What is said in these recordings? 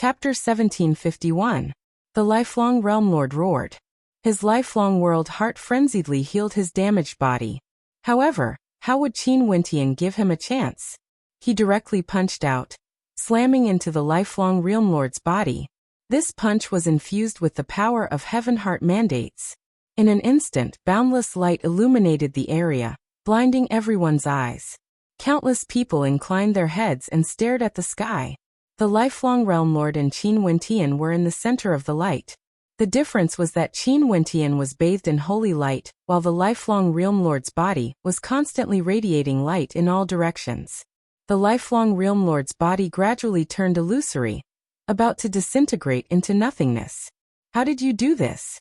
Chapter 1751. The lifelong Realm Lord roared. His lifelong world heart frenziedly healed his damaged body. However, how would Qin Wentian give him a chance? He directly punched out, slamming into the lifelong Realm Lord's body. This punch was infused with the power of Heaven Heart mandates. In an instant, boundless light illuminated the area, blinding everyone's eyes. Countless people inclined their heads and stared at the sky. The lifelong Realm Lord and Qin Wentian were in the center of the light. The difference was that Qin Wentian was bathed in holy light, while the lifelong Realm Lord's body was constantly radiating light in all directions. The lifelong Realm Lord's body gradually turned illusory, about to disintegrate into nothingness. How did you do this?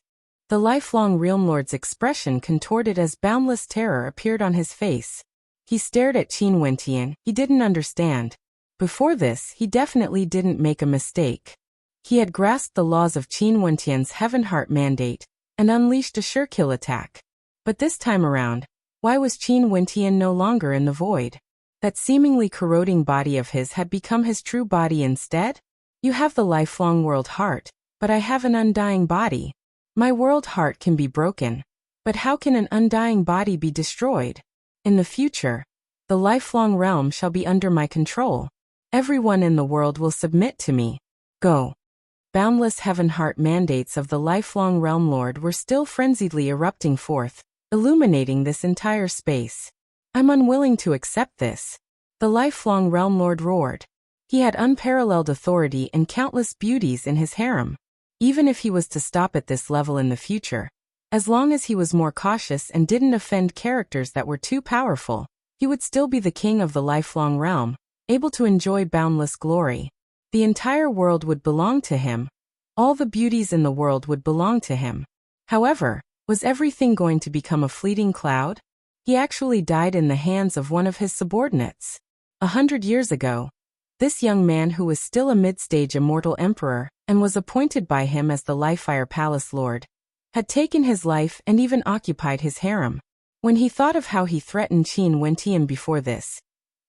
The lifelong Realm Lord's expression contorted as boundless terror appeared on his face. He stared at Qin Wentian. He didn't understand. Before this, he definitely didn't make a mistake. He had grasped the laws of Qin Wentian's Heaven Heart mandate and unleashed a sure kill attack. But this time around, why was Qin Wentian no longer in the void? That seemingly corroding body of his had become his true body instead? You have the lifelong world heart, but I have an undying body. My world heart can be broken, but how can an undying body be destroyed? In the future, the lifelong realm shall be under my control. Everyone in the world will submit to me. Go. Boundless Heaven Heart mandates of the lifelong Realm Lord were still frenziedly erupting forth, illuminating this entire space. I'm unwilling to accept this. The lifelong Realm Lord roared. He had unparalleled authority and countless beauties in his harem. Even if he was to stop at this level in the future, as long as he was more cautious and didn't offend characters that were too powerful, he would still be the king of the lifelong realm, able to enjoy boundless glory. The entire world would belong to him. All the beauties in the world would belong to him. However, was everything going to become a fleeting cloud? He actually died in the hands of one of his subordinates. 100 years ago, this young man who was still a mid-stage immortal emperor and was appointed by him as the Lifefire Palace Lord, had taken his life and even occupied his harem. When he thought of how he threatened Qin Wentian before this,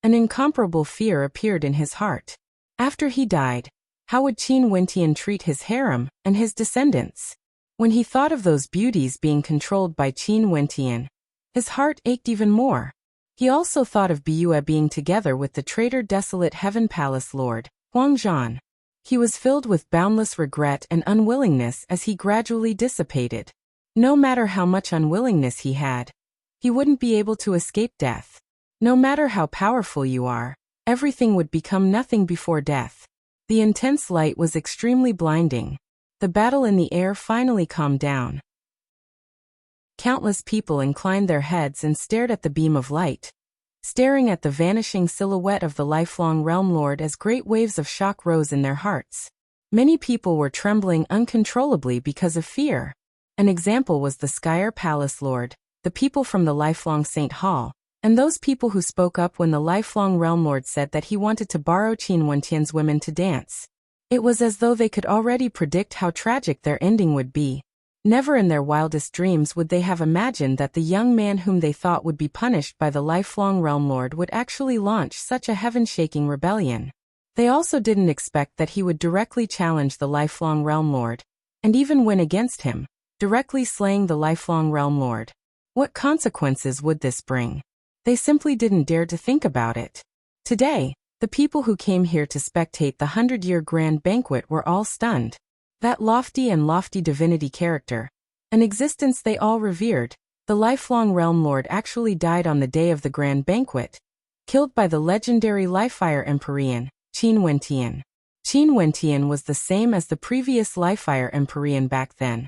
an incomparable fear appeared in his heart. After he died, how would Qin Wentian treat his harem and his descendants? When he thought of those beauties being controlled by Qin Wentian, his heart ached even more. He also thought of Biyue being together with the traitor desolate Heaven Palace Lord, Huang Zhan. He was filled with boundless regret and unwillingness as he gradually dissipated. No matter how much unwillingness he had, he wouldn't be able to escape death. No matter how powerful you are, everything would become nothing before death. The intense light was extremely blinding. The battle in the air finally calmed down. Countless people inclined their heads and stared at the beam of light, staring at the vanishing silhouette of the lifelong Realm Lord as great waves of shock rose in their hearts. Many people were trembling uncontrollably because of fear. An example was the Skyer Palace Lord, the people from the lifelong Saint Hall, and those people who spoke up when the lifelong Realm Lord said that he wanted to borrow Qin Wentian's women to dance. It was as though they could already predict how tragic their ending would be. Never in their wildest dreams would they have imagined that the young man whom they thought would be punished by the lifelong Realm Lord would actually launch such a heaven-shaking rebellion. They also didn't expect that he would directly challenge the lifelong Realm Lord, and even win against him, directly slaying the lifelong Realm Lord. What consequences would this bring? They simply didn't dare to think about it. Today, the people who came here to spectate the 100-year grand banquet were all stunned. That lofty divinity character, an existence they all revered, the lifelong Realm Lord actually died on the day of the grand banquet, killed by the legendary Lifefire Empyrean, Qin Wentian. Qin Wentian was the same as the previous Lifefire Empyrean back then,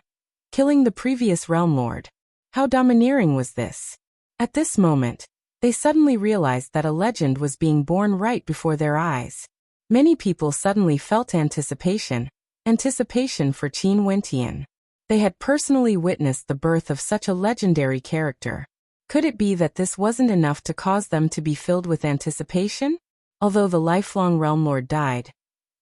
killing the previous Realm Lord. How domineering was this? At this moment, they suddenly realized that a legend was being born right before their eyes. Many people suddenly felt anticipation for Qin Wentian. They had personally witnessed the birth of such a legendary character. Could it be that this wasn't enough to cause them to be filled with anticipation? Although the lifelong Realm Lord died,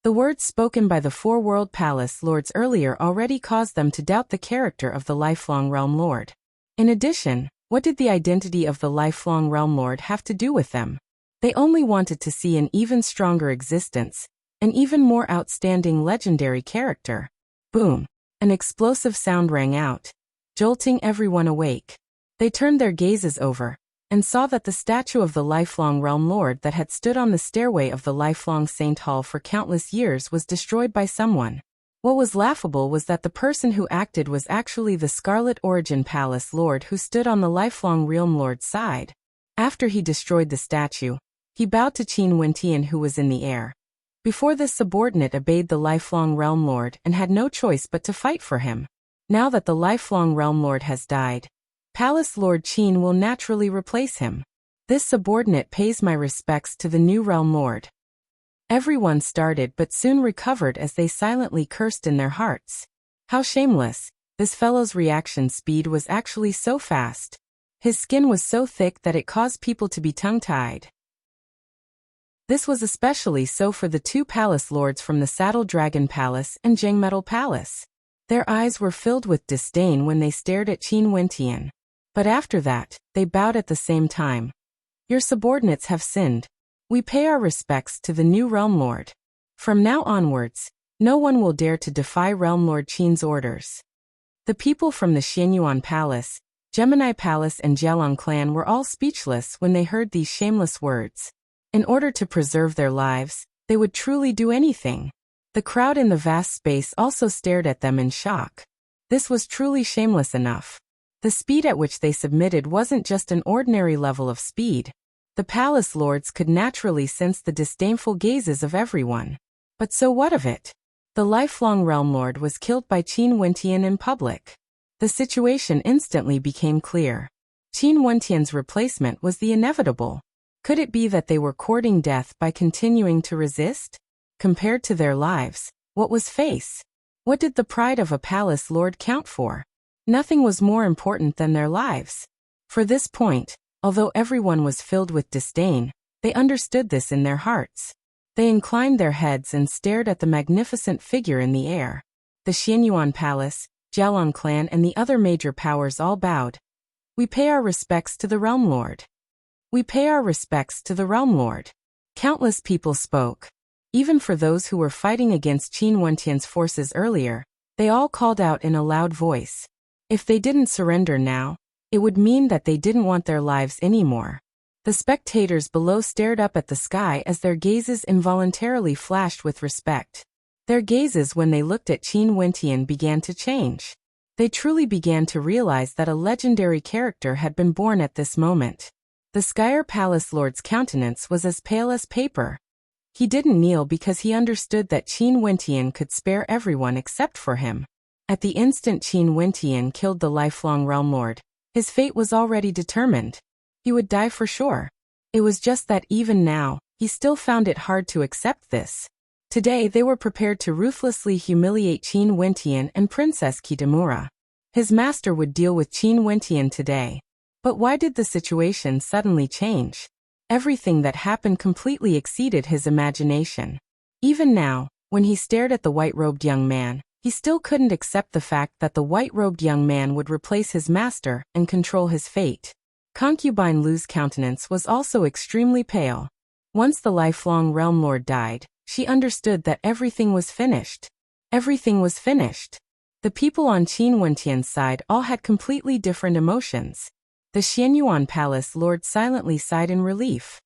the words spoken by the four World Palace Lords earlier already caused them to doubt the character of the lifelong Realm Lord. In addition, what did the identity of the lifelong Realm Lord have to do with them? They only wanted to see an even stronger existence, An even more outstanding legendary character. Boom! An explosive sound rang out, jolting everyone awake. They turned their gazes over, and saw that the statue of the lifelong Realm Lord that had stood on the stairway of the lifelong Saint Hall for countless years was destroyed by someone. What was laughable was that the person who acted was actually the Scarlet Origin Palace Lord who stood on the lifelong Realm Lord's side. After he destroyed the statue, he bowed to Qin Wentian, who was in the air. Before this subordinate obeyed the lifelong Realm Lord and had no choice but to fight for him. Now that the lifelong Realm Lord has died, Palace Lord Qin will naturally replace him. This subordinate pays my respects to the new Realm Lord. Everyone started but soon recovered as they silently cursed in their hearts. How shameless! This fellow's reaction speed was actually so fast. His skin was so thick that it caused people to be tongue-tied. This was especially so for the two palace lords from the Saddle Dragon Palace and Jangmetal Palace. Their eyes were filled with disdain when they stared at Qin Wentian. But after that, they bowed at the same time. Your subordinates have sinned. We pay our respects to the new Realm Lord. From now onwards, no one will dare to defy Realm Lord Qin's orders. The people from the Xianyuan Palace, Gemini Palace and Jialong clan were all speechless when they heard these shameless words. In order to preserve their lives, they would truly do anything. The crowd in the vast space also stared at them in shock. This was truly shameless enough. The speed at which they submitted wasn't just an ordinary level of speed. The palace lords could naturally sense the disdainful gazes of everyone. But so what of it? The lifelong Realm Lord was killed by Qin Wentian in public. The situation instantly became clear. Qin Wentian's replacement was the inevitable. Could it be that they were courting death by continuing to resist? Compared to their lives, what was face? What did the pride of a palace lord count for? Nothing was more important than their lives. For this point, although everyone was filled with disdain, they understood this in their hearts. They inclined their heads and stared at the magnificent figure in the air. The Xianyuan Palace, Jialong clan and the other major powers all bowed. We pay our respects to the Realm Lord. We pay our respects to the Realm Lord. Countless people spoke. Even for those who were fighting against Qin Wentian's forces earlier, they all called out in a loud voice. If they didn't surrender now, it would mean that they didn't want their lives anymore. The spectators below stared up at the sky as their gazes involuntarily flashed with respect. Their gazes when they looked at Qin Wentian began to change. They truly began to realize that a legendary character had been born at this moment. The Skyer Palace Lord's countenance was as pale as paper. He didn't kneel because he understood that Qin Wentian could spare everyone except for him. At the instant Qin Wentian killed the lifelong Realm Lord, his fate was already determined. He would die for sure. It was just that even now, he still found it hard to accept this. Today they were prepared to ruthlessly humiliate Qin Wentian and Princess Kitamura. His master would deal with Qin Wentian today. But why did the situation suddenly change? Everything that happened completely exceeded his imagination. Even now, when he stared at the white-robed young man, he still couldn't accept the fact that the white-robed young man would replace his master and control his fate. Concubine Lu's countenance was also extremely pale. Once the lifelong Realm Lord died, she understood that everything was finished. Everything was finished. The people on Qin Wentian's side all had completely different emotions. The Xianyuan Palace Lord silently sighed in relief.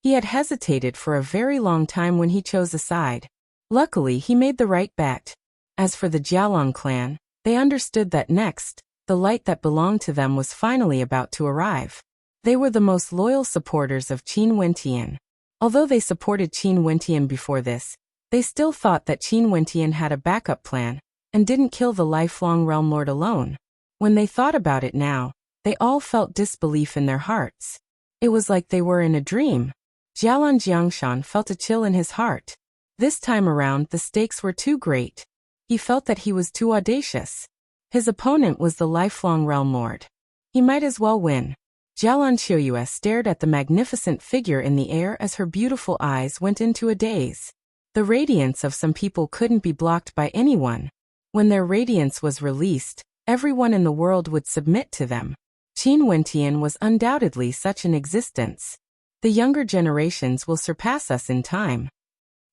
He had hesitated for a very long time when he chose a side. Luckily, he made the right bet. As for the Jialong clan, they understood that next, the light that belonged to them was finally about to arrive. They were the most loyal supporters of Qin Wentian. Although they supported Qin Wentian before this, they still thought that Qin Wentian had a backup plan and didn't kill the lifelong Realm Lord alone. When they thought about it now, they all felt disbelief in their hearts. It was like they were in a dream. Jialan Jiangshan felt a chill in his heart. This time around the stakes were too great. He felt that he was too audacious. His opponent was the lifelong Realm Lord. He might as well win. Jialan Qiuyue stared at the magnificent figure in the air as her beautiful eyes went into a daze. The radiance of some people couldn't be blocked by anyone. When their radiance was released, everyone in the world would submit to them. Qin Wentian was undoubtedly such an existence. The younger generations will surpass us in time.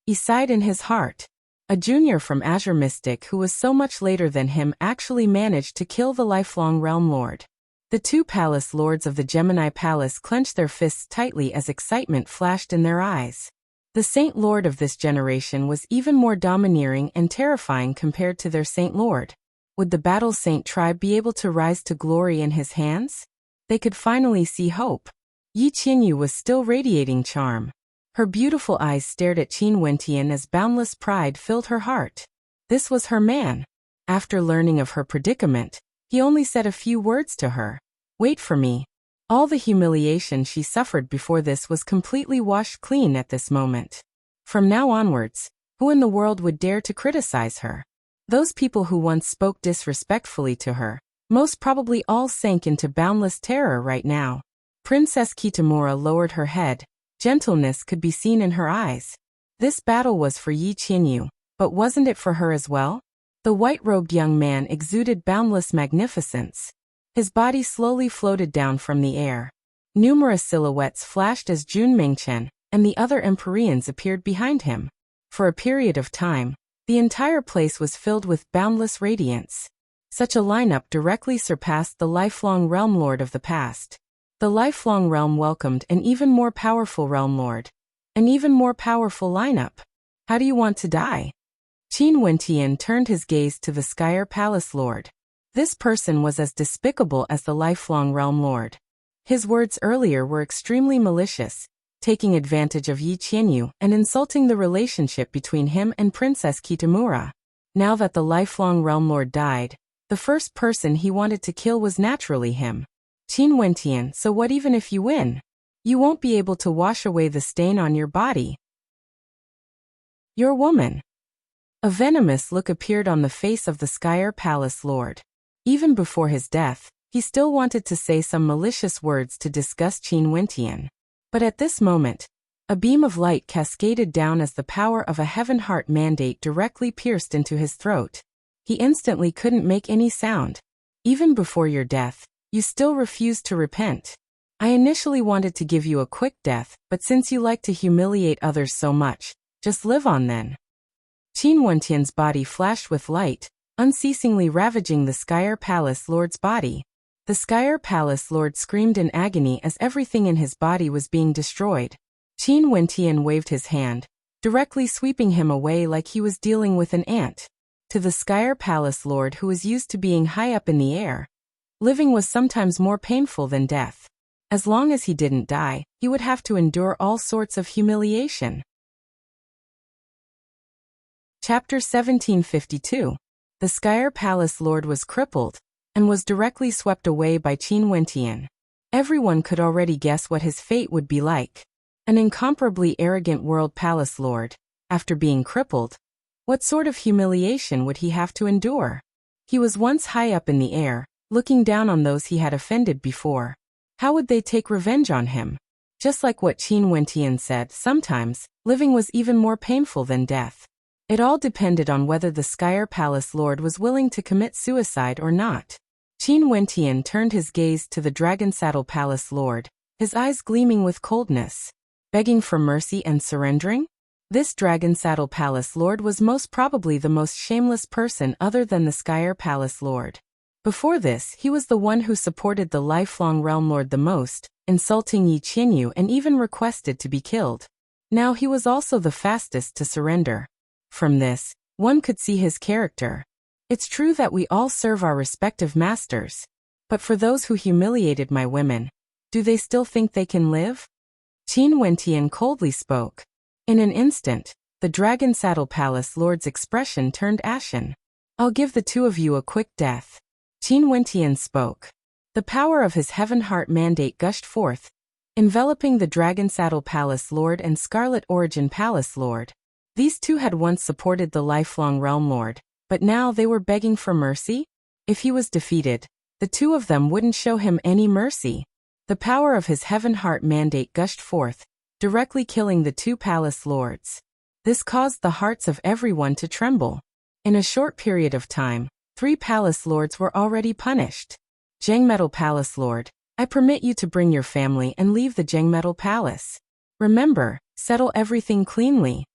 He sighed in his heart. A junior from Azure Mystic who was so much later than him actually managed to kill the lifelong Realm Lord. The two palace lords of the Gemini Palace clenched their fists tightly as excitement flashed in their eyes. The Saint Lord of this generation was even more domineering and terrifying compared to their Saint Lord. Would the Battle Saint tribe be able to rise to glory in his hands? They could finally see hope. Yi Qinyu was still radiating charm. Her beautiful eyes stared at Qin Wentian as boundless pride filled her heart. This was her man. After learning of her predicament, he only said a few words to her. Wait for me. All the humiliation she suffered before this was completely washed clean at this moment. From now onwards, who in the world would dare to criticize her? Those people who once spoke disrespectfully to her, most probably all sank into boundless terror right now. Princess Kitamura lowered her head. Gentleness could be seen in her eyes. This battle was for Yi Qinyu, but wasn't it for her as well? The white-robed young man exuded boundless magnificence. His body slowly floated down from the air. Numerous silhouettes flashed as Jun Mingchen and the other Empyreans appeared behind him. For a period of time, the entire place was filled with boundless radiance. Such a lineup directly surpassed the lifelong Realm Lord of the past. The lifelong realm welcomed an even more powerful Realm Lord. An even more powerful lineup. How do you want to die? Qin Wentian turned his gaze to the Skyer Palace Lord. This person was as despicable as the lifelong Realm Lord. His words earlier were extremely malicious, taking advantage of Yi Qinyu and insulting the relationship between him and Princess Kitamura. Now that the lifelong Realm Lord died, the first person he wanted to kill was naturally him. Qin Wentian, so what even if you win? You won't be able to wash away the stain on your body. Your woman. A venomous look appeared on the face of the Skyer Palace Lord. Even before his death, he still wanted to say some malicious words to disgust Qin Wentian. But at this moment, a beam of light cascaded down as the power of a heaven heart mandate directly pierced into his throat. He instantly couldn't make any sound. Even before your death, you still refused to repent. I initially wanted to give you a quick death, but since you like to humiliate others so much, just live on then. Qin Wentian's body flashed with light, unceasingly ravaging the Skyer Palace Lord's body. The Skyer Palace Lord screamed in agony as everything in his body was being destroyed. Qin Wentian waved his hand, directly sweeping him away like he was dealing with an ant. To the Skyer Palace Lord who was used to being high up in the air, living was sometimes more painful than death. As long as he didn't die, he would have to endure all sorts of humiliation. Chapter 1752. The Skyer Palace Lord was crippled, and was directly swept away by Qin Wentian. Everyone could already guess what his fate would be like. An incomparably arrogant world palace lord, after being crippled. What sort of humiliation would he have to endure? He was once high up in the air, looking down on those he had offended before. How would they take revenge on him? Just like what Qin Wentian said, sometimes, living was even more painful than death. It all depended on whether the Skyer Palace Lord was willing to commit suicide or not. Qin Wentian turned his gaze to the Dragon Saddle Palace Lord, his eyes gleaming with coldness. Begging for mercy and surrendering? This Dragon Saddle Palace Lord was most probably the most shameless person other than the Skyer Palace Lord. Before this, he was the one who supported the lifelong Realm Lord the most, insulting Yi Qinyu and even requested to be killed. Now he was also the fastest to surrender. From this, one could see his character. It's true that we all serve our respective masters. But for those who humiliated my women, do they still think they can live? Qin Wentian coldly spoke. In an instant, the Dragon Saddle Palace Lord's expression turned ashen. I'll give the two of you a quick death. Qin Wentian spoke. The power of his Heaven Heart mandate gushed forth, enveloping the Dragon Saddle Palace Lord and Scarlet Origin Palace Lord. These two had once supported the lifelong Realm Lord, but now they were begging for mercy? If he was defeated, the two of them wouldn't show him any mercy. The power of his Heaven Heart mandate gushed forth, directly killing the two palace lords. This caused the hearts of everyone to tremble. In a short period of time, 3 palace lords were already punished. Jangmetal Palace Lord, I permit you to bring your family and leave the Jangmetal Palace. Remember, settle everything cleanly.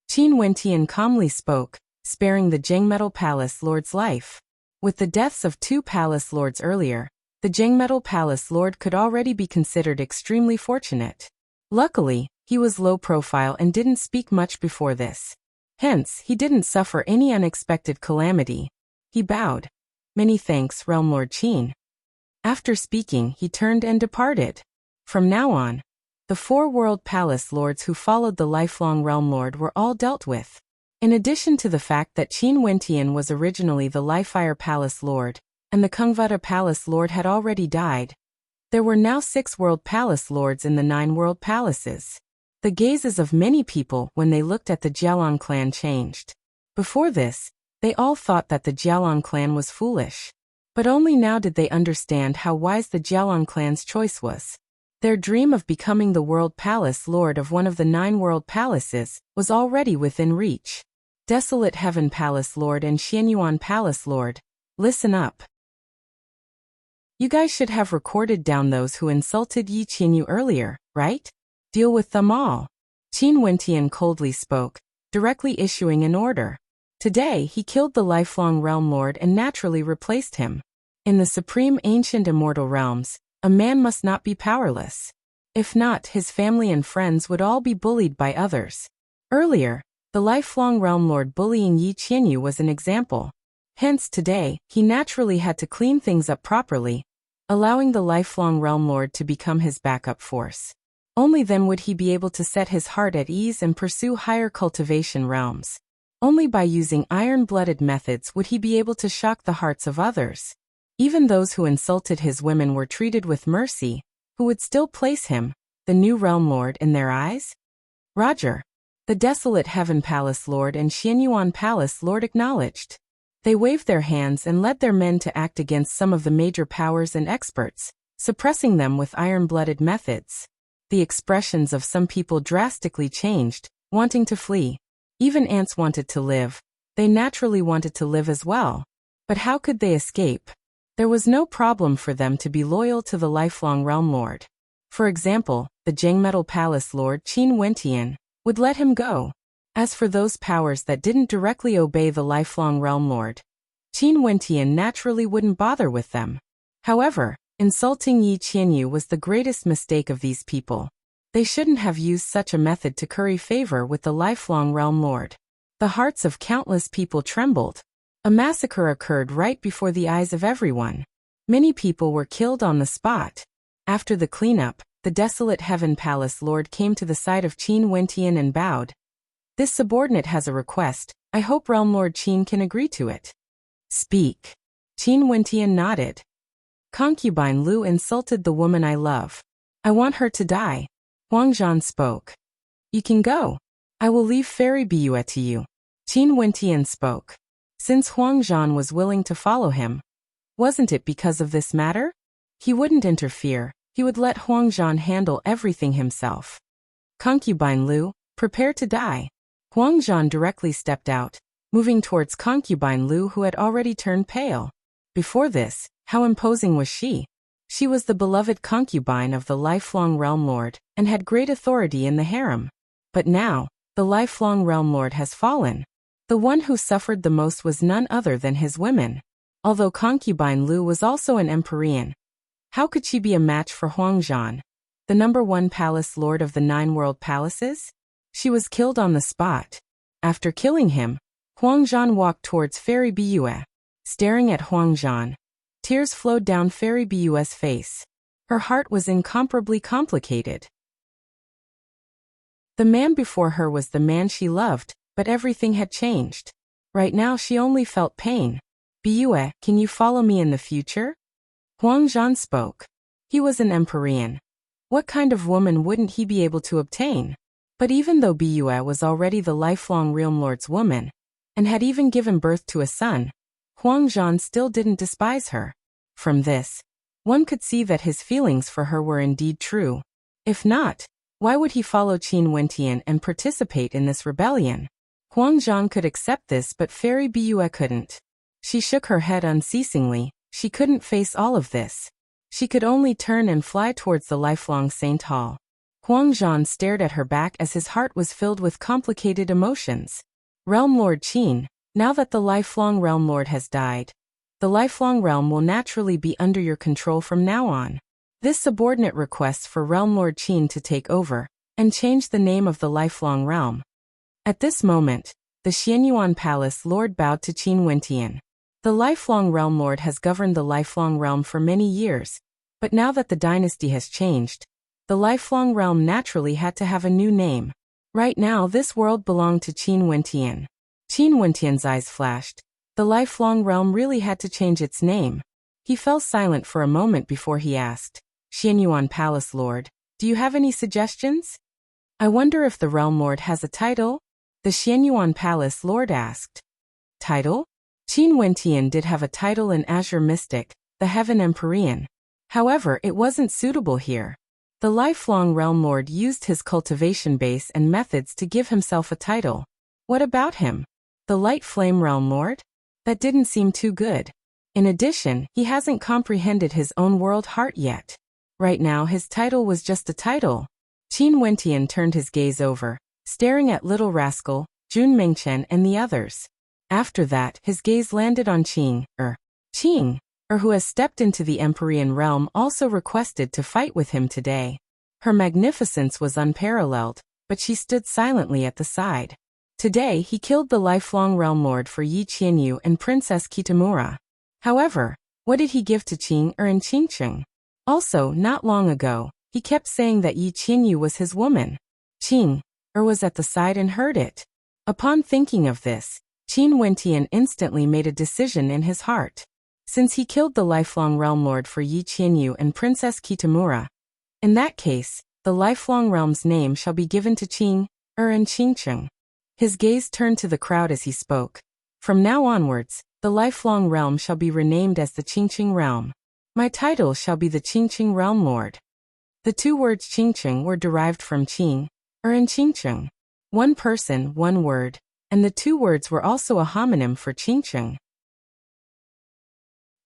Qin Wentian calmly spoke, sparing the Jingmetal Palace Lord's life. With the deaths of 2 palace lords earlier, the Jingmetal Palace Lord could already be considered extremely fortunate. Luckily, he was low profile and didn't speak much before this. Hence, he didn't suffer any unexpected calamity. He bowed. Many thanks, Realm Lord Qin. After speaking, he turned and departed. From now on, the 4 World Palace Lords who followed the lifelong Realm Lord were all dealt with. In addition to the fact that Qin Wentian was originally the Lifire Palace Lord, and the Kungvada Palace Lord had already died, there were now 6 World Palace Lords in the 9 World Palaces. The gazes of many people when they looked at the Jialong clan changed. Before this, they all thought that the Jialong clan was foolish. But only now did they understand how wise the Jialong clan's choice was. Their dream of becoming the World Palace Lord of one of the 9 World Palaces was already within reach. Desolate Heaven Palace Lord and Xianyuan Palace Lord, listen up. You guys should have recorded down those who insulted Yi Qianyu earlier, right? Deal with them all. Qin Wentian coldly spoke, directly issuing an order. Today he killed the lifelong Realm Lord and naturally replaced him. In the supreme ancient immortal realms, a man must not be powerless. If not, his family and friends would all be bullied by others. Earlier, the lifelong Realm Lord bullying Yi Qianyu was an example. Hence today, he naturally had to clean things up properly, allowing the lifelong Realm Lord to become his backup force. Only then would he be able to set his heart at ease and pursue higher cultivation realms. Only by using iron-blooded methods would he be able to shock the hearts of others. Even those who insulted his women were treated with mercy, who would still place him, the new Realm Lord, in their eyes? Roger. The Desolate Heaven Palace Lord and Xianyuan Palace Lord acknowledged. They waved their hands and led their men to act against some of the major powers and experts, suppressing them with iron-blooded methods. The expressions of some people drastically changed, wanting to flee. Even ants wanted to live. They naturally wanted to live as well. But how could they escape? There was no problem for them to be loyal to the lifelong Realm Lord. For example, the Jingmetal Palace Lord Qin Wentian would let him go. As for those powers that didn't directly obey the lifelong Realm Lord, Qin Wentian naturally wouldn't bother with them. However, insulting Yi Qianyu was the greatest mistake of these people. They shouldn't have used such a method to curry favor with the lifelong Realm Lord. The hearts of countless people trembled. A massacre occurred right before the eyes of everyone. Many people were killed on the spot. After the cleanup, the Desolate Heaven Palace Lord came to the side of Qin Wentian and bowed. This subordinate has a request. I hope Realm Lord Qin can agree to it. Speak. Qin Wentian nodded. Concubine Lu insulted the woman I love. I want her to die. Huangzhan spoke. You can go. I will leave Fairy Biyue to you. Qin Wentian spoke. Since Huangzhan was willing to follow him, wasn't it because of this matter? He wouldn't interfere. He would let Huangzhan handle everything himself. Concubine Lu, prepare to die. Huangzhan directly stepped out, moving towards Concubine Lu, who had already turned pale. Before this, how imposing was she? She was the beloved concubine of the lifelong Realm Lord, and had great authority in the harem. But now, the lifelong Realm Lord has fallen. The one who suffered the most was none other than his women. Although Concubine Lu was also an Empyrean, how could she be a match for Huangzhan, the #1 palace lord of the 9 world palaces? She was killed on the spot. After killing him, Huangzhan walked towards Fairy Biyue. Staring at Huangzhan, tears flowed down Fairy Biyue's face. Her heart was incomparably complicated. The man before her was the man she loved, but everything had changed. Right now she only felt pain. Biyue, can you follow me in the future? Huangzhan spoke. He was an Empyrean. What kind of woman wouldn't he be able to obtain? But even though Biyue was already the lifelong Realm Lord's woman, and had even given birth to a son, Huangzhan still didn't despise her. From this, one could see that his feelings for her were indeed true. If not, why would he follow Qin Wentian and participate in this rebellion? Huangzhan could accept this, but Fairy Biyue couldn't. She shook her head unceasingly. She couldn't face all of this. She could only turn and fly towards the lifelong Saint Hall. Huang Zhan stared at her back as his heart was filled with complicated emotions. Realm Lord Qin, now that the lifelong Realm Lord has died, the lifelong realm will naturally be under your control from now on. This subordinate requests for Realm Lord Qin to take over and change the name of the lifelong realm. At this moment, the Xianyuan Palace Lord bowed to Qin Wentian. The lifelong Realm Lord has governed the lifelong realm for many years, but now that the dynasty has changed, the lifelong realm naturally had to have a new name. Right now this world belonged to Qin Wentian. Qin Wentian's eyes flashed. The lifelong realm really had to change its name. He fell silent for a moment before he asked, Xianyuan Palace Lord, do you have any suggestions? I wonder if the Realm Lord has a title? The Xianyuan Palace Lord asked. Title? Qin Wentian did have a title in Azure Mystic, the Heaven Empyrean. However, it wasn't suitable here. The lifelong Realm Lord used his cultivation base and methods to give himself a title. What about him? The Light Flame Realm Lord? That didn't seem too good. In addition, he hasn't comprehended his own world heart yet. Right now his title was just a title. Qin Wentian turned his gaze over, staring at Little Rascal, Jun Mingchen and the others. After that, his gaze landed on Qing, who has stepped into the Empyrean realm, also requested to fight with him today. Her magnificence was unparalleled, but she stood silently at the side. Today he killed the lifelong Realm Lord for Yi Qianyu and Princess Kitamura. However, what did he give to Qing and Qingcheng? Also, not long ago, he kept saying that Yi Qianyu was his woman. Qing was at the side and heard it. Upon thinking of this, Qin Wentian instantly made a decision in his heart. Since he killed the lifelong Realm Lord for Yi Qianyu and Princess Kitamura, in that case, the lifelong realm's name shall be given to Qing and Qingcheng. His gaze turned to the crowd as he spoke. From now onwards, the lifelong realm shall be renamed as the Qingcheng realm. My title shall be the Qingcheng Realm Lord. The two words Qingcheng were derived from Qing and Qingcheng. One person, one word, and the two words were also a homonym for Qingcheng.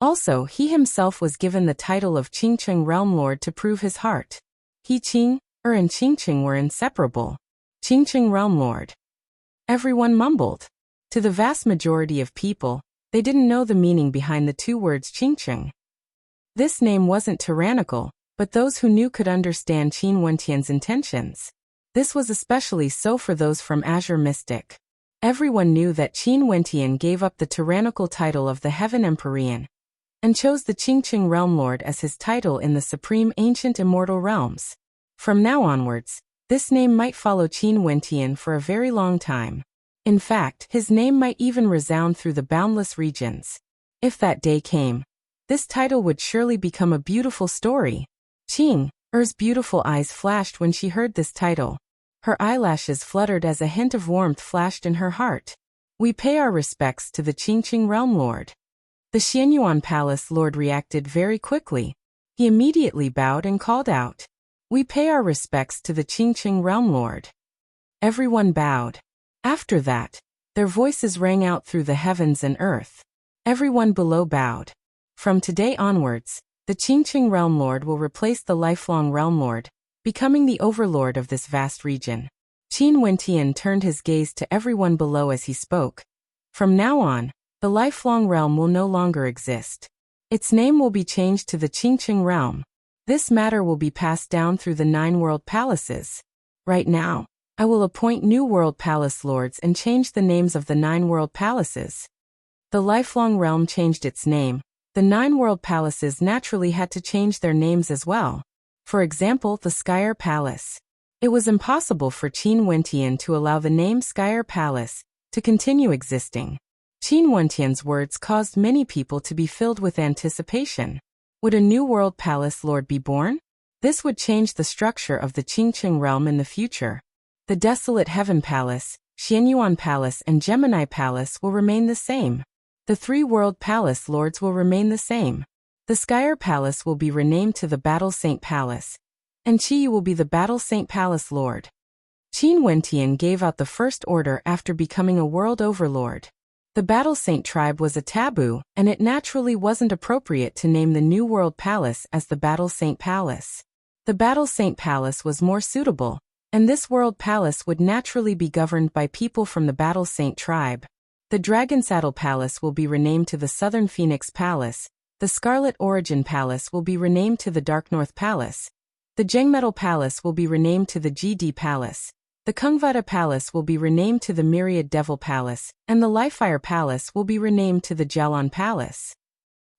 Also, he himself was given the title of Qingcheng Realm Lord to prove his heart. He Qing and Qingcheng were inseparable. Qingcheng Realm Lord. Everyone mumbled. To the vast majority of people, they didn't know the meaning behind the two words Qingcheng. This name wasn't tyrannical, but those who knew could understand Qin Wentian's intentions. This was especially so for those from Azure Mystic. Everyone knew that Qin Wentian gave up the tyrannical title of the Heaven Empyrean and chose the Qingcheng Realm Lord as his title in the supreme ancient immortal realms. From now onwards, this name might follow Qin Wentian for a very long time. In fact, his name might even resound through the boundless regions. If that day came, this title would surely become a beautiful story. Qing's beautiful eyes flashed when she heard this title. Her eyelashes fluttered as a hint of warmth flashed in her heart. We pay our respects to the Qingcheng Realm Lord. The Xianyuan Palace Lord reacted very quickly. He immediately bowed and called out, We pay our respects to the Qingcheng Realm Lord. Everyone bowed. After that, their voices rang out through the heavens and earth. Everyone below bowed. From today onwards, the Qingcheng Realm Lord will replace the lifelong Realm Lord, becoming the overlord of this vast region. Qin Wentian turned his gaze to everyone below as he spoke. From now on, the lifelong realm will no longer exist. Its name will be changed to the Qingcheng Realm. This matter will be passed down through the 9 world palaces. Right now, I will appoint new world palace lords and change the names of the 9 world palaces. The lifelong realm changed its name. The 9 world palaces naturally had to change their names as well. For example, the Skyer Palace. It was impossible for Qin Wentian to allow the name Skyer Palace to continue existing. Qin Wentian's words caused many people to be filled with anticipation. Would a new world palace lord be born? This would change the structure of the Qingcheng realm in the future. The desolate Heaven Palace, Xianyuan Palace and Gemini Palace will remain the same. The 3 world palace lords will remain the same. The Skyer Palace will be renamed to the Battle Saint Palace, and Qi will be the Battle Saint Palace Lord. Qin Wentian gave out the first order after becoming a world overlord. The Battle Saint tribe was a taboo, and it naturally wasn't appropriate to name the new world palace as the Battle Saint Palace. The Battle Saint Palace was more suitable, and this world palace would naturally be governed by people from the Battle Saint tribe. The Dragon Saddle Palace will be renamed to the Southern Phoenix Palace, the Scarlet Origin Palace will be renamed to the Dark North Palace, the Jengmetal Palace will be renamed to the GD Palace, the Kungvada Palace will be renamed to the Myriad Devil Palace, and the Lifefire Palace will be renamed to the Jialan Palace.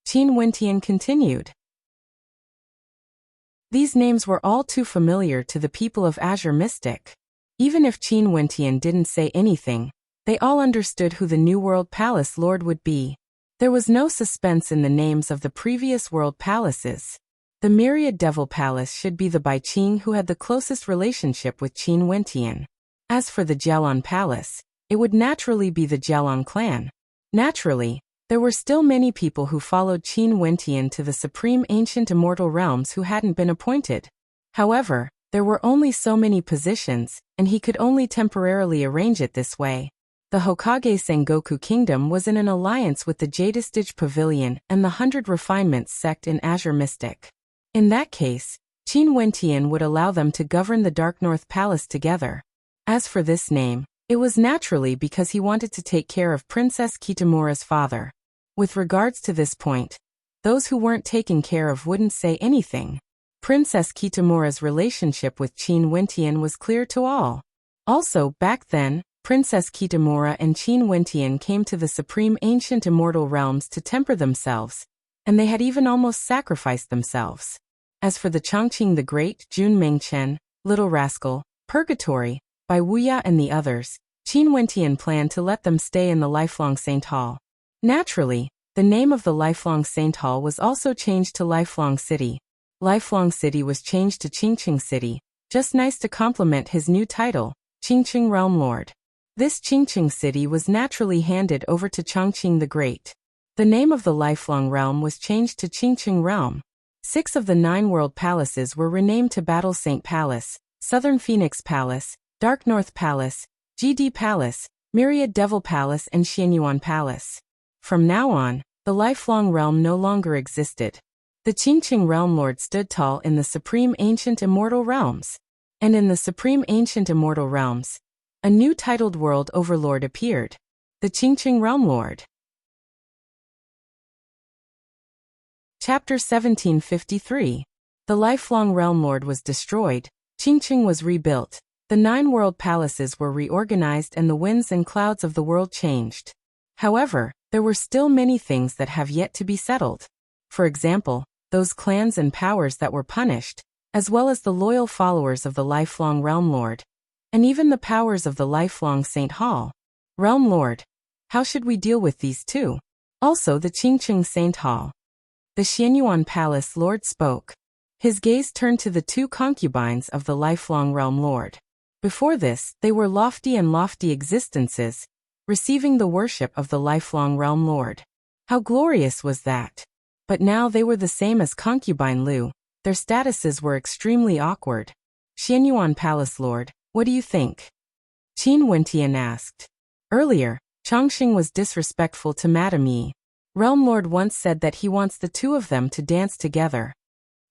Qin Wentian continued. These names were all too familiar to the people of Azure Mystic. Even if Qin Wentian didn't say anything, they all understood who the New World Palace Lord would be. There was no suspense in the names of the previous world palaces. The Myriad Devil Palace should be the Bai Qing who had the closest relationship with Qin Wentian. As for the Jialan Palace, it would naturally be the Jialan clan. Naturally, there were still many people who followed Qin Wentian to the supreme ancient immortal realms who hadn't been appointed. However, there were only so many positions, and he could only temporarily arrange it this way. The Hokage Sengoku Kingdom was in an alliance with the Jadestige Pavilion and the 100 Refinements sect in Azure Mystic. In that case, Qin Wentian would allow them to govern the Dark North Palace together. As for this name, it was naturally because he wanted to take care of Princess Kitamura's father. With regards to this point, those who weren't taken care of wouldn't say anything. Princess Kitamura's relationship with Qin Wentian was clear to all. Also, back then, Princess Kitamura and Qin Wentian came to the supreme ancient immortal realms to temper themselves, and they had even almost sacrificed themselves. As for the Chongqing the Great, Jun Mengchen, Little Rascal, Purgatory, Bai Wuya and the others, Qin Wentian planned to let them stay in the Lifelong Saint Hall. Naturally, the name of the Lifelong Saint Hall was also changed to Lifelong City. Lifelong City was changed to Qingqing City, just nice to complement his new title, Qingqing Realm Lord. This Qingqing City was naturally handed over to Chongqing the Great. The name of the Lifelong Realm was changed to Qingqing Realm. 6 of the 9 world palaces were renamed to Battle Saint Palace, Southern Phoenix Palace, Dark North Palace, GD Palace, Myriad Devil Palace and Xianyuan Palace. From now on, the Lifelong Realm no longer existed. The Qingqing Realm Lord stood tall in the Supreme Ancient Immortal Realms. And in the Supreme Ancient Immortal Realms, a new titled World Overlord appeared. The Qingqing Realm Lord. Chapter 1753. The Lifelong Realm Lord was destroyed, Qingqing was rebuilt, the 9 world palaces were reorganized and the winds and clouds of the world changed. However, there were still many things that have yet to be settled. For example, those clans and powers that were punished, as well as the loyal followers of the Lifelong Realm Lord, and even the powers of the Lifelong Saint Hall. Realm Lord, how should we deal with these two? Also the Qingqing Saint Hall. The Xianyuan Palace Lord spoke. His gaze turned to the 2 concubines of the Lifelong Realm Lord. Before this, they were lofty existences, receiving the worship of the Lifelong Realm Lord. How glorious was that! But now they were the same as concubine Lu. Their statuses were extremely awkward. Xianyuan Palace Lord, what do you think? Qin Wentian asked. Earlier, Chongqing was disrespectful to Madame Yi. Realm Lord once said that he wants the 2 of them to dance together.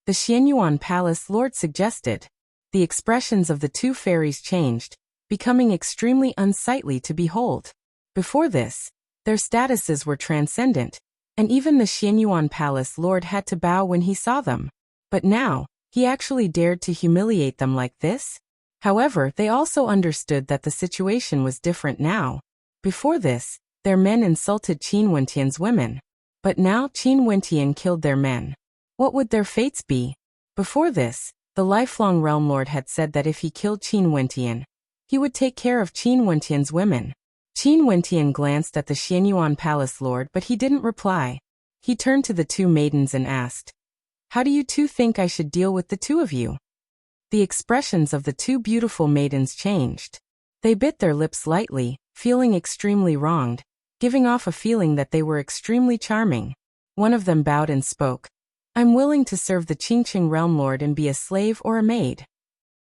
The Xianyuan Palace Lord suggested. The expressions of the 2 fairies changed, becoming extremely unsightly to behold. Before this, their statuses were transcendent, and even the Xianyuan Palace Lord had to bow when he saw them. But now, he actually dared to humiliate them like this? However, they also understood that the situation was different now. Before this, their men insulted Qin Wentian's women. But now Qin Wentian killed their men. What would their fates be? Before this, the Lifelong Realm Lord had said that if he killed Qin Wentian, he would take care of Qin Wentian's women. Qin Wentian glanced at the Xianyuan Palace Lord but he didn't reply. He turned to the 2 maidens and asked, "How do you 2 think I should deal with the 2 of you?" The expressions of the 2 beautiful maidens changed. They bit their lips lightly, feeling extremely wronged, giving off a feeling that they were extremely charming. One of them bowed and spoke, "I'm willing to serve the Qingqing Realm Lord and be a slave or a maid."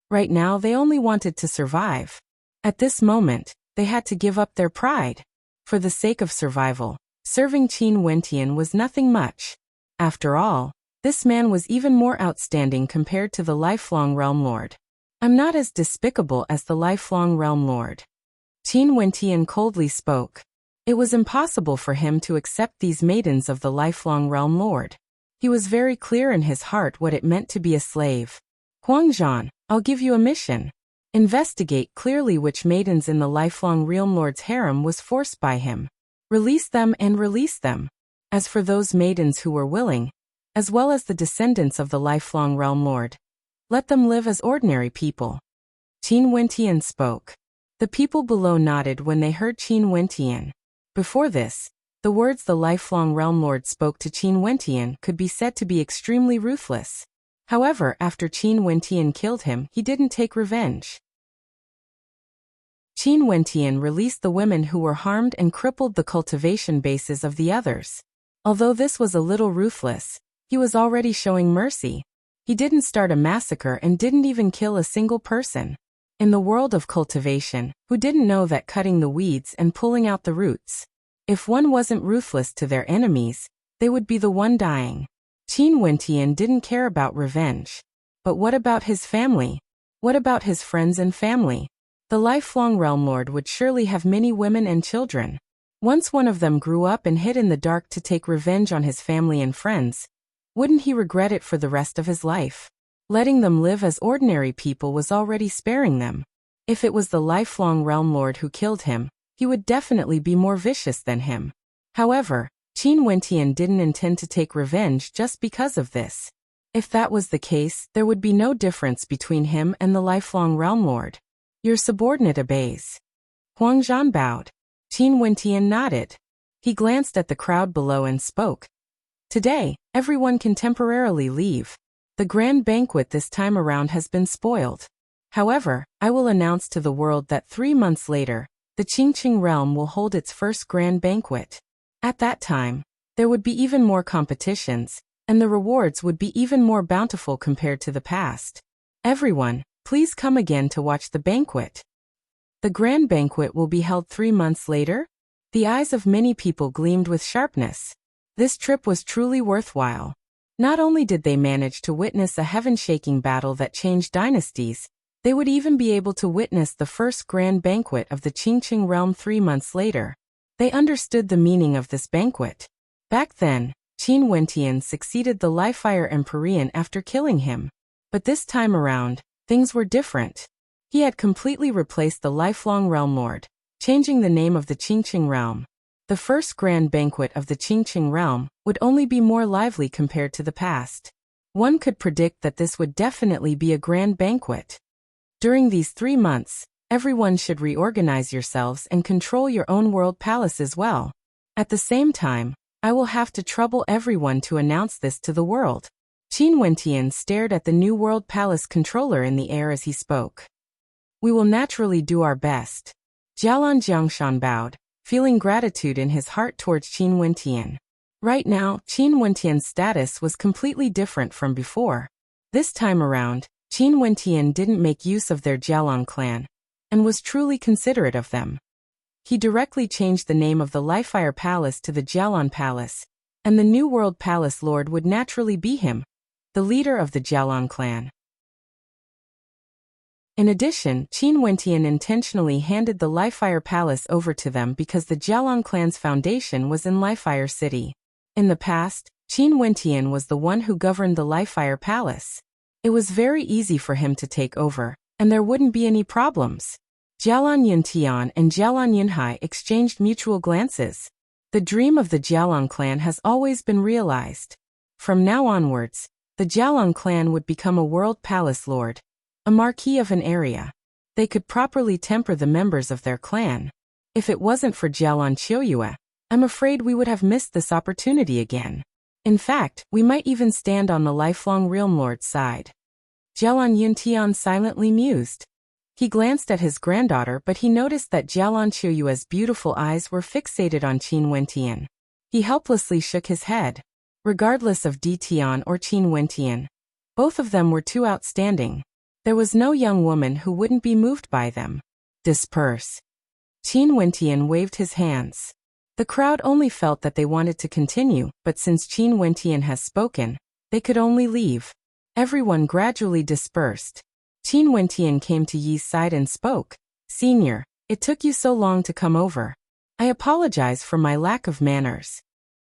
Right now they only wanted to survive. At this moment, they had to give up their pride. For the sake of survival, serving Qin Wentian was nothing much. After all, This man was even more outstanding compared to the lifelong Realm Lord. I'm not as despicable as the lifelong Realm Lord. Qin Wentian coldly spoke. It was impossible for him to accept these maidens of the lifelong Realm Lord. He was very clear in his heart what it meant to be a slave. Huangzhan, I'll give you a mission. Investigate clearly which maidens in the lifelong Realm Lord's harem was forced by him. Release them and release them. As for those maidens who were willing, as well as the descendants of the lifelong Realm Lord, let them live as ordinary people. Qin Wentian spoke. The people below nodded when they heard Qin Wentian. Before this, the words the lifelong Realm Lord spoke to Qin Wentian could be said to be extremely ruthless. However, after Qin Wentian killed him, he didn't take revenge. Qin Wentian released the women who were harmed and crippled the cultivation bases of the others. Although this was a little ruthless, he was already showing mercy. He didn't start a massacre and didn't even kill a single person. In the world of cultivation, who didn't know that cutting the weeds and pulling out the roots? If one wasn't ruthless to their enemies, they would be the one dying. Qin Wentian didn't care about revenge. But what about his family? What about his friends and family? The lifelong Realm Lord would surely have many women and children. Once one of them grew up and hid in the dark to take revenge on his family and friends, wouldn't he regret it for the rest of his life? Letting them live as ordinary people was already sparing them. If it was the lifelong Realm Lord who killed him, he would definitely be more vicious than him. However, Qin Wentian didn't intend to take revenge just because of this. If that was the case, there would be no difference between him and the lifelong Realm Lord. Your subordinate obeys. Huangzhan bowed. Qin Wentian nodded. He glanced at the crowd below and spoke. Today, everyone can temporarily leave. The grand banquet this time around has been spoiled. However, I will announce to the world that 3 months later, the Qingqing realm will hold its first grand banquet. At that time, there would be even more competitions, and the rewards would be even more bountiful compared to the past. Everyone, please come again to watch the banquet. The grand banquet will be held 3 months later? The eyes of many people gleamed with sharpness. This trip was truly worthwhile. Not only did they manage to witness a heaven-shaking battle that changed dynasties, they would even be able to witness the first grand banquet of the Qingqing realm 3 months later. They understood the meaning of this banquet. Back then, Qin Wentian succeeded the Lifire Empyrean after killing him. But this time around, things were different. He had completely replaced the lifelong Realm Lord, changing the name of the Qingqing realm. The first grand banquet of the Qingqing realm would only be more lively compared to the past. One could predict that this would definitely be a grand banquet. During these 3 months, everyone should reorganize yourselves and control your own world palace as well. At the same time, I will have to trouble everyone to announce this to the world. Qin Wentian stared at the new world palace controller in the air as he spoke. We will naturally do our best. Jialan Jiangshan bowed, feeling gratitude in his heart towards Qin Wentian. Right now, Qin Wentian's status was completely different from before. This time around, Qin Wentian didn't make use of their Jialan clan, and was truly considerate of them. He directly changed the name of the Lifire Palace to the Jialan Palace, and the New World Palace Lord would naturally be him, the leader of the Jialan clan. In addition, Qin Wentian intentionally handed the Lifire Palace over to them because the Jialan clan's foundation was in Lifire City. In the past, Qin Wentian was the one who governed the Lifire Palace. It was very easy for him to take over, and there wouldn't be any problems. Jialan Yuntian and Jialan Yunhai exchanged mutual glances. The dream of the Jialan clan has always been realized. From now onwards, the Jialan clan would become a world palace lord, a marquis of an area. They could properly temper the members of their clan. If it wasn't for Jialan Qiuyue, I'm afraid we would have missed this opportunity again. In fact, we might even stand on the lifelong Realm Lord's side. Jialan Yuntian silently mused. He glanced at his granddaughter, but he noticed that Jialan Qiuyue's beautiful eyes were fixated on Qin Wentian. He helplessly shook his head. Regardless of Di Tian or Qin Wentian, both of them were too outstanding. There was no young woman who wouldn't be moved by them. Disperse. Qin Wentian waved his hands. The crowd only felt that they wanted to continue, but since Qin Wentian has spoken, They could only leave. Everyone gradually dispersed. Qin Wentian came to Yi's side and spoke. Senior, it took you so long to come over. I apologize for my lack of manners.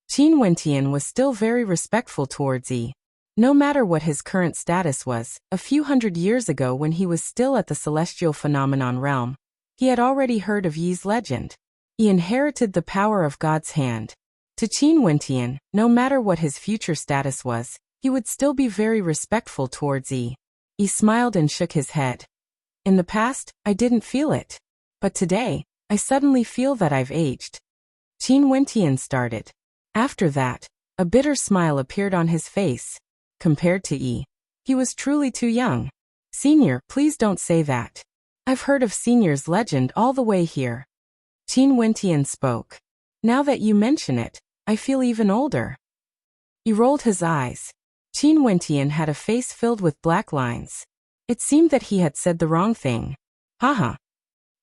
Qin Wentian was still very respectful towards Yi. No matter what his current status was, a few hundred years ago when he was still at the celestial phenomenon realm, he had already heard of Yi's legend. He inherited the power of God's hand. To Qin Wentian, no matter what his future status was, he would still be very respectful towards Yi. He smiled and shook his head. In the past, I didn't feel it. But today, I suddenly feel that I've aged. Qin Wentian started. After that, a bitter smile appeared on his face. Compared to Yi, he was truly too young. Senior, please don't say that. I've heard of Senior's legend all the way here. Qin Wentian spoke. Now that you mention it, I feel even older. He rolled his eyes. Qin Wentian had a face filled with black lines. It seemed that he had said the wrong thing. Haha.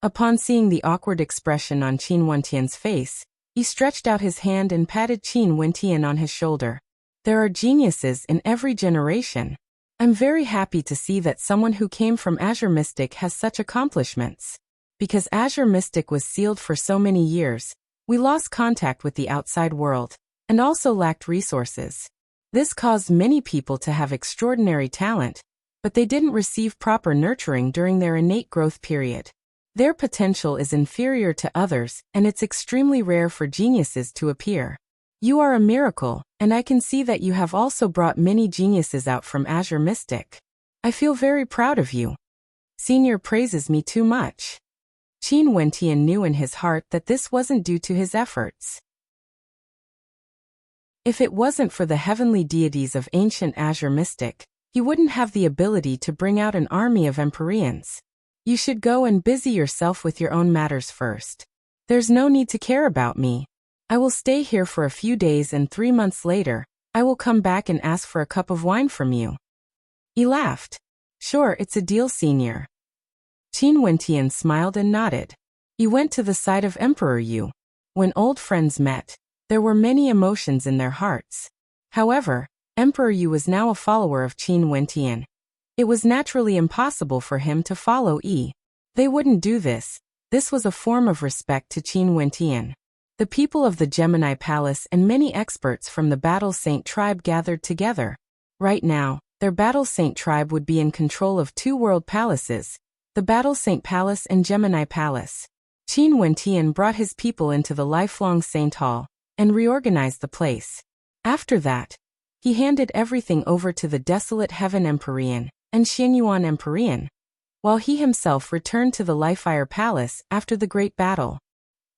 Upon seeing the awkward expression on Qin Wentian's face, he stretched out his hand and patted Qin Wentian on his shoulder. There are geniuses in every generation. I'm very happy to see that someone who came from Azure Mystic has such accomplishments. Because Azure Mystic was sealed for so many years, we lost contact with the outside world, and also lacked resources. This caused many people to have extraordinary talent, but they didn't receive proper nurturing during their innate growth period. Their potential is inferior to others, and it's extremely rare for geniuses to appear. You are a miracle, and I can see that you have also brought many geniuses out from Azure Mystic. I feel very proud of you. Senior praises me too much. Qin Wentian knew in his heart that this wasn't due to his efforts. If it wasn't for the heavenly deities of ancient Azure Mystic, he wouldn't have the ability to bring out an army of Empyreans. You should go and busy yourself with your own matters first. There's no need to care about me. I will stay here for a few days and 3 months later, I will come back and ask for a cup of wine from you. He laughed. Sure, it's a deal, Senior. Qin Wentian smiled and nodded. He went to the side of Emperor Yu. When old friends met, there were many emotions in their hearts. However, Emperor Yu was now a follower of Qin Wentian. It was naturally impossible for him to follow Yi. They wouldn't do this. This was a form of respect to Qin Wentian. The people of the Gemini Palace and many experts from the Battle Saint tribe gathered together. Right now, their Battle Saint tribe would be in control of 2 world palaces, the Battle Saint Palace and Gemini Palace. Qin Wentian brought his people into the lifelong Saint Hall and reorganized the place. After that, he handed everything over to the Desolate Heaven Empyrean and Xianyuan Empyrean, while he himself returned to the Lifefire Palace after the Great Battle.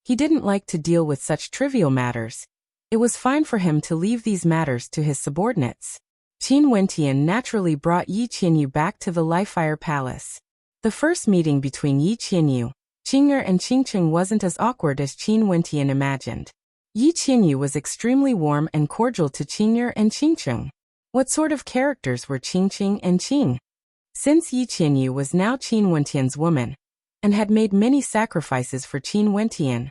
He didn't like to deal with such trivial matters. It was fine for him to leave these matters to his subordinates. Qin Wentian naturally brought Yi Qianyu back to the Lifefire Palace. The first meeting between Yi Qianyu, Qing'er and Qingcheng wasn't as awkward as Qin Wentian imagined. Yi Qianyu was extremely warm and cordial to Qing'er and Qingcheng. What sort of characters were Qingcheng and Qing? Since Yi Qianyu was now Qin Wentian's woman, and had made many sacrifices for Qin Wentian,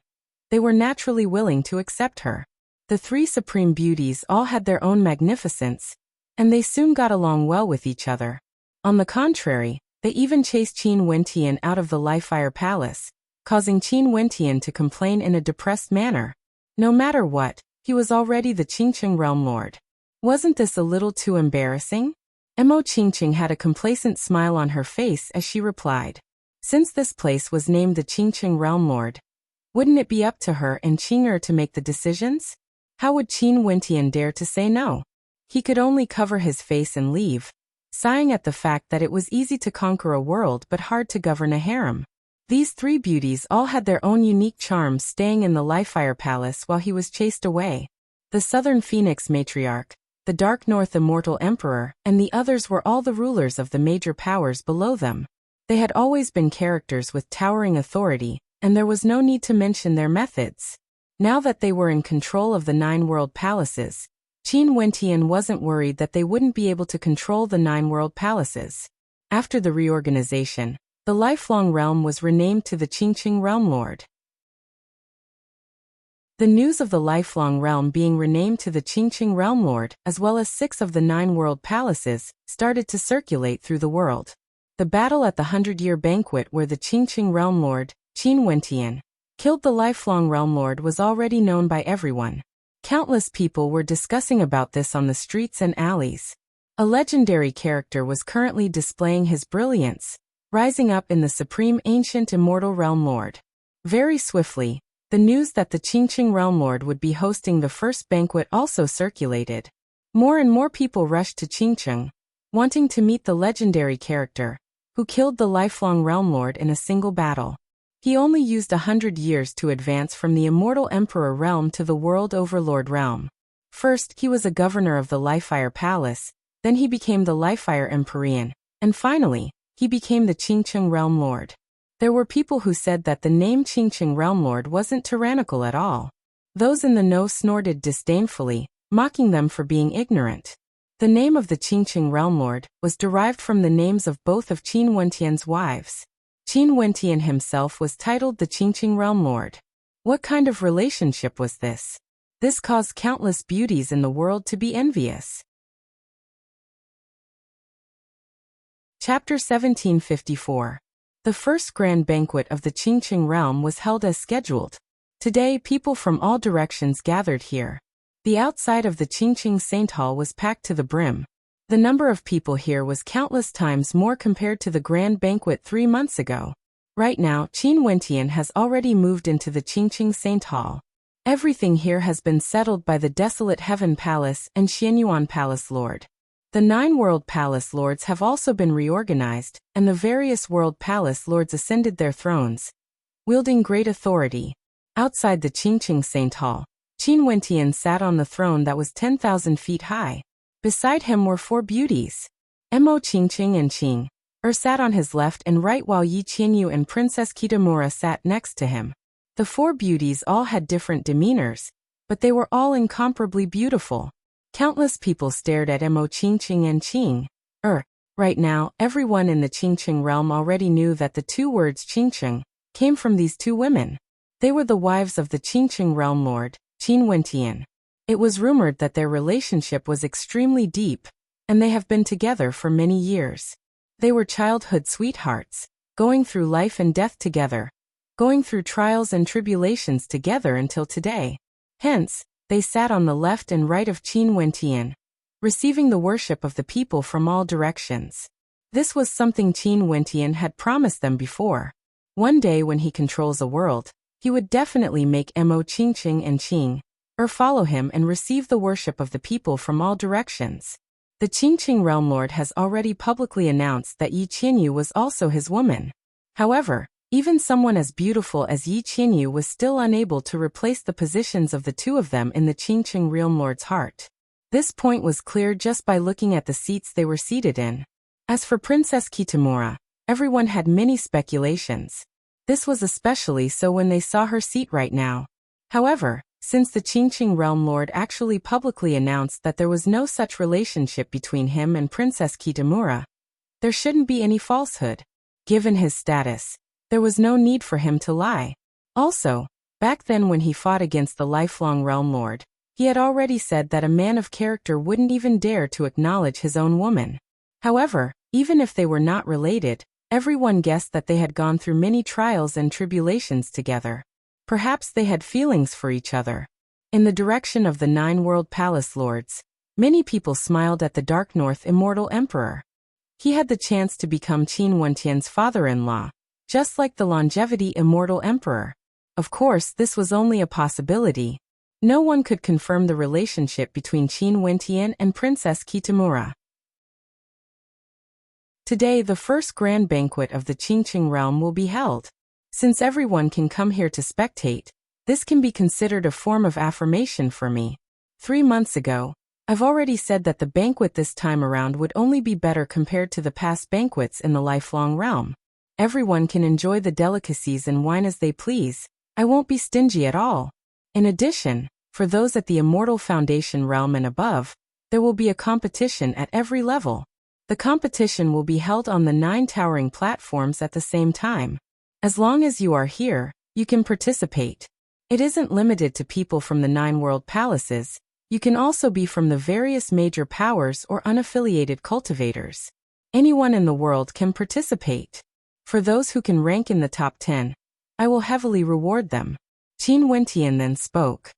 they were naturally willing to accept her. The 3 supreme beauties all had their own magnificence, and they soon got along well with each other. On the contrary, they even chased Qin Wentian out of the Lifefire Palace, causing Qin Wentian to complain in a depressed manner. No matter what, he was already the Qingcheng Realm Lord. Wasn't this a little too embarrassing? Mo Qingcheng had a complacent smile on her face as she replied. Since this place was named the Qingcheng Realm Lord, wouldn't it be up to her and Qing'er to make the decisions? How would Qin Wentian dare to say no? He could only cover his face and leave, sighing at the fact that it was easy to conquer a world but hard to govern a harem. These 3 beauties all had their own unique charms staying in the Lifefire Palace while he was chased away. The Southern Phoenix Matriarch, the Dark North Immortal Emperor, and the others were all the rulers of the major powers below them. They had always been characters with towering authority, and there was no need to mention their methods. Now that they were in control of the 9 world palaces, Qin Wentian wasn't worried that they wouldn't be able to control the 9 world palaces. After the reorganization, the lifelong realm was renamed to the Qingcheng Realm Lord. The news of the lifelong realm being renamed to the Qingqing Realm Lord, as well as 6 of the 9 world palaces, started to circulate through the world. The battle at the 100-year banquet where the Qingqing Realm Lord, Qin Wentian, killed the lifelong Realm Lord was already known by everyone. Countless people were discussing about this on the streets and alleys. A legendary character was currently displaying his brilliance, rising up in the supreme ancient immortal Realm Lord. Very swiftly, the news that the Qingqing Realm Lord would be hosting the first banquet also circulated. More and more people rushed to Qingqing, wanting to meet the legendary character, who killed the lifelong Realm Lord in a single battle. He only used 100 years to advance from the immortal Emperor realm to the World Overlord realm. First, he was a governor of the Lifefire Palace, then he became the Lifefire Empyrean, and finally, he became the Qingqing Realm Lord. There were people who said that the name Qingqing Realm Lord wasn't tyrannical at all. Those in the know snorted disdainfully, mocking them for being ignorant. The name of the Qingqing Realm Lord was derived from the names of both of Qin Wentian's wives. Qin Wentian himself was titled the Qingqing Realm Lord. What kind of relationship was this? This caused countless beauties in the world to be envious. Chapter 1754. The first grand banquet of the Qingqing realm was held as scheduled. Today, people from all directions gathered here. The outside of the Qingqing Saint Hall was packed to the brim. The number of people here was countless times more compared to the grand banquet 3 months ago. Right now, Qin Wentian has already moved into the Qingqing Saint Hall. Everything here has been settled by the desolate Heaven Palace and Xianyuan Palace Lord. The 9 World Palace Lords have also been reorganized, and the various World Palace Lords ascended their thrones, wielding great authority. Outside the Qingqing Saint Hall, Qin Wentian sat on the throne that was 10,000 feet high. Beside him were 4 beauties. Mo Qingqing and Qing sat on his left and right while Yi Qianyu and Princess Kitamura sat next to him. The 4 beauties all had different demeanors, but they were all incomparably beautiful. Countless people stared at Mo Qingqing and Qing. Right now, everyone in the Qingqing realm already knew that the 2 words Qingqing came from these 2 women. They were the wives of the Qingqing Realm Lord, Qin Wentian. It was rumored that their relationship was extremely deep, and they have been together for many years. They were childhood sweethearts, going through life and death together, going through trials and tribulations together until today. Hence, they sat on the left and right of Qin Wentian, receiving the worship of the people from all directions. This was something Qin Wentian had promised them before. One day when he controls a world, he would definitely make Mo Qingqing and Qing follow him and receive the worship of the people from all directions. The Qingqing Realm Lord has already publicly announced that Yi Qianyu was also his woman. However, even someone as beautiful as Yi Qianyu was still unable to replace the positions of the 2 of them in the Qingqing Realm Lord's heart. This point was clear just by looking at the seats they were seated in. As for Princess Kitamura, everyone had many speculations. This was especially so when they saw her seat right now. However, since the Qingqing Realm Lord actually publicly announced that there was no such relationship between him and Princess Kitamura, there shouldn't be any falsehood. Given his status, there was no need for him to lie. Also, back then when he fought against the lifelong Realm Lord, he had already said that a man of character wouldn't even dare to acknowledge his own woman. However, even if they were not related, everyone guessed that they had gone through many trials and tribulations together. Perhaps they had feelings for each other. In the direction of the 9 World Palace Lords, many people smiled at the Dark North Immortal Emperor. He had the chance to become Qin Wentian's father-in-law, just like the Longevity Immortal Emperor. Of course, this was only a possibility. No one could confirm the relationship between Qin Wentian and Princess Kitamura. Today, the first grand banquet of the Qingqing realm will be held. Since everyone can come here to spectate, this can be considered a form of affirmation for me. 3 months ago, I've already said that the banquet this time around would only be better compared to the past banquets in the lifelong realm. Everyone can enjoy the delicacies and wine as they please. I won't be stingy at all. In addition, for those at the Immortal Foundation realm and above, there will be a competition at every level. The competition will be held on the 9 towering platforms at the same time. As long as you are here, you can participate. It isn't limited to people from the 9 world palaces, you can also be from the various major powers or unaffiliated cultivators. Anyone in the world can participate. For those who can rank in the top 10, I will heavily reward them. Qin Wentian then spoke.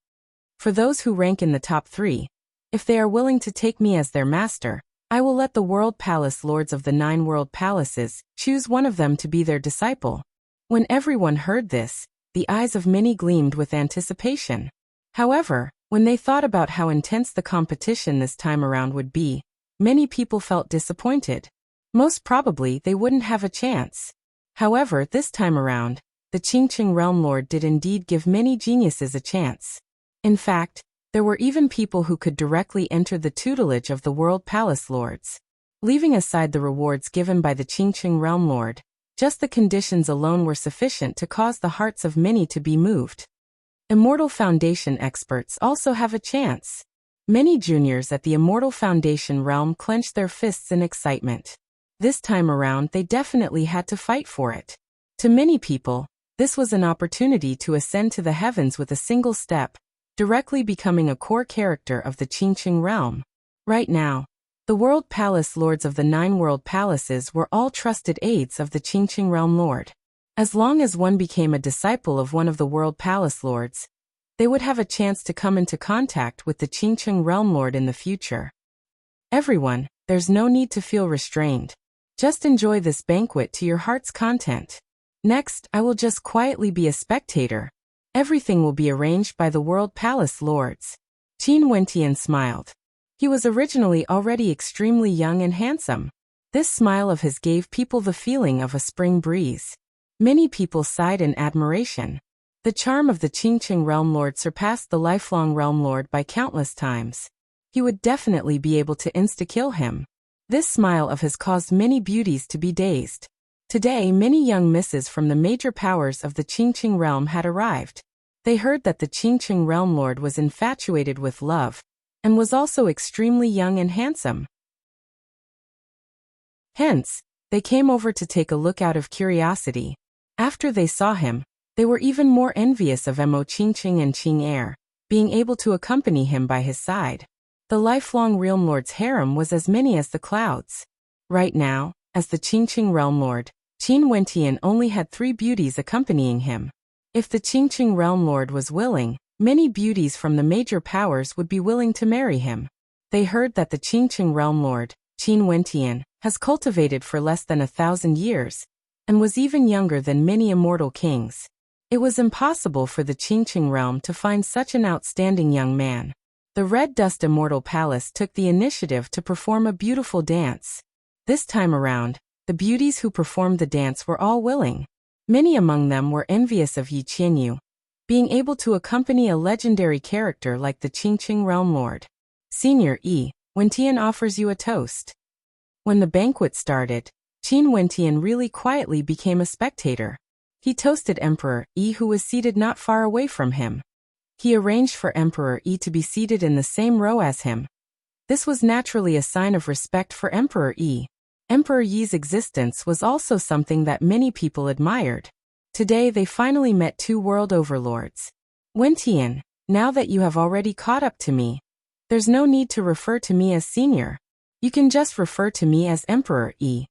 For those who rank in the top 3, if they are willing to take me as their master, I will let the world palace lords of the 9 world palaces choose one of them to be their disciple. When everyone heard this, the eyes of many gleamed with anticipation. However, when they thought about how intense the competition this time around would be, many people felt disappointed. Most probably they wouldn't have a chance. However, this time around, the Qingqing Realm Lord did indeed give many geniuses a chance. In fact, there were even people who could directly enter the tutelage of the World Palace Lords. Leaving aside the rewards given by the Qingqing Realm Lord, just the conditions alone were sufficient to cause the hearts of many to be moved. Immortal Foundation experts also have a chance. Many juniors at the Immortal Foundation realm clenched their fists in excitement. This time around they definitely had to fight for it. To many people, this was an opportunity to ascend to the heavens with a single step, directly becoming a core character of the Qingqing realm. Right now, the World Palace Lords of the 9 world palaces were all trusted aides of the Qingqing Realm Lord. As long as one became a disciple of one of the World Palace Lords, they would have a chance to come into contact with the Qingqing Realm Lord in the future. Everyone, there's no need to feel restrained. Just enjoy this banquet to your heart's content. Next, I will just quietly be a spectator. Everything will be arranged by the World Palace Lords. Qin Wentian smiled. He was originally already extremely young and handsome. This smile of his gave people the feeling of a spring breeze. Many people sighed in admiration. The charm of the Qingqing Realm Lord surpassed the lifelong Realm Lord by countless times. He would definitely be able to insta-kill him. This smile of his caused many beauties to be dazed. Today, many young misses from the major powers of the Qingqing realm had arrived. They heard that the Qingqing Realm Lord was infatuated with love, and was also extremely young and handsome. Hence, they came over to take a look out of curiosity. After they saw him, they were even more envious of Mo Qingqing and Qing Er, being able to accompany him by his side. The lifelong Realm Lord's harem was as many as the clouds. Right now, as the Qingqing Realm Lord, Qin Wentian only had 3 beauties accompanying him. If the Qingqing Realm Lord was willing, many beauties from the major powers would be willing to marry him. They heard that the Qingqing Realm Lord, Qin Wentian, has cultivated for less than 1,000 years, and was even younger than many immortal kings. It was impossible for the Qingqing realm to find such an outstanding young man. The Red Dust Immortal Palace took the initiative to perform a beautiful dance. This time around, the beauties who performed the dance were all willing. Many among them were envious of Yi Qianyu, being able to accompany a legendary character like the Qingqing Realm Lord. Senior Yi, Wentian offers you a toast. When the banquet started, Qin Wentian really quietly became a spectator. He toasted Emperor Yi, who was seated not far away from him. He arranged for Emperor Yi to be seated in the same row as him. This was naturally a sign of respect for Emperor Yi. Emperor Yi's existence was also something that many people admired. Today they finally met 2 world overlords. Wentian, now that you have already caught up to me, there's no need to refer to me as senior. You can just refer to me as Emperor Yi.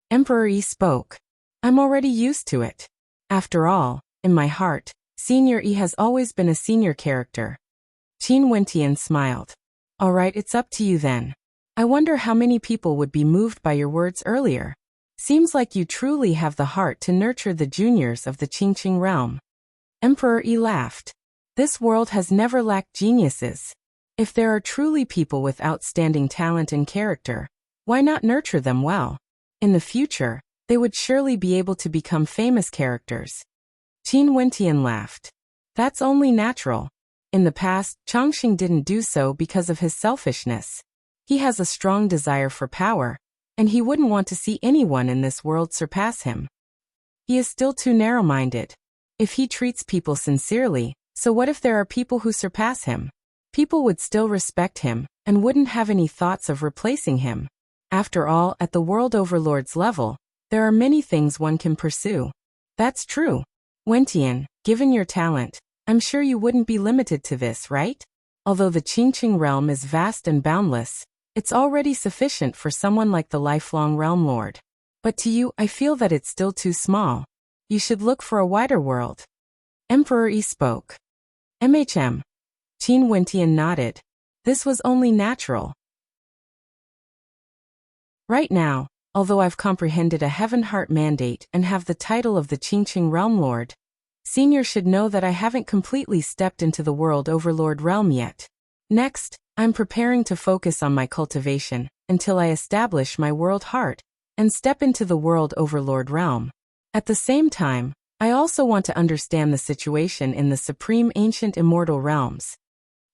Emperor Yi spoke. I'm already used to it. After all, in my heart, Senior Yi has always been a senior character. Qin Wentian smiled. Alright, it's up to you then. I wonder how many people would be moved by your words earlier. Seems like you truly have the heart to nurture the juniors of the Qingqing realm. Emperor Yi laughed. This world has never lacked geniuses. If there are truly people with outstanding talent and character, why not nurture them well? In the future, they would surely be able to become famous characters. Qin Wentian laughed. That's only natural. In the past, Chongqing didn't do so because of his selfishness. He has a strong desire for power, and he wouldn't want to see anyone in this world surpass him. He is still too narrow-minded. If he treats people sincerely, so what if there are people who surpass him? People would still respect him, and wouldn't have any thoughts of replacing him. After all, at the World Overlord's level, there are many things one can pursue. That's true. Wentian, given your talent, I'm sure you wouldn't be limited to this, right? Although the Qingqing realm is vast and boundless, it's already sufficient for someone like the lifelong Realm Lord. But to you, I feel that it's still too small. You should look for a wider world. Emperor Yi spoke. MHM. Qin Wentian nodded. This was only natural. Right now, although I've comprehended a Heaven Heart mandate and have the title of the Qingqing Realm Lord, Senior should know that I haven't completely stepped into the World Overlord realm yet. Next, I'm preparing to focus on my cultivation until I establish my World Heart and step into the World Overlord realm. At the same time, I also want to understand the situation in the Supreme Ancient Immortal Realms.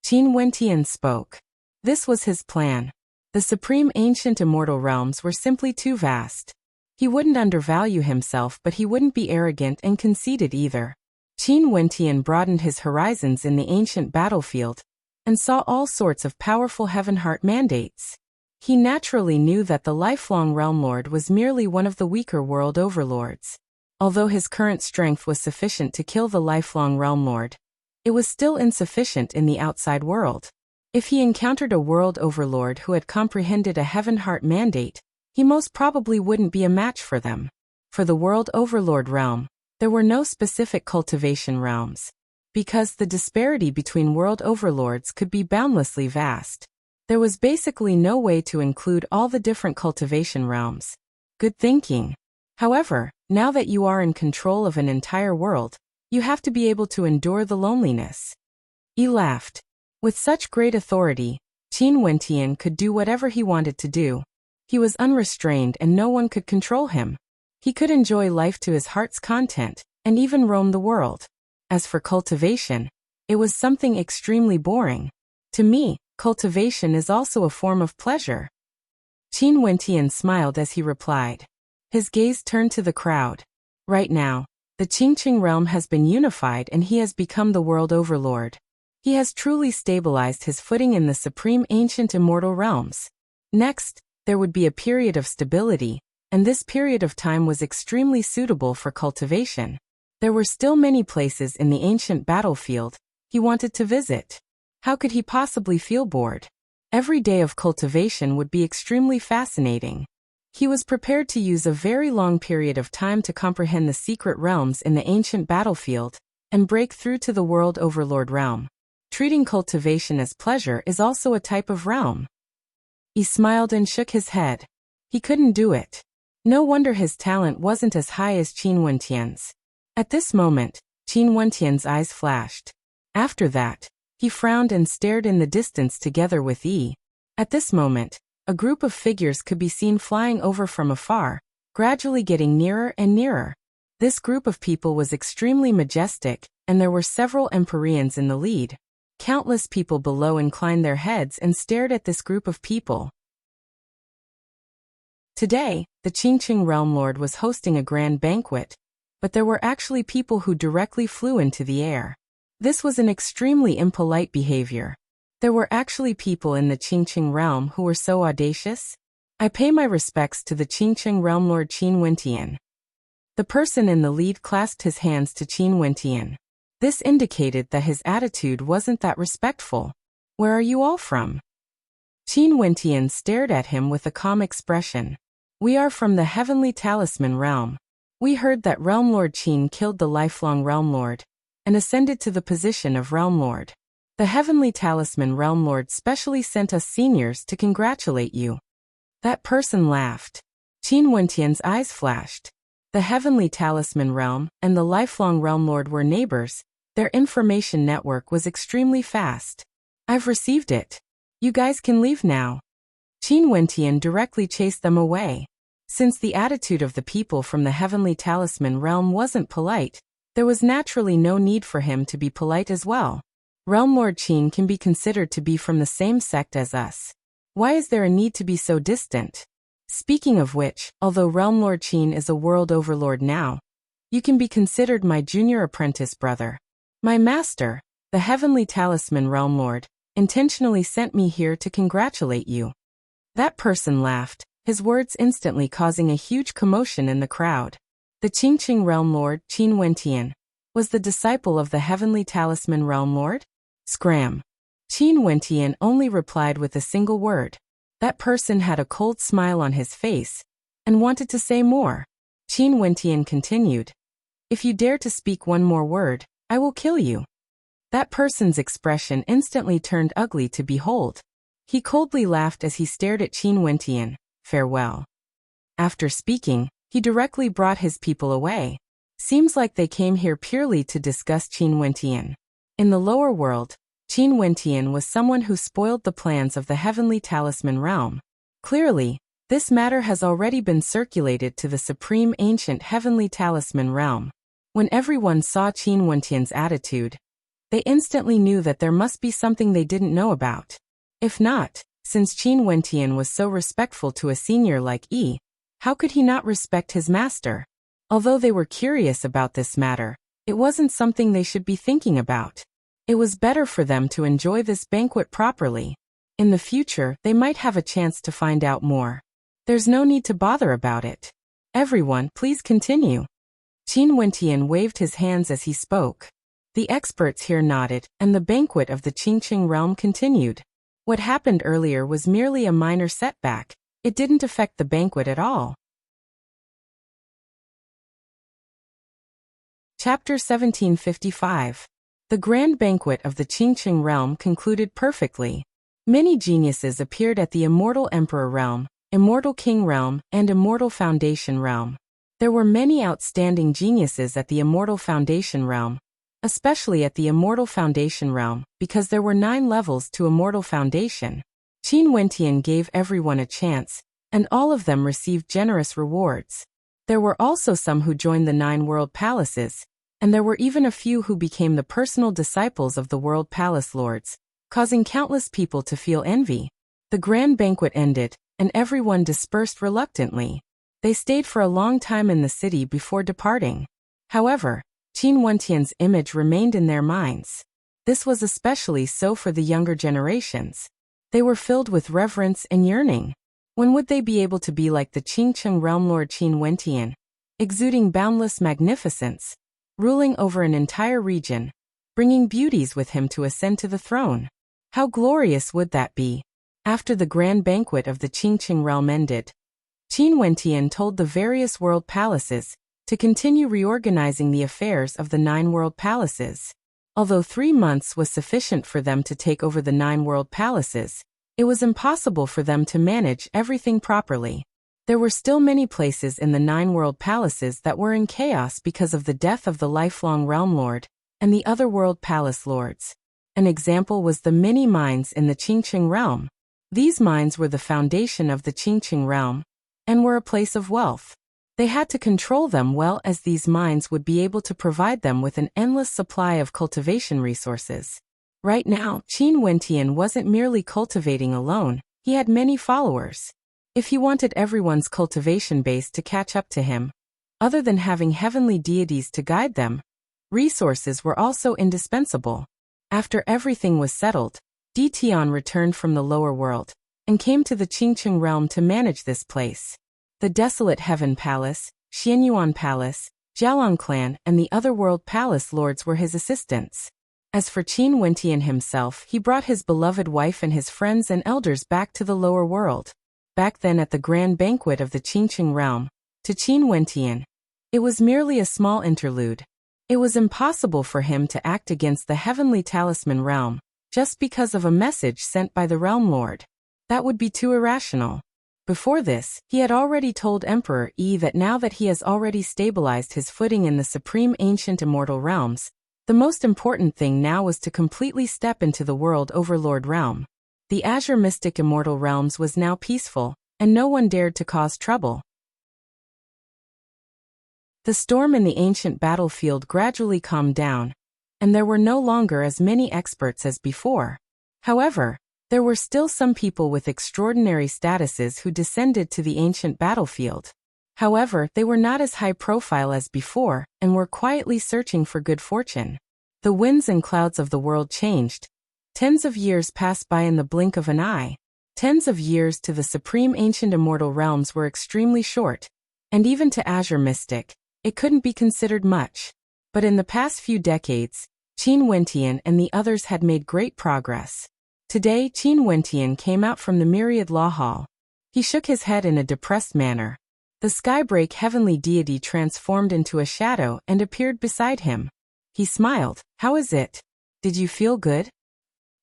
Qin Wentian spoke. This was his plan. The Supreme Ancient Immortal Realms were simply too vast. He wouldn't undervalue himself, but he wouldn't be arrogant and conceited either. Qin Wentian broadened his horizons in the ancient battlefield and saw all sorts of powerful Heaven Heart mandates. He naturally knew that the lifelong Realm Lord was merely one of the weaker world overlords. Although his current strength was sufficient to kill the lifelong Realm Lord, it was still insufficient in the outside world. If he encountered a world overlord who had comprehended a Heaven Heart mandate, he most probably wouldn't be a match for them. For the world overlord realm, there were no specific cultivation realms, because the disparity between world overlords could be boundlessly vast. There was basically no way to include all the different cultivation realms. Good thinking. However, now that you are in control of an entire world, you have to be able to endure the loneliness. He laughed. With such great authority, Qin Wentian could do whatever he wanted to do. He was unrestrained and no one could control him. He could enjoy life to his heart's content, and even roam the world. As for cultivation, it was something extremely boring. To me, cultivation is also a form of pleasure. Qin Wentian smiled as he replied. His gaze turned to the crowd. Right now, the Qingqing realm has been unified and he has become the world overlord. He has truly stabilized his footing in the Supreme Ancient Immortal Realms. Next, there would be a period of stability, and this period of time was extremely suitable for cultivation. There were still many places in the ancient battlefield he wanted to visit. How could he possibly feel bored? Every day of cultivation would be extremely fascinating. He was prepared to use a very long period of time to comprehend the secret realms in the ancient battlefield and break through to the world overlord realm. Treating cultivation as pleasure is also a type of realm. He smiled and shook his head. He couldn't do it. No wonder his talent wasn't as high as Qin Wentian's. At this moment, Qin Wentian's eyes flashed. After that, he frowned and stared in the distance together with Yi. At this moment, a group of figures could be seen flying over from afar, gradually getting nearer and nearer. This group of people was extremely majestic, and there were several Empyreans in the lead. Countless people below inclined their heads and stared at this group of people. Today, the Qingqing Realm Lord was hosting a grand banquet, but there were actually people who directly flew into the air. This was an extremely impolite behavior. There were actually people in the Qingqing realm who were so audacious. I pay my respects to the Qingqing Realm Lord Qin Wentian. The person in the lead clasped his hands to Qin Wentian. This indicated that his attitude wasn't that respectful. Where are you all from? Qin Wentian stared at him with a calm expression. We are from the Heavenly Talisman realm. We heard that Realm Lord Qin killed the lifelong Realm Lord and ascended to the position of Realm Lord. The Heavenly Talisman Realm Lord specially sent us seniors to congratulate you. That person laughed. Qin Wentian's eyes flashed. The Heavenly Talisman Realm and the lifelong Realm Lord were neighbors. Their information network was extremely fast. I've received it. You guys can leave now. Qin Wentian directly chased them away. Since the attitude of the people from the Heavenly Talisman Realm wasn't polite, there was naturally no need for him to be polite as well. Realm Lord Qin can be considered to be from the same sect as us. Why is there a need to be so distant? Speaking of which, although Realm Lord Qin is a world overlord now, you can be considered my junior apprentice brother. My master, the Heavenly Talisman Realm Lord, intentionally sent me here to congratulate you. That person laughed, his words instantly causing a huge commotion in the crowd. The Qingqing Realm Lord, Qin Wentian. was the disciple of the heavenly talisman realm lord? Scram. Qin Wentian only replied with a single word. That person had a cold smile on his face and wanted to say more. Qin Wentian continued. If you dare to speak one more word, I will kill you. That person's expression instantly turned ugly to behold. He coldly laughed as he stared at Qin Wentian. Farewell. After speaking, he directly brought his people away. Seems like they came here purely to discuss Qin Wentian. In the lower world, Qin Wentian was someone who spoiled the plans of the heavenly talisman realm. Clearly, this matter has already been circulated to the supreme ancient heavenly talisman realm. When everyone saw Qin Wentian's attitude, they instantly knew that there must be something they didn't know about. If not, since Qin Wentian was so respectful to a senior like Yi, how could he not respect his master? Although they were curious about this matter, it wasn't something they should be thinking about. It was better for them to enjoy this banquet properly. In the future, they might have a chance to find out more. There's no need to bother about it. Everyone, please continue. Qin Wentian waved his hands as he spoke. The experts here nodded, and the banquet of the Qingqing realm continued. What happened earlier was merely a minor setback. It didn't affect the banquet at all. Chapter 1755. The grand banquet of the Qingqing realm concluded perfectly. Many geniuses appeared at the Immortal Emperor realm, Immortal King realm, and Immortal Foundation realm. There were many outstanding geniuses at the Immortal Foundation realm, especially at the Immortal Foundation realm, because there were 9 levels to Immortal Foundation. Qin Wentian gave everyone a chance, and all of them received generous rewards. There were also some who joined the 9 world palaces, and there were even a few who became the personal disciples of the world palace lords, causing countless people to feel envy. The grand banquet ended, and everyone dispersed reluctantly. They stayed for a long time in the city before departing. However, Qin Wentian's image remained in their minds. This was especially so for the younger generations. They were filled with reverence and yearning. When would they be able to be like the Qingqing realm lord Qin Wentian, exuding boundless magnificence, ruling over an entire region, bringing beauties with him to ascend to the throne? How glorious would that be? After the grand banquet of the Qingqing realm ended, Qin Wentian told the various world palaces to continue reorganizing the affairs of the 9 world palaces. Although 3 months was sufficient for them to take over the 9 world palaces, it was impossible for them to manage everything properly. There were still many places in the 9 world palaces that were in chaos because of the death of the lifelong realm lord and the other world palace lords. An example was the many mines in the Qingqing realm. These mines were the foundation of the Qingqing realm and were a place of wealth. They had to control them well, as these mines would be able to provide them with an endless supply of cultivation resources. Right now, Qin Wentian wasn't merely cultivating alone, he had many followers. If he wanted everyone's cultivation base to catch up to him, other than having heavenly deities to guide them, resources were also indispensable. After everything was settled, Di Tian returned from the lower world and came to the Qingqing realm to manage this place. The Desolate Heaven Palace, Xianyuan Palace, Jialong Clan, and the other world palace lords were his assistants. As for Qin Wentian himself, he brought his beloved wife and his friends and elders back to the lower world. Back then at the grand banquet of the Qingqing realm, to Qin Wentian, it was merely a small interlude. It was impossible for him to act against the heavenly talisman realm, just because of a message sent by the realm lord. That would be too irrational. Before this, he had already told Emperor Yi that now that he has already stabilized his footing in the supreme ancient immortal realms, the most important thing now was to completely step into the world overlord realm. The Azure Mystic Immortal Realms was now peaceful, and no one dared to cause trouble. The storm in the ancient battlefield gradually calmed down, and there were no longer as many experts as before. However, there were still some people with extraordinary statuses who descended to the ancient battlefield. However, they were not as high profile as before, and were quietly searching for good fortune. The winds and clouds of the world changed. Tens of years passed by in the blink of an eye. Tens of years to the supreme ancient immortal realms were extremely short, and even to Azure Mystic, it couldn't be considered much. But in the past few decades, Qin Wentian and the others had made great progress. Today Qin Wentian came out from the myriad law hall. He shook his head in a depressed manner. The Skybreak heavenly deity transformed into a shadow and appeared beside him. He smiled. How is it? Did you feel good?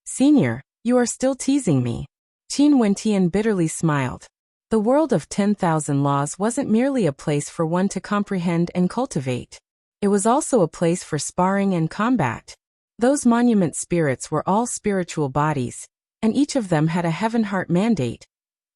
Senior, you are still teasing me. Qin Wentian bitterly smiled. The world of 10,000 laws wasn't merely a place for one to comprehend and cultivate. It was also a place for sparring and combat. Those monument spirits were all spiritual bodies, and each of them had a heaven heart mandate,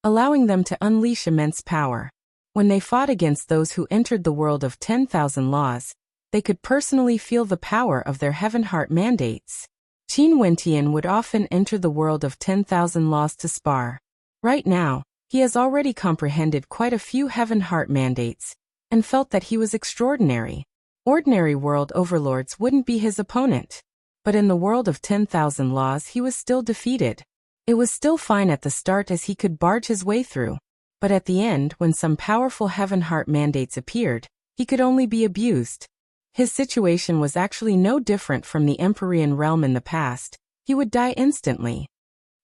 allowing them to unleash immense power. When they fought against those who entered the world of 10,000 laws, they could personally feel the power of their heaven heart mandates. Qin Wentian would often enter the world of 10,000 laws to spar. Right now, he has already comprehended quite a few heaven heart mandates, and felt that he was extraordinary. Ordinary world overlords wouldn't be his opponent. But in the world of 10,000 laws he was still defeated. It was still fine at the start as he could barge his way through. But at the end, when some powerful heaven heart mandates appeared, he could only be abused. His situation was actually no different from the Empyrean realm in the past. He would die instantly.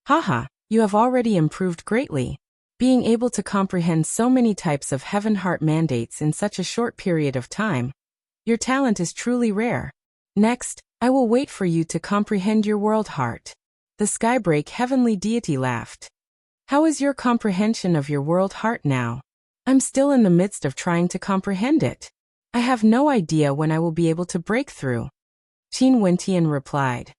Haha, you have already improved greatly. Being able to comprehend so many types of heaven heart mandates in such a short period of time. Your talent is truly rare. Next, I will wait for you to comprehend your world heart. The Skybreak heavenly deity laughed. How is your comprehension of your world heart now? I'm still in the midst of trying to comprehend it. I have no idea when I will be able to break through. Qin Wentian replied.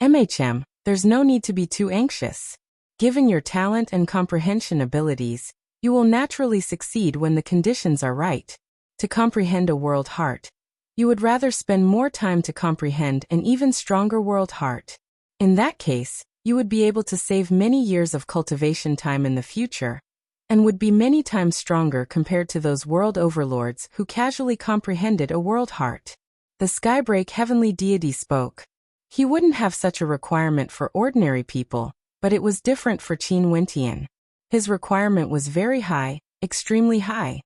There's no need to be too anxious. Given your talent and comprehension abilities, you will naturally succeed when the conditions are right. To comprehend a world heart, you would rather spend more time to comprehend an even stronger world heart. In that case, you would be able to save many years of cultivation time in the future, and would be many times stronger compared to those world overlords who casually comprehended a world heart. The Skybreak heavenly deity spoke. He wouldn't have such a requirement for ordinary people, but it was different for Qin Wentian. His requirement was very high, extremely high.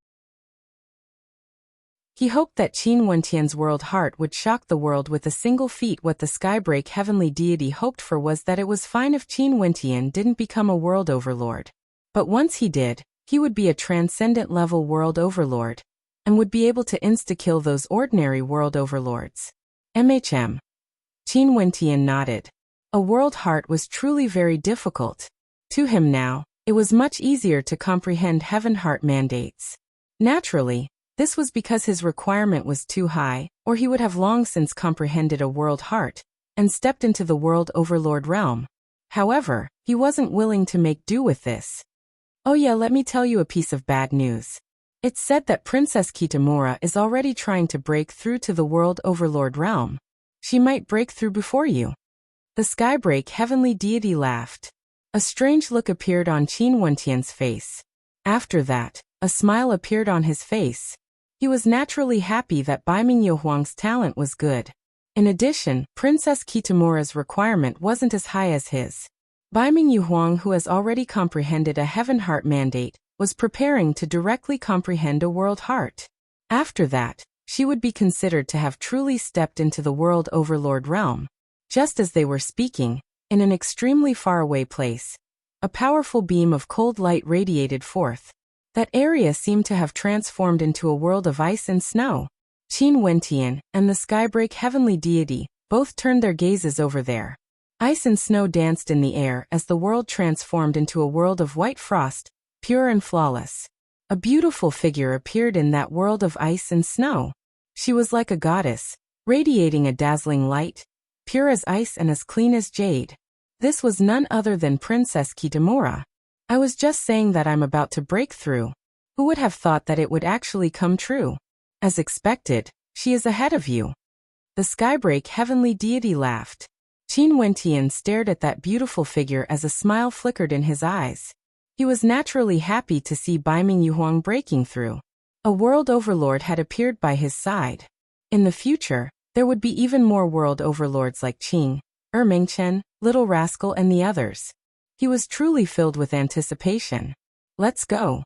He hoped that Qin Wentian's world heart would shock the world with a single feat. What the Skybreak heavenly deity hoped for was that it was fine if Qin Wentian didn't become a world overlord. But once he did, he would be a transcendent level world overlord, and would be able to insta-kill those ordinary world overlords. Qin Wentian nodded. A world heart was truly very difficult. To him now, it was much easier to comprehend heaven heart mandates. Naturally, this was because his requirement was too high, or he would have long since comprehended a world heart, and stepped into the world overlord realm. However, he wasn't willing to make do with this. Oh yeah, let me tell you a piece of bad news. It's said that Princess Kitamura is already trying to break through to the world overlord realm. She might break through before you. The Skybreak heavenly deity laughed. A strange look appeared on Qin Wentian's face. After that, a smile appeared on his face. He was naturally happy that Baiming Yuhuang's talent was good. In addition, Princess Kitamura's requirement wasn't as high as his. Baiming Yuhuang, who has already comprehended a heaven heart mandate, was preparing to directly comprehend a world heart. After that, she would be considered to have truly stepped into the world overlord realm. Just as they were speaking, in an extremely faraway place, a powerful beam of cold light radiated forth. That area seemed to have transformed into a world of ice and snow. Qin Wentian and the Skybreak heavenly deity both turned their gazes over there. Ice and snow danced in the air as the world transformed into a world of white frost, pure and flawless. A beautiful figure appeared in that world of ice and snow. She was like a goddess, radiating a dazzling light, pure as ice and as clean as jade. This was none other than Princess Kitamura. I was just saying that I'm about to break through. Who would have thought that it would actually come true? As expected, she is ahead of you. The Skybreak heavenly deity laughed. Qin Wentian stared at that beautiful figure as a smile flickered in his eyes. He was naturally happy to see Baiming Yuhuang breaking through. A world overlord had appeared by his side. In the future, there would be even more world overlords like Qing, Mingchen, Little Rascal and the others. He was truly filled with anticipation. Let's go.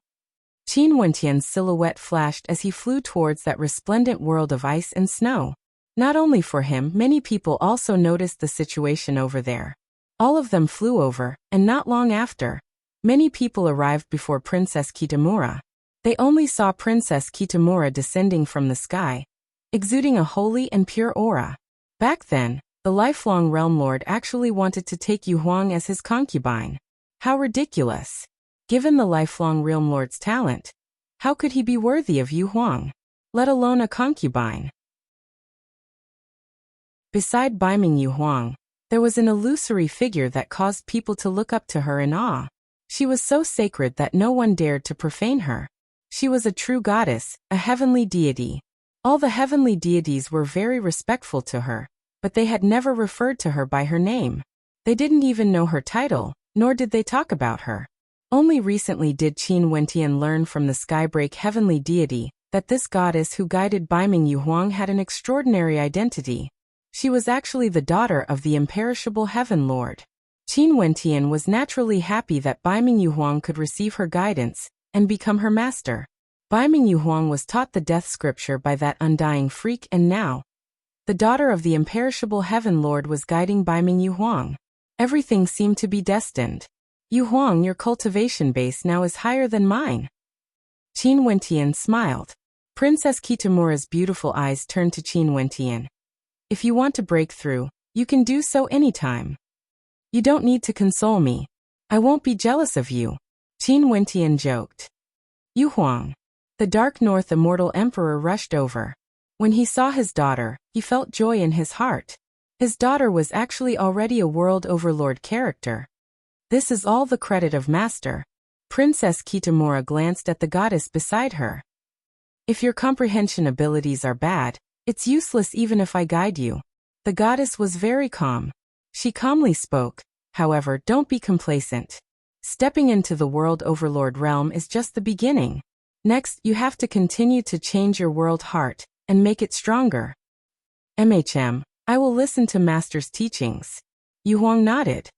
Qin Wentian's silhouette flashed as he flew towards that resplendent world of ice and snow. Not only for him, many people also noticed the situation over there. All of them flew over, and not long after, many people arrived before Princess Kitamura. They only saw Princess Kitamura descending from the sky, exuding a holy and pure aura. Back then, the lifelong realm lord actually wanted to take Yu Huang as his concubine. How ridiculous! Given the lifelong realm lord's talent, how could he be worthy of Yu Huang, let alone a concubine? Beside Baiming Yu Huang, there was an illusory figure that caused people to look up to her in awe. She was so sacred that no one dared to profane her. She was a true goddess, a heavenly deity. All the heavenly deities were very respectful to her, but they had never referred to her by her name. They didn't even know her title, nor did they talk about her. Only recently did Qin Wentian learn from the Skybreak heavenly deity that this goddess who guided Baiming Yu Huang had an extraordinary identity. She was actually the daughter of the imperishable Heaven Lord. Qin Wentian was naturally happy that Baiming Yu Huang could receive her guidance and become her master. Baiming Yu Huang was taught the death scripture by that undying freak, and now, the daughter of the imperishable Heaven Lord was guiding Baiming Yu Huang. Everything seemed to be destined. Yu Huang, your cultivation base now is higher than mine. Qin Wentian smiled. Princess Kitamura's beautiful eyes turned to Qin Wentian. If you want to break through, you can do so anytime. You don't need to console me. I won't be jealous of you. Qin Wentian joked. Yu Huang. The Dark North Immortal Emperor rushed over. When he saw his daughter, he felt joy in his heart. His daughter was actually already a world overlord character. This is all the credit of Master. Princess Kitamura glanced at the goddess beside her. If your comprehension abilities are bad, it's useless even if I guide you. The goddess was very calm. She calmly spoke, however, don't be complacent. Stepping into the world overlord realm is just the beginning. Next, you have to continue to change your world heart and make it stronger. I will listen to Master's teachings. Yu Huang nodded.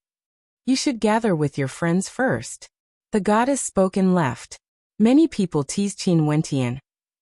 You should gather with your friends first. The goddess spoke and left. Many people teased Qin Wentian,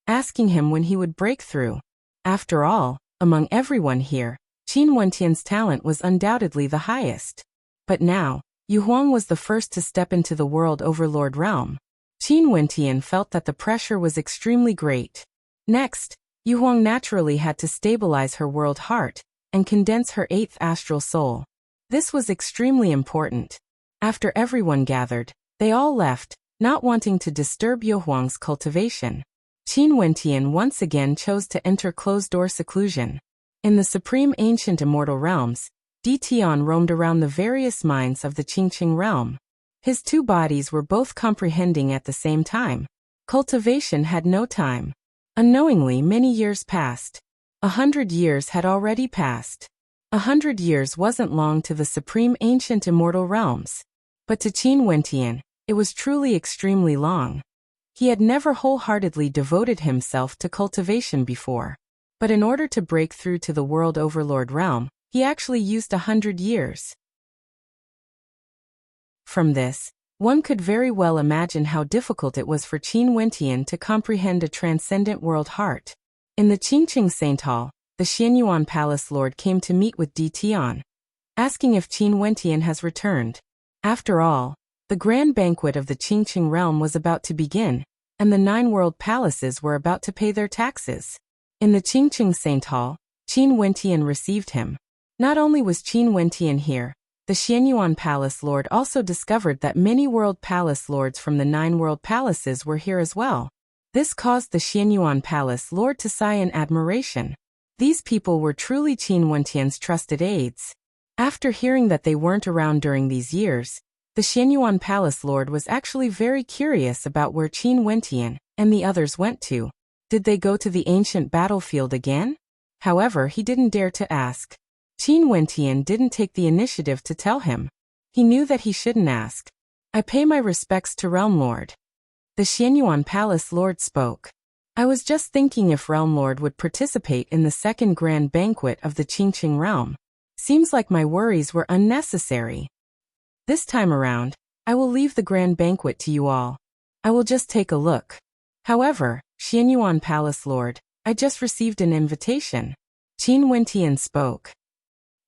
asking him when he would break through. After all, among everyone here, Qin Wentian's talent was undoubtedly the highest. But now, Yu Huang was the first to step into the world overlord realm. Qin Wentian felt that the pressure was extremely great. Next, Yu Huang naturally had to stabilize her world heart and condense her 8th astral soul. This was extremely important. After everyone gathered, they all left, not wanting to disturb Yu Huang's cultivation. Qin Wentian once again chose to enter closed-door seclusion. In the supreme ancient immortal realms, Di Tian roamed around the various mines of the Qingqing realm. His 2 bodies were both comprehending at the same time. Cultivation had no time. Unknowingly, many years passed. 100 years had already passed. 100 years wasn't long to the supreme ancient immortal realms. But to Qin Wentian, it was truly extremely long. He had never wholeheartedly devoted himself to cultivation before. But in order to break through to the world overlord realm, he actually used 100 years. From this, one could very well imagine how difficult it was for Qin Wentian to comprehend a transcendent world heart. In the Qingqing Saint Hall, the Xianyuan Palace Lord came to meet with Di Tian, asking if Qin Wentian has returned. After all, the grand banquet of the Qingqing realm was about to begin, and the 9 world palaces were about to pay their taxes. In the Qingqing Saint Hall, Qin Wentian received him. Not only was Qin Wentian here, the Xianyuan Palace Lord also discovered that many world palace lords from the 9 world palaces were here as well. This caused the Xianyuan Palace Lord to sigh in admiration. These people were truly Qin Wentian's trusted aides. After hearing that they weren't around during these years, the Xianyuan Palace Lord was actually very curious about where Qin Wentian and the others went to. Did they go to the ancient battlefield again? However, he didn't dare to ask. Qin Wentian didn't take the initiative to tell him. He knew that he shouldn't ask. I pay my respects to Realm Lord. The Xianyuan Palace Lord spoke. I was just thinking if Realm Lord would participate in the 2nd grand banquet of the Qingqing realm. Seems like my worries were unnecessary. This time around, I will leave the grand banquet to you all. I will just take a look. However, Xianyuan Palace Lord, I just received an invitation. Qin Wentian spoke.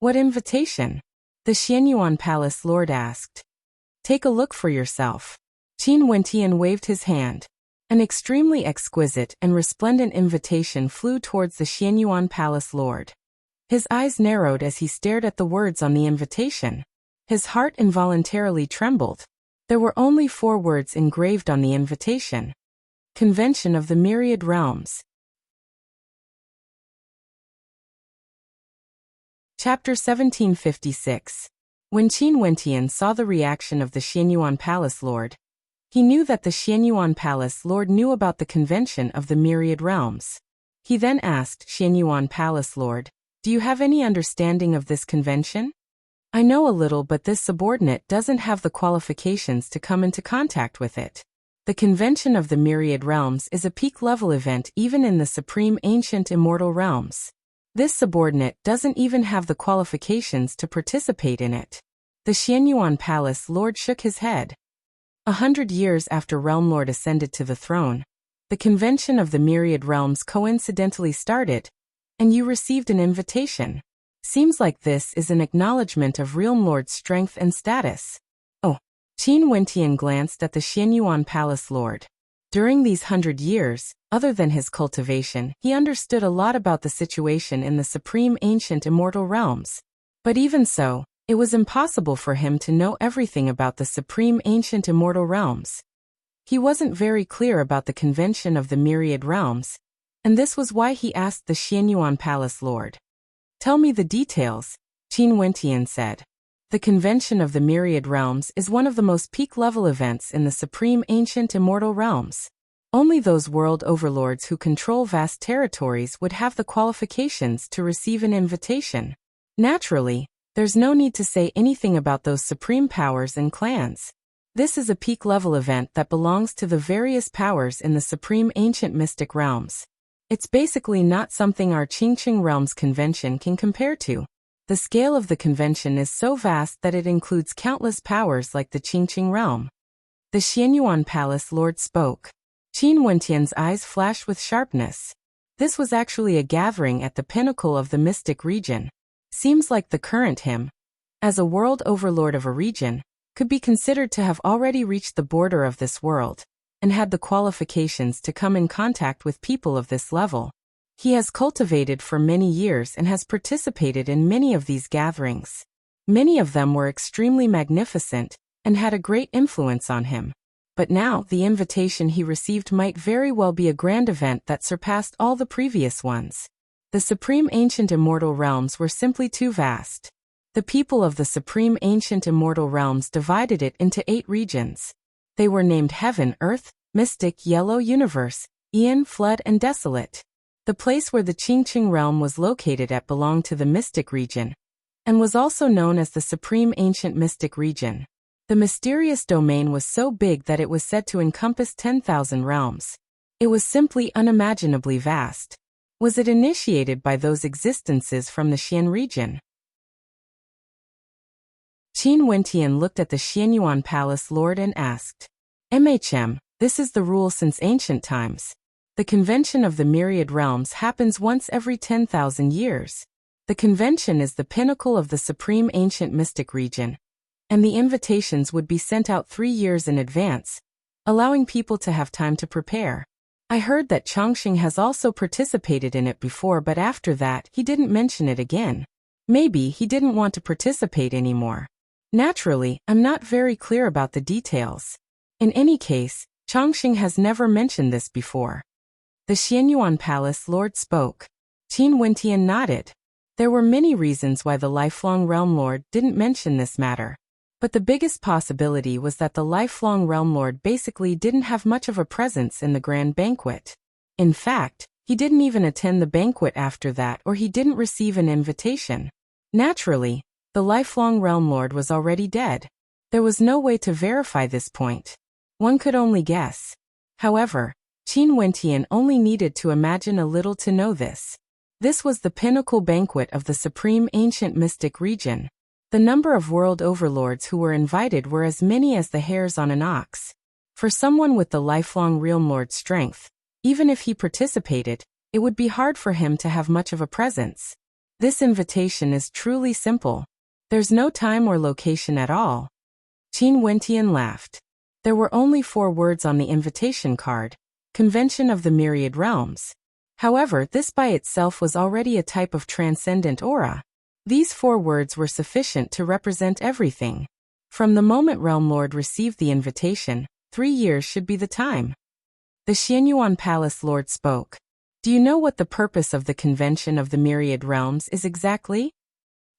What invitation? The Xianyuan Palace Lord asked. Take a look for yourself. Qin Wentian waved his hand. An extremely exquisite and resplendent invitation flew towards the Xianyuan Palace Lord. His eyes narrowed as he stared at the words on the invitation. His heart involuntarily trembled. There were only 4 words engraved on the invitation. Convention of the Myriad Realms. Chapter 1756. When Qin Wentian saw the reaction of the Xianyuan Palace Lord, he knew that the Xianyuan Palace Lord knew about the Convention of the Myriad Realms. He then asked Xianyuan Palace Lord, "Do you have any understanding of this convention?" "I know a little, but this subordinate doesn't have the qualifications to come into contact with it. The Convention of the Myriad Realms is a peak-level event even in the Supreme Ancient Immortal Realms. This subordinate doesn't even have the qualifications to participate in it." The Xianyuan Palace Lord shook his head. 100 years after Realm Lord ascended to the throne, the Convention of the Myriad Realms coincidentally started, and you received an invitation. Seems like this is an acknowledgement of Realm Lord's strength and status. Oh. Qin Wentian glanced at the Xianyuan Palace Lord. During these 100 years, other than his cultivation, he understood a lot about the situation in the Supreme Ancient Immortal Realms. But even so, it was impossible for him to know everything about the Supreme Ancient Immortal Realms. He wasn't very clear about the Convention of the Myriad Realms, and this was why he asked the Xianyuan Palace Lord. "Tell me the details," Qin Wentian said. The Convention of the Myriad Realms is one of the most peak-level events in the Supreme Ancient Immortal Realms. Only those world overlords who control vast territories would have the qualifications to receive an invitation. Naturally, there's no need to say anything about those supreme powers and clans. This is a peak-level event that belongs to the various powers in the Supreme Ancient Mystic Realms. It's basically not something our Qingqing Realms Convention can compare to. The scale of the convention is so vast that it includes countless powers like the Qingqing Realm. The Xianyuan Palace Lord spoke. Qin Wentian's eyes flashed with sharpness. This was actually a gathering at the pinnacle of the mystic region. Seems like the current him, as a world overlord of a region, could be considered to have already reached the border of this world, and had the qualifications to come in contact with people of this level. He has cultivated for many years and has participated in many of these gatherings. Many of them were extremely magnificent, and had a great influence on him. But now the invitation he received might very well be a grand event that surpassed all the previous ones. The Supreme Ancient Immortal Realms were simply too vast. The people of the Supreme Ancient Immortal Realms divided it into 8 regions. They were named Heaven, Earth, Mystic, Yellow, Universe, Aeon, Flood, and Desolate. The place where the Qingqing realm was located at belonged to the Mystic region, and was also known as the Supreme Ancient Mystic region. The mysterious domain was so big that it was said to encompass 10,000 realms. It was simply unimaginably vast. Was it initiated by those existences from the Xian region? Qin Wentian looked at the Xianyuan Palace Lord and asked, this is the rule since ancient times. The Convention of the Myriad Realms happens once every 10,000 years. The convention is the pinnacle of the Supreme Ancient Mystic region, and the invitations would be sent out 3 years in advance, allowing people to have time to prepare. I heard that Chongqing has also participated in it before, but after that he didn't mention it again. Maybe he didn't want to participate anymore. Naturally, I'm not very clear about the details. In any case, Chongqing has never mentioned this before. The Xianyuan Palace Lord spoke. Qin Wentian nodded. There were many reasons why the lifelong Realm Lord didn't mention this matter. But the biggest possibility was that the lifelong Realm Lord basically didn't have much of a presence in the grand banquet. In fact, he didn't even attend the banquet after that, or he didn't receive an invitation. Naturally, the lifelong Realm Lord was already dead. There was no way to verify this point. One could only guess. However, Qin Wentian only needed to imagine a little to know this. This was the pinnacle banquet of the Supreme Ancient Mystic region. The number of world overlords who were invited were as many as the hairs on an ox. For someone with the lifelong Realm Lord strength, even if he participated, it would be hard for him to have much of a presence. This invitation is truly simple. There's no time or location at all. Qin Wentian laughed. There were only 4 words on the invitation card: Convention of the Myriad Realms. However, this by itself was already a type of transcendent aura. These 4 words were sufficient to represent everything. From the moment Realm Lord received the invitation, 3 years should be the time. The Xianyuan Palace Lord spoke. Do you know what the purpose of the Convention of the Myriad Realms is exactly?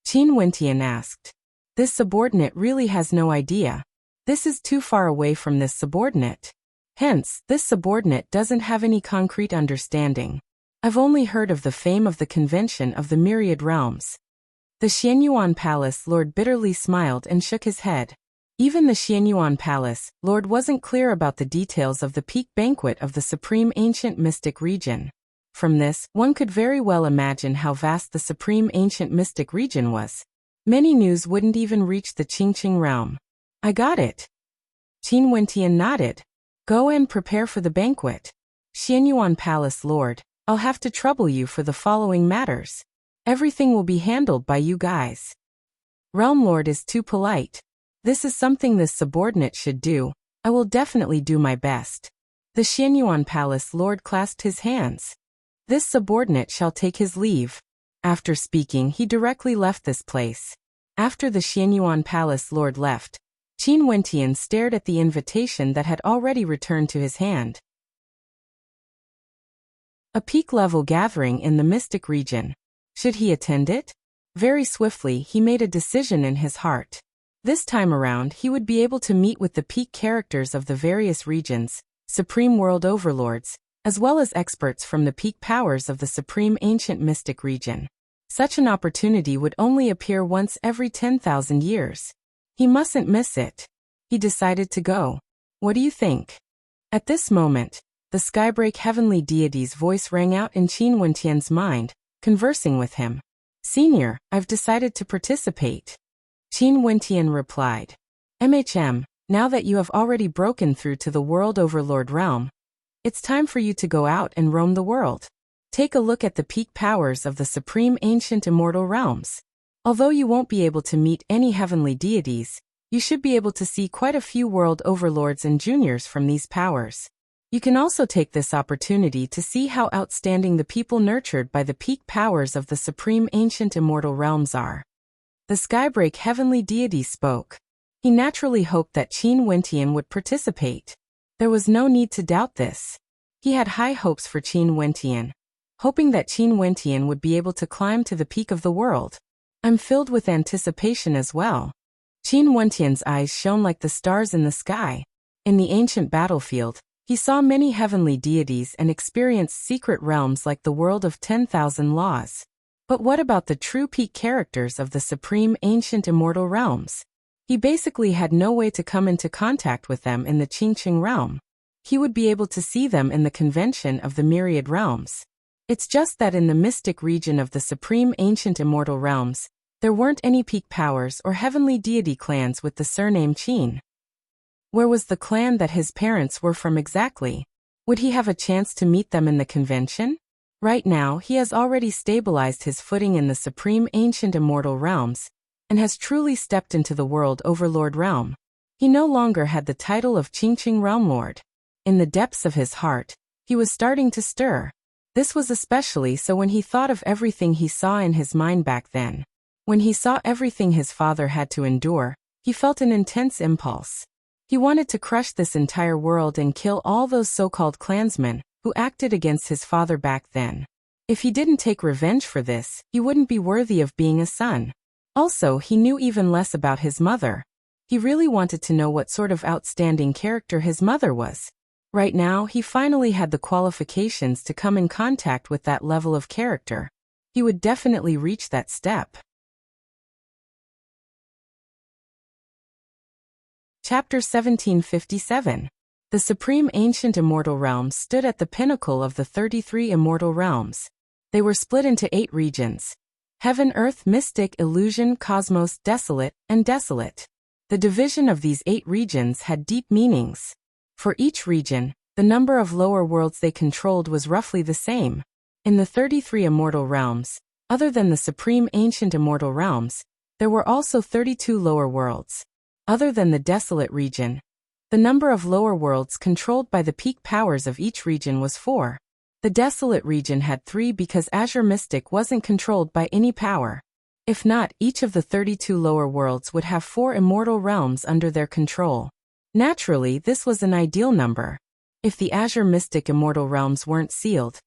Qin Wentian asked. This subordinate really has no idea. This is too far away from this subordinate. Hence, this subordinate doesn't have any concrete understanding. I've only heard of the fame of the Convention of the Myriad Realms. The Xianyuan Palace Lord bitterly smiled and shook his head. Even the Xianyuan Palace Lord wasn't clear about the details of the peak banquet of the Supreme Ancient Mystic Region. From this, one could very well imagine how vast the Supreme Ancient Mystic Region was. Many news wouldn't even reach the Qingqing realm. I got it. Qin Wentian nodded. Go and prepare for the banquet. Xianyuan Palace Lord, I'll have to trouble you for the following matters. Everything will be handled by you guys. Realm Lord is too polite. This is something this subordinate should do. I will definitely do my best. The Xianyuan Palace Lord clasped his hands. This subordinate shall take his leave. After speaking, he directly left this place. After the Xianyuan Palace Lord left, Qin Wentian stared at the invitation that had already returned to his hand. A peak-level gathering in the Mystic Region. Should he attend it? Very swiftly, he made a decision in his heart. This time around, he would be able to meet with the peak characters of the various regions, Supreme World Overlords, as well as experts from the peak powers of the Supreme Ancient Mystic Region. Such an opportunity would only appear once every 10,000 years. He mustn't miss it. He decided to go. What do you think? At this moment, the Skybreak Heavenly Deity's voice rang out in Qin Wentian's mind, conversing with him. Senior, I've decided to participate. Qin Wentian replied. Now that you have already broken through to the World Overlord realm, it's time for you to go out and roam the world. Take a look at the peak powers of the Supreme Ancient Immortal Realms. Although you won't be able to meet any heavenly deities, you should be able to see quite a few World Overlords and Juniors from these powers. You can also take this opportunity to see how outstanding the people nurtured by the peak powers of the Supreme Ancient Immortal Realms are. The Skybreak Heavenly Deity spoke. He naturally hoped that Qin Wentian would participate. There was no need to doubt this. He had high hopes for Qin Wentian, hoping that Qin Wentian would be able to climb to the peak of the world. I'm filled with anticipation as well. Qin Wentian's eyes shone like the stars in the sky. In the ancient battlefield, he saw many heavenly deities and experienced secret realms like the world of 10,000 laws. But what about the true peak characters of the Supreme Ancient Immortal Realms? He basically had no way to come into contact with them in the Qingqing realm. He would be able to see them in the Convention of the Myriad Realms. It's just that in the mystic region of the Supreme Ancient Immortal Realms, there weren't any peak powers or heavenly deity clans with the surname Qin. Where was the clan that his parents were from exactly? Would he have a chance to meet them in the convention? Right now, he has already stabilized his footing in the Supreme Ancient Immortal Realms, and has truly stepped into the World Overlord realm. He no longer had the title of Qingqing Realm Lord. In the depths of his heart, he was starting to stir. This was especially so when he thought of everything he saw in his mind back then. When he saw everything his father had to endure, he felt an intense impulse. He wanted to crush this entire world and kill all those so-called clansmen who acted against his father back then. If he didn't take revenge for this, he wouldn't be worthy of being a son. Also, he knew even less about his mother. He really wanted to know what sort of outstanding character his mother was. Right now, he finally had the qualifications to come in contact with that level of character. He would definitely reach that step. Chapter 1757. The Supreme Ancient Immortal Realms stood at the pinnacle of the 33 Immortal Realms. They were split into 8 regions: Heaven, Earth, Mystic, Illusion, Cosmos, Desolate, and Desolate. The division of these 8 regions had deep meanings. For each region, the number of lower worlds they controlled was roughly the same. In the 33 Immortal Realms, Other than the supreme ancient immortal realms, there were also 32 lower worlds. Other than the desolate region, the number of lower worlds controlled by the peak powers of each region was 4. The desolate region had 3 because Azure Mystic wasn't controlled by any power. If not, each of the 32 lower worlds would have 4 immortal realms under their control. Naturally, this was an ideal number. If the Azure Mystic immortal realms weren't sealed,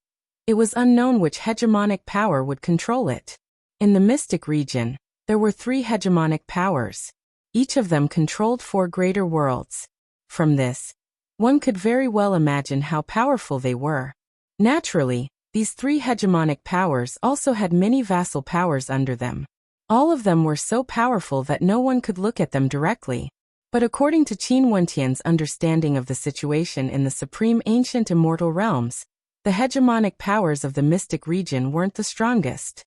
it was unknown which hegemonic power would control it. In the Mystic region, there were 3 hegemonic powers. Each of them controlled 4 greater worlds. From this, one could very well imagine how powerful they were. Naturally, these 3 hegemonic powers also had many vassal powers under them. All of them were so powerful that no one could look at them directly. But according to Qin Wentian's understanding of the situation in the supreme ancient immortal realms, the hegemonic powers of the mystic region weren't the strongest.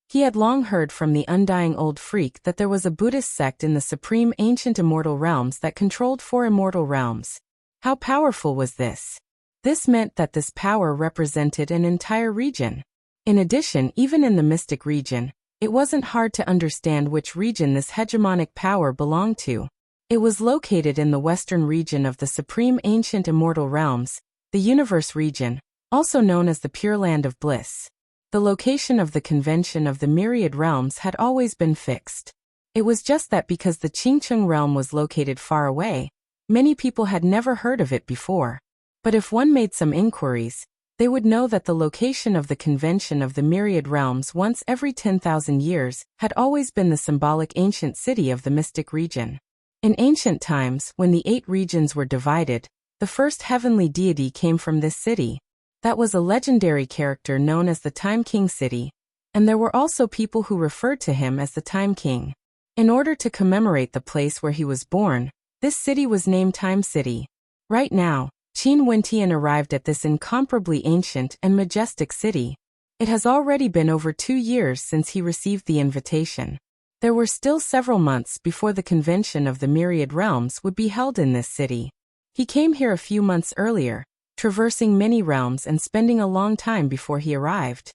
He had long heard from the undying old freak that there was a Buddhist sect in the supreme ancient immortal realms that controlled 4 immortal realms. How powerful was this? This meant that this power represented an entire region. In addition, even in the mystic region, it wasn't hard to understand which region this hegemonic power belonged to. It was located in the western region of the supreme ancient immortal realms, the universe region, also known as the Pure Land of Bliss. The location of the convention of the myriad realms had always been fixed. It was just that because the Qingcheng realm was located far away, many people had never heard of it before. But if one made some inquiries, they would know that the location of the convention of the myriad realms once every 10,000 years had always been the symbolic ancient city of the mystic region. In ancient times, when the 8 regions were divided, the first heavenly deity came from this city. That was a legendary character known as the Time King City, and there were also people who referred to him as the Time King. In order to commemorate the place where he was born, this city was named Time City. Right now, Qin Wentian arrived at this incomparably ancient and majestic city. It has already been over 2 years since he received the invitation. There were still several months before the convention of the myriad realms would be held in this city. He came here a few months earlier, traversing many realms and spending a long time before he arrived.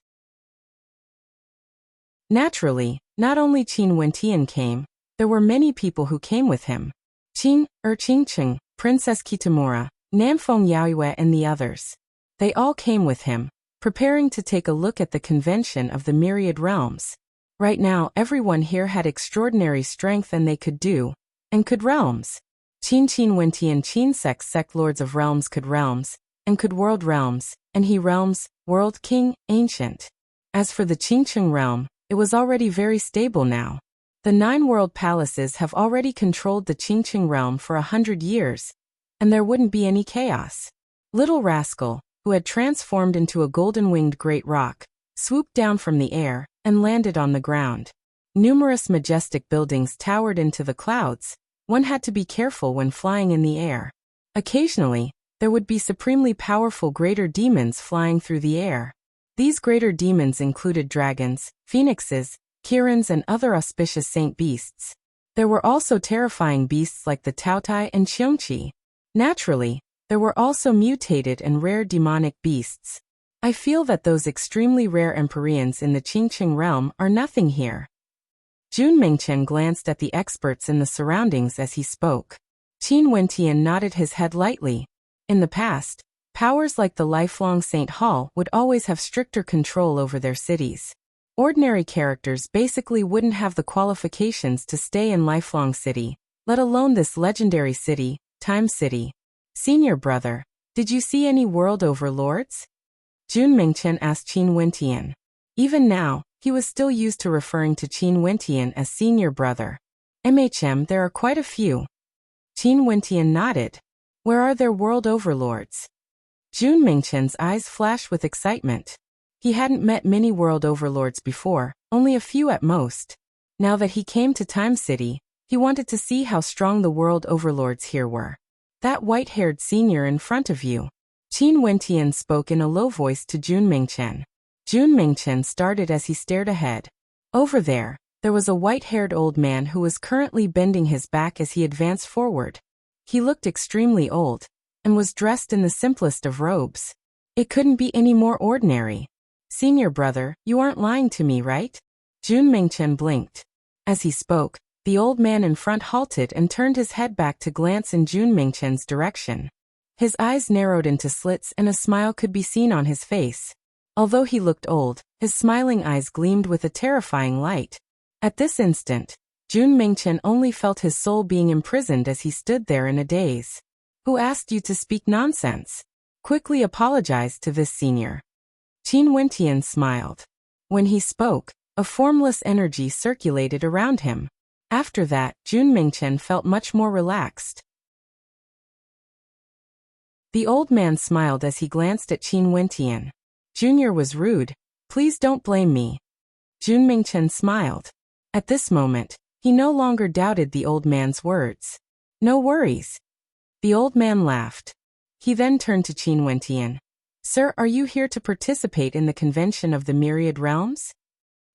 Naturally, not only Qin Wentian came, there were many people who came with him. Qingcheng, Princess Kitamura, Nanfeng Yaoyue and the others. They all came with him, preparing to take a look at the convention of the myriad realms. Right now, everyone here had extraordinary strength and they could do, and could realms. Qin Wentian Qin sect lords of realms could realms, and could world realms, and he realms, world king, ancient. As for the Qingcheng realm, it was already very stable now. The 9 world palaces have already controlled the Qingcheng realm for 100 years, and there wouldn't be any chaos. Little Rascal, who had transformed into a golden-winged great rock, swooped down from the air and landed on the ground. Numerous majestic buildings towered into the clouds. One had to be careful when flying in the air. Occasionally, there would be supremely powerful greater demons flying through the air. These greater demons included dragons, phoenixes, kirans and other auspicious saint beasts. There were also terrifying beasts like the Taotai and Xiongqi. Naturally, there were also mutated and rare demonic beasts. I feel that those extremely rare Empyreans in the Qingcheng realm are nothing here. Jun Mingchen glanced at the experts in the surroundings as he spoke. Qin Wentian nodded his head lightly. In the past, powers like the lifelong Saint Hall would always have stricter control over their cities. Ordinary characters basically wouldn't have the qualifications to stay in lifelong city, let alone this legendary city, Time City. Senior brother, did you see any world overlords? Jun Mingchen asked Qin Wentian. Even now, he was still used to referring to Qin Wentian as senior brother. There are quite a few. Qin Wentian nodded. Where are their world overlords? Jun Mingchen's eyes flashed with excitement. He hadn't met many world overlords before, only a few at most. Now that he came to Time City, he wanted to see how strong the world overlords here were. That white-haired senior in front of you. Qin Wentian spoke in a low voice to Jun Mingchen. Jun Mingchen started as he stared ahead. Over there was a white-haired old man who was currently bending his back as he advanced forward. He looked extremely old, and was dressed in the simplest of robes. It couldn't be any more ordinary. Senior brother, you aren't lying to me, right? Jun Mingchen blinked. As he spoke, the old man in front halted and turned his head back to glance in Jun Mingchen's direction. His eyes narrowed into slits and a smile could be seen on his face. Although he looked old, his smiling eyes gleamed with a terrifying light. At this instant, Jun Mingchen only felt his soul being imprisoned as he stood there in a daze. Who asked you to speak nonsense? Quickly apologized to this senior. Qin Wentian smiled. When he spoke, a formless energy circulated around him. After that, Jun Mingchen felt much more relaxed. The old man smiled as he glanced at Qin Wentian. Junior was rude. Please don't blame me. Jun Mingchen smiled. At this moment, he no longer doubted the old man's words. No worries. The old man laughed. He then turned to Qin Wentian. Sir, are you here to participate in the convention of the Myriad Realms?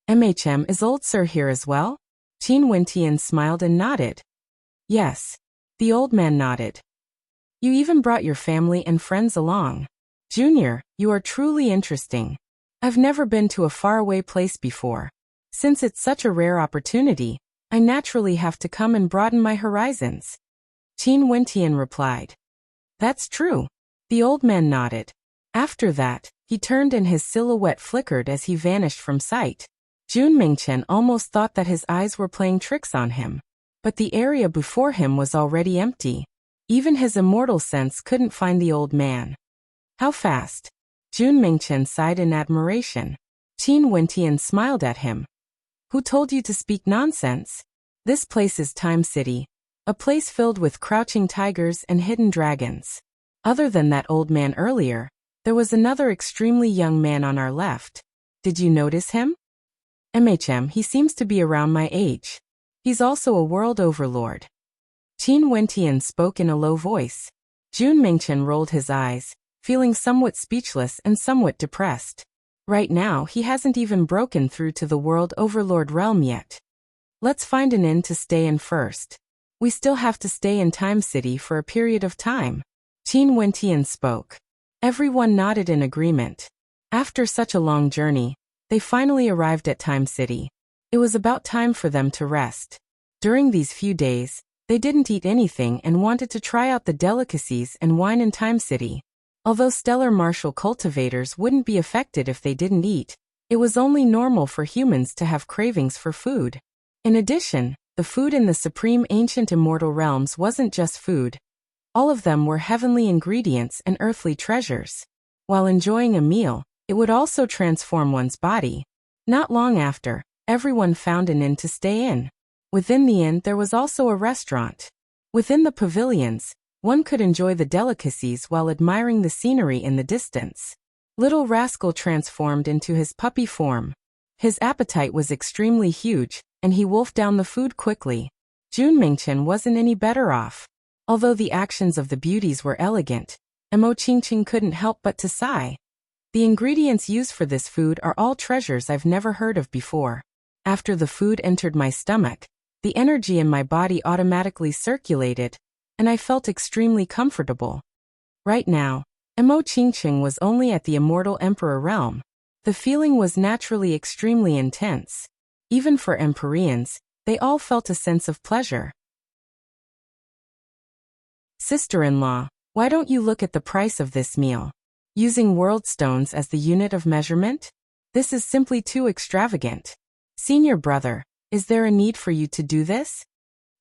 Is old sir here as well? Qin Wentian smiled and nodded. Yes. The old man nodded. You even brought your family and friends along. Junior, you are truly interesting. I've never been to a faraway place before. Since it's such a rare opportunity, I naturally have to come and broaden my horizons. Qin Wentian replied. That's true. The old man nodded. After that, he turned and his silhouette flickered as he vanished from sight. Jun Mingchen almost thought that his eyes were playing tricks on him. But the area before him was already empty. Even his immortal sense couldn't find the old man. How fast? Jun Mingchen sighed in admiration. Qin Wentian smiled at him. Who told you to speak nonsense? This place is Time City, a place filled with crouching tigers and hidden dragons. Other than that old man earlier, there was another extremely young man on our left. Did you notice him? He seems to be around my age. He's also a world overlord. Qin Wentian spoke in a low voice. Jun Mingchen rolled his eyes, feeling somewhat speechless and somewhat depressed. Right now he hasn't even broken through to the world overlord realm yet. Let's find an inn to stay in first. We still have to stay in Time City for a period of time. Qin Wentian spoke. Everyone nodded in agreement. After such a long journey, they finally arrived at Time City. It was about time for them to rest. During these few days, they didn't eat anything and wanted to try out the delicacies and wine in Time City. Although stellar martial cultivators wouldn't be affected if they didn't eat, it was only normal for humans to have cravings for food. In addition, the food in the supreme ancient immortal realms wasn't just food. All of them were heavenly ingredients and earthly treasures. While enjoying a meal, it would also transform one's body. Not long after, everyone found an inn to stay in. Within the inn there was also a restaurant. Within the pavilions, one could enjoy the delicacies while admiring the scenery in the distance. Little Rascal transformed into his puppy form. His appetite was extremely huge, and he wolfed down the food quickly. Jun Mingchen wasn't any better off. Although the actions of the beauties were elegant, Mo Qingqing couldn't help but to sigh. The ingredients used for this food are all treasures I've never heard of before. After the food entered my stomach, the energy in my body automatically circulated, and I felt extremely comfortable. Right now, Mo Qingqing was only at the Immortal Emperor realm. The feeling was naturally extremely intense. Even for Empyreans, they all felt a sense of pleasure. Sister-in-law, why don't you look at the price of this meal? Using world stones as the unit of measurement? This is simply too extravagant. Senior brother, is there a need for you to do this?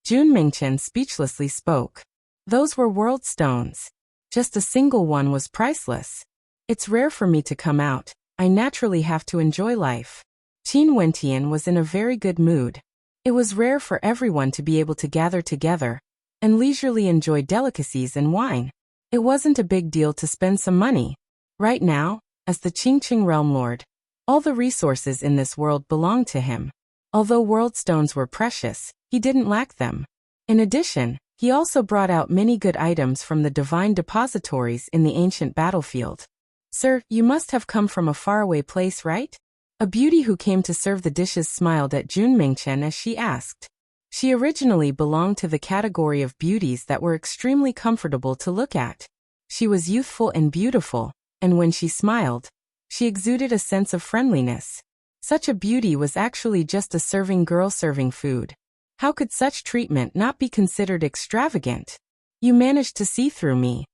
Jun Mingchen speechlessly spoke. Those were world stones. Just a single one was priceless. It's rare for me to come out. I naturally have to enjoy life. Qin Wentian was in a very good mood. It was rare for everyone to be able to gather together and leisurely enjoy delicacies and wine. It wasn't a big deal to spend some money. Right now, as the Qingqing Realm Lord, all the resources in this world belonged to him. Although world stones were precious, he didn't lack them. In addition, he also brought out many good items from the divine depositories in the ancient battlefield. Sir, you must have come from a faraway place, right? A beauty who came to serve the dishes smiled at Jun Mingchen as she asked. She originally belonged to the category of beauties that were extremely comfortable to look at. She was youthful and beautiful, and when she smiled, She exuded a sense of friendliness. Such a beauty was actually just a serving girl serving food. How could such treatment not be considered extravagant? You managed to see through me.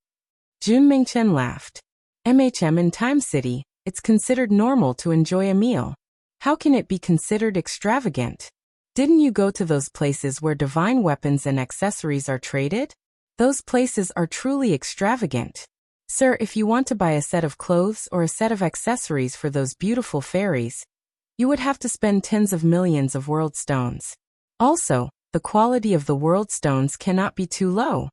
Jun Mingchen laughed. In Time City, it's considered normal to enjoy a meal. How can it be considered extravagant? Didn't you go to those places where divine weapons and accessories are traded? Those places are truly extravagant. Sir, if you want to buy a set of clothes or a set of accessories for those beautiful fairies, you would have to spend tens of millions of world stones. Also, the quality of the world stones cannot be too low.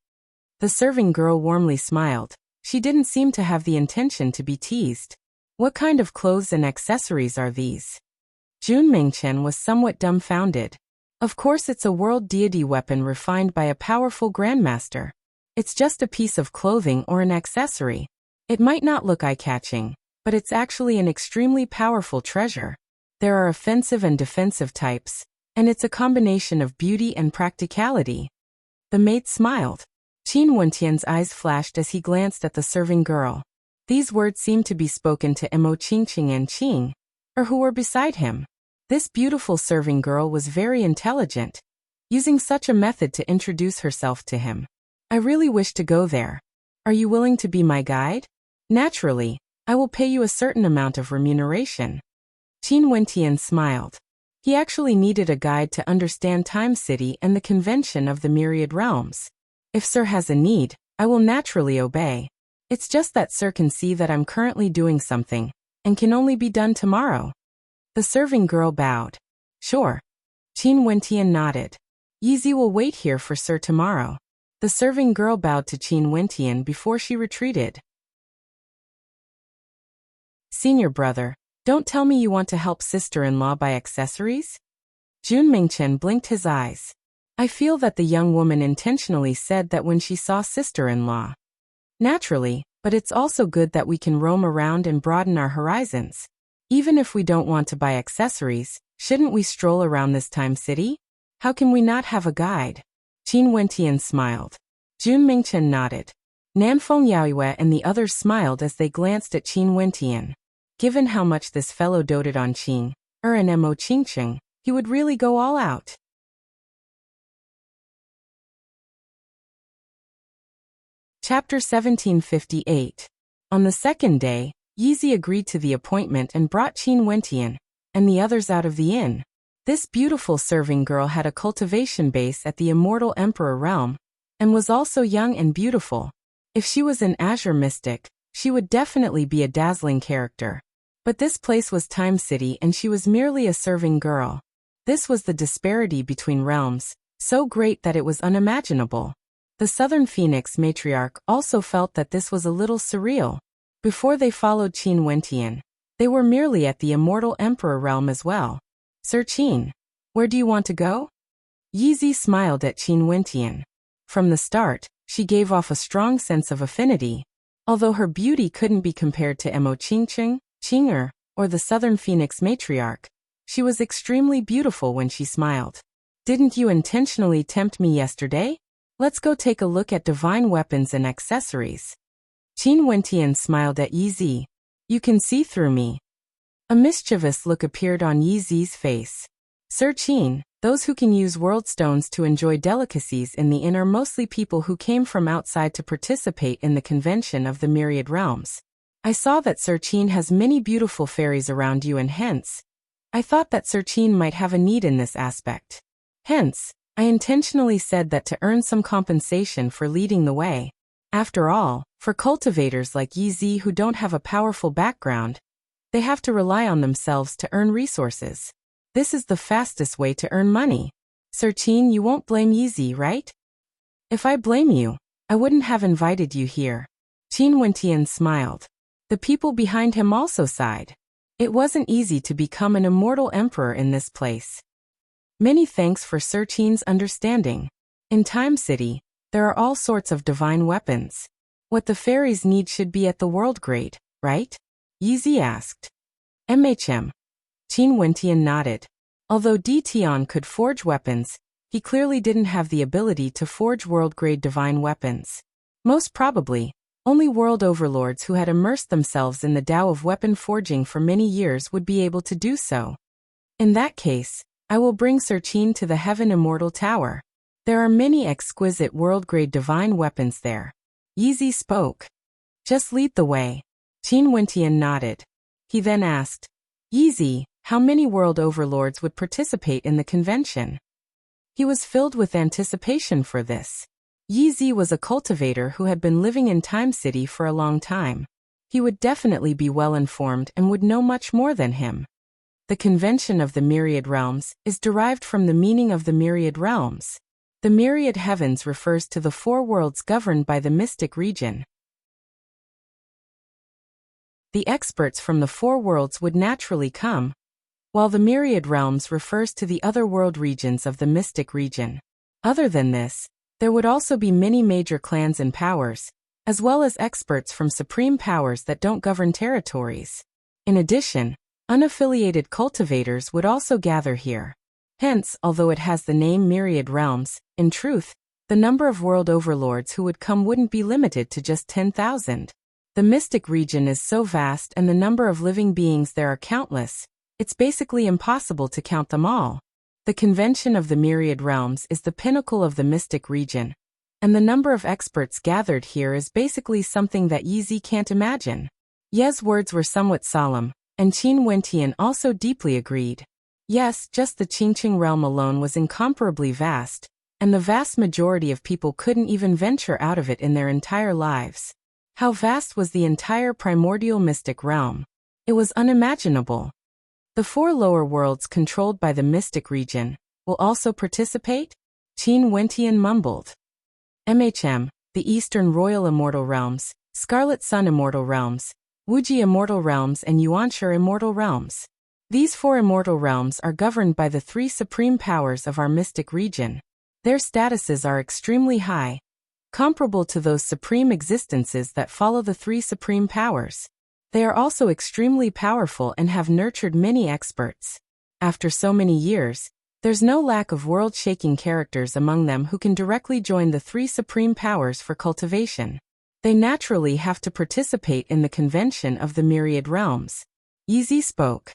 The serving girl warmly smiled. She didn't seem to have the intention to be teased. What kind of clothes and accessories are these? Jun Mingchen was somewhat dumbfounded. Of course it's a world deity weapon refined by a powerful grandmaster. It's just a piece of clothing or an accessory. It might not look eye-catching, but it's actually an extremely powerful treasure. There are offensive and defensive types, and it's a combination of beauty and practicality. The maid smiled. Qin Wentian's eyes flashed as he glanced at the serving girl. These words seemed to be spoken to Mo Qingqing and Qing, or who were beside him. This beautiful serving girl was very intelligent, using such a method to introduce herself to him. I really wish to go there. Are you willing to be my guide? Naturally, I will pay you a certain amount of remuneration. Qin Wentian smiled. He actually needed a guide to understand Time City and the convention of the myriad realms. If Sir has a need, I will naturally obey. It's just that Sir can see that I'm currently doing something, and can only be done tomorrow. The serving girl bowed. Sure. Qin Wentian nodded. Yizi will wait here for Sir tomorrow. The serving girl bowed to Qin Wentian before she retreated. Senior brother, don't tell me you want to help sister-in-law buy accessories? Jun Mingchen blinked his eyes. I feel that the young woman intentionally said that when she saw sister-in-law. Naturally, but it's also good that we can roam around and broaden our horizons. Even if we don't want to buy accessories, shouldn't we stroll around this Time City? How can we not have a guide? Qin Wentian smiled. Jun Mingchen nodded. Nanfeng Yaoyue and the others smiled as they glanced at Qin Wentian. Given how much this fellow doted on Qing, and Mo Qingqing, he would really go all out. Chapter 1758. On the second day, Yizi agreed to the appointment and brought Qin Wentian and the others out of the inn. This beautiful serving girl had a cultivation base at the immortal Emperor realm, and was also young and beautiful. If she was an azure mystic, she would definitely be a dazzling character. But this place was Time City and she was merely a serving girl. This was the disparity between realms, so great that it was unimaginable. The Southern Phoenix matriarch also felt that this was a little surreal. Before they followed Qin Wentian, they were merely at the immortal Emperor realm as well. Sir Qin, where do you want to go? Yizi smiled at Qin Wentian. From the start, she gave off a strong sense of affinity. Although her beauty couldn't be compared to Mo Qingqing, Qing'er, or the Southern Phoenix matriarch, she was extremely beautiful when she smiled. Didn't you intentionally tempt me yesterday? Let's go take a look at divine weapons and accessories. Qin Wentian smiled at Yizi. You can see through me. A mischievous look appeared on Yizi's face. Sir Qin, those who can use world stones to enjoy delicacies in the inn are mostly people who came from outside to participate in the convention of the myriad realms. I saw that Sir Qin has many beautiful fairies around you and hence, I thought that Sir Qin might have a need in this aspect. Hence, I intentionally said that to earn some compensation for leading the way. After all, for cultivators like Yizi who don't have a powerful background, they have to rely on themselves to earn resources. This is the fastest way to earn money. Sir Qin, you won't blame Yizi, right? If I blame you, I wouldn't have invited you here. Qin Wentian smiled. The people behind him also sighed. It wasn't easy to become an immortal emperor in this place. Many thanks for Sir Qin's understanding. In Time City, there are all sorts of divine weapons. What the fairies need should be at the world grade, right? Yizi asked. Qin Wentian nodded. Although Di Tian could forge weapons, he clearly didn't have the ability to forge world-grade divine weapons. Most probably, Only world overlords who had immersed themselves in the Tao of weapon forging for many years would be able to do so. In that case, I will bring Sir Qin to the Heaven Immortal Tower. There are many exquisite world-grade divine weapons there. Yizi spoke. Just lead the way. Qin Wentian nodded. He then asked, Yizi, how many world overlords would participate in the convention? He was filled with anticipation for this. Yizi was a cultivator who had been living in Time City for a long time. He would definitely be well informed and would know much more than him. The convention of the myriad realms is derived from the meaning of the myriad realms. The myriad heavens refers to the four worlds governed by the mystic region. The experts from the four worlds would naturally come, while the myriad realms refers to the other world regions of the mystic region. Other than this, there would also be many major clans and powers, as well as experts from supreme powers that don't govern territories. In addition, unaffiliated cultivators would also gather here. Hence, although it has the name Myriad Realms, in truth, the number of world overlords who would come wouldn't be limited to just 10,000. The mystic region is so vast and the number of living beings there are countless, it's basically impossible to count them all. The convention of the myriad realms is the pinnacle of the mystic region, and the number of experts gathered here is basically something that Yizi can't imagine. Ye's words were somewhat solemn, and Qin Wentian also deeply agreed. Yes, just the Qingqing realm alone was incomparably vast, and the vast majority of people couldn't even venture out of it in their entire lives. How vast was the entire primordial mystic realm? It was unimaginable. The four lower worlds controlled by the mystic region will also participate? Qin Wentian mumbled. The Eastern Royal Immortal Realms, Scarlet Sun Immortal Realms, Wuxia Immortal Realms and Yuanshi Immortal Realms. These four immortal realms are governed by the three supreme powers of our mystic region. Their statuses are extremely high, comparable to those supreme existences that follow the three supreme powers. They are also extremely powerful and have nurtured many experts. After so many years, there's no lack of world-shaking characters among them who can directly join the three supreme powers for cultivation. They naturally have to participate in the convention of the myriad realms. Yizi spoke.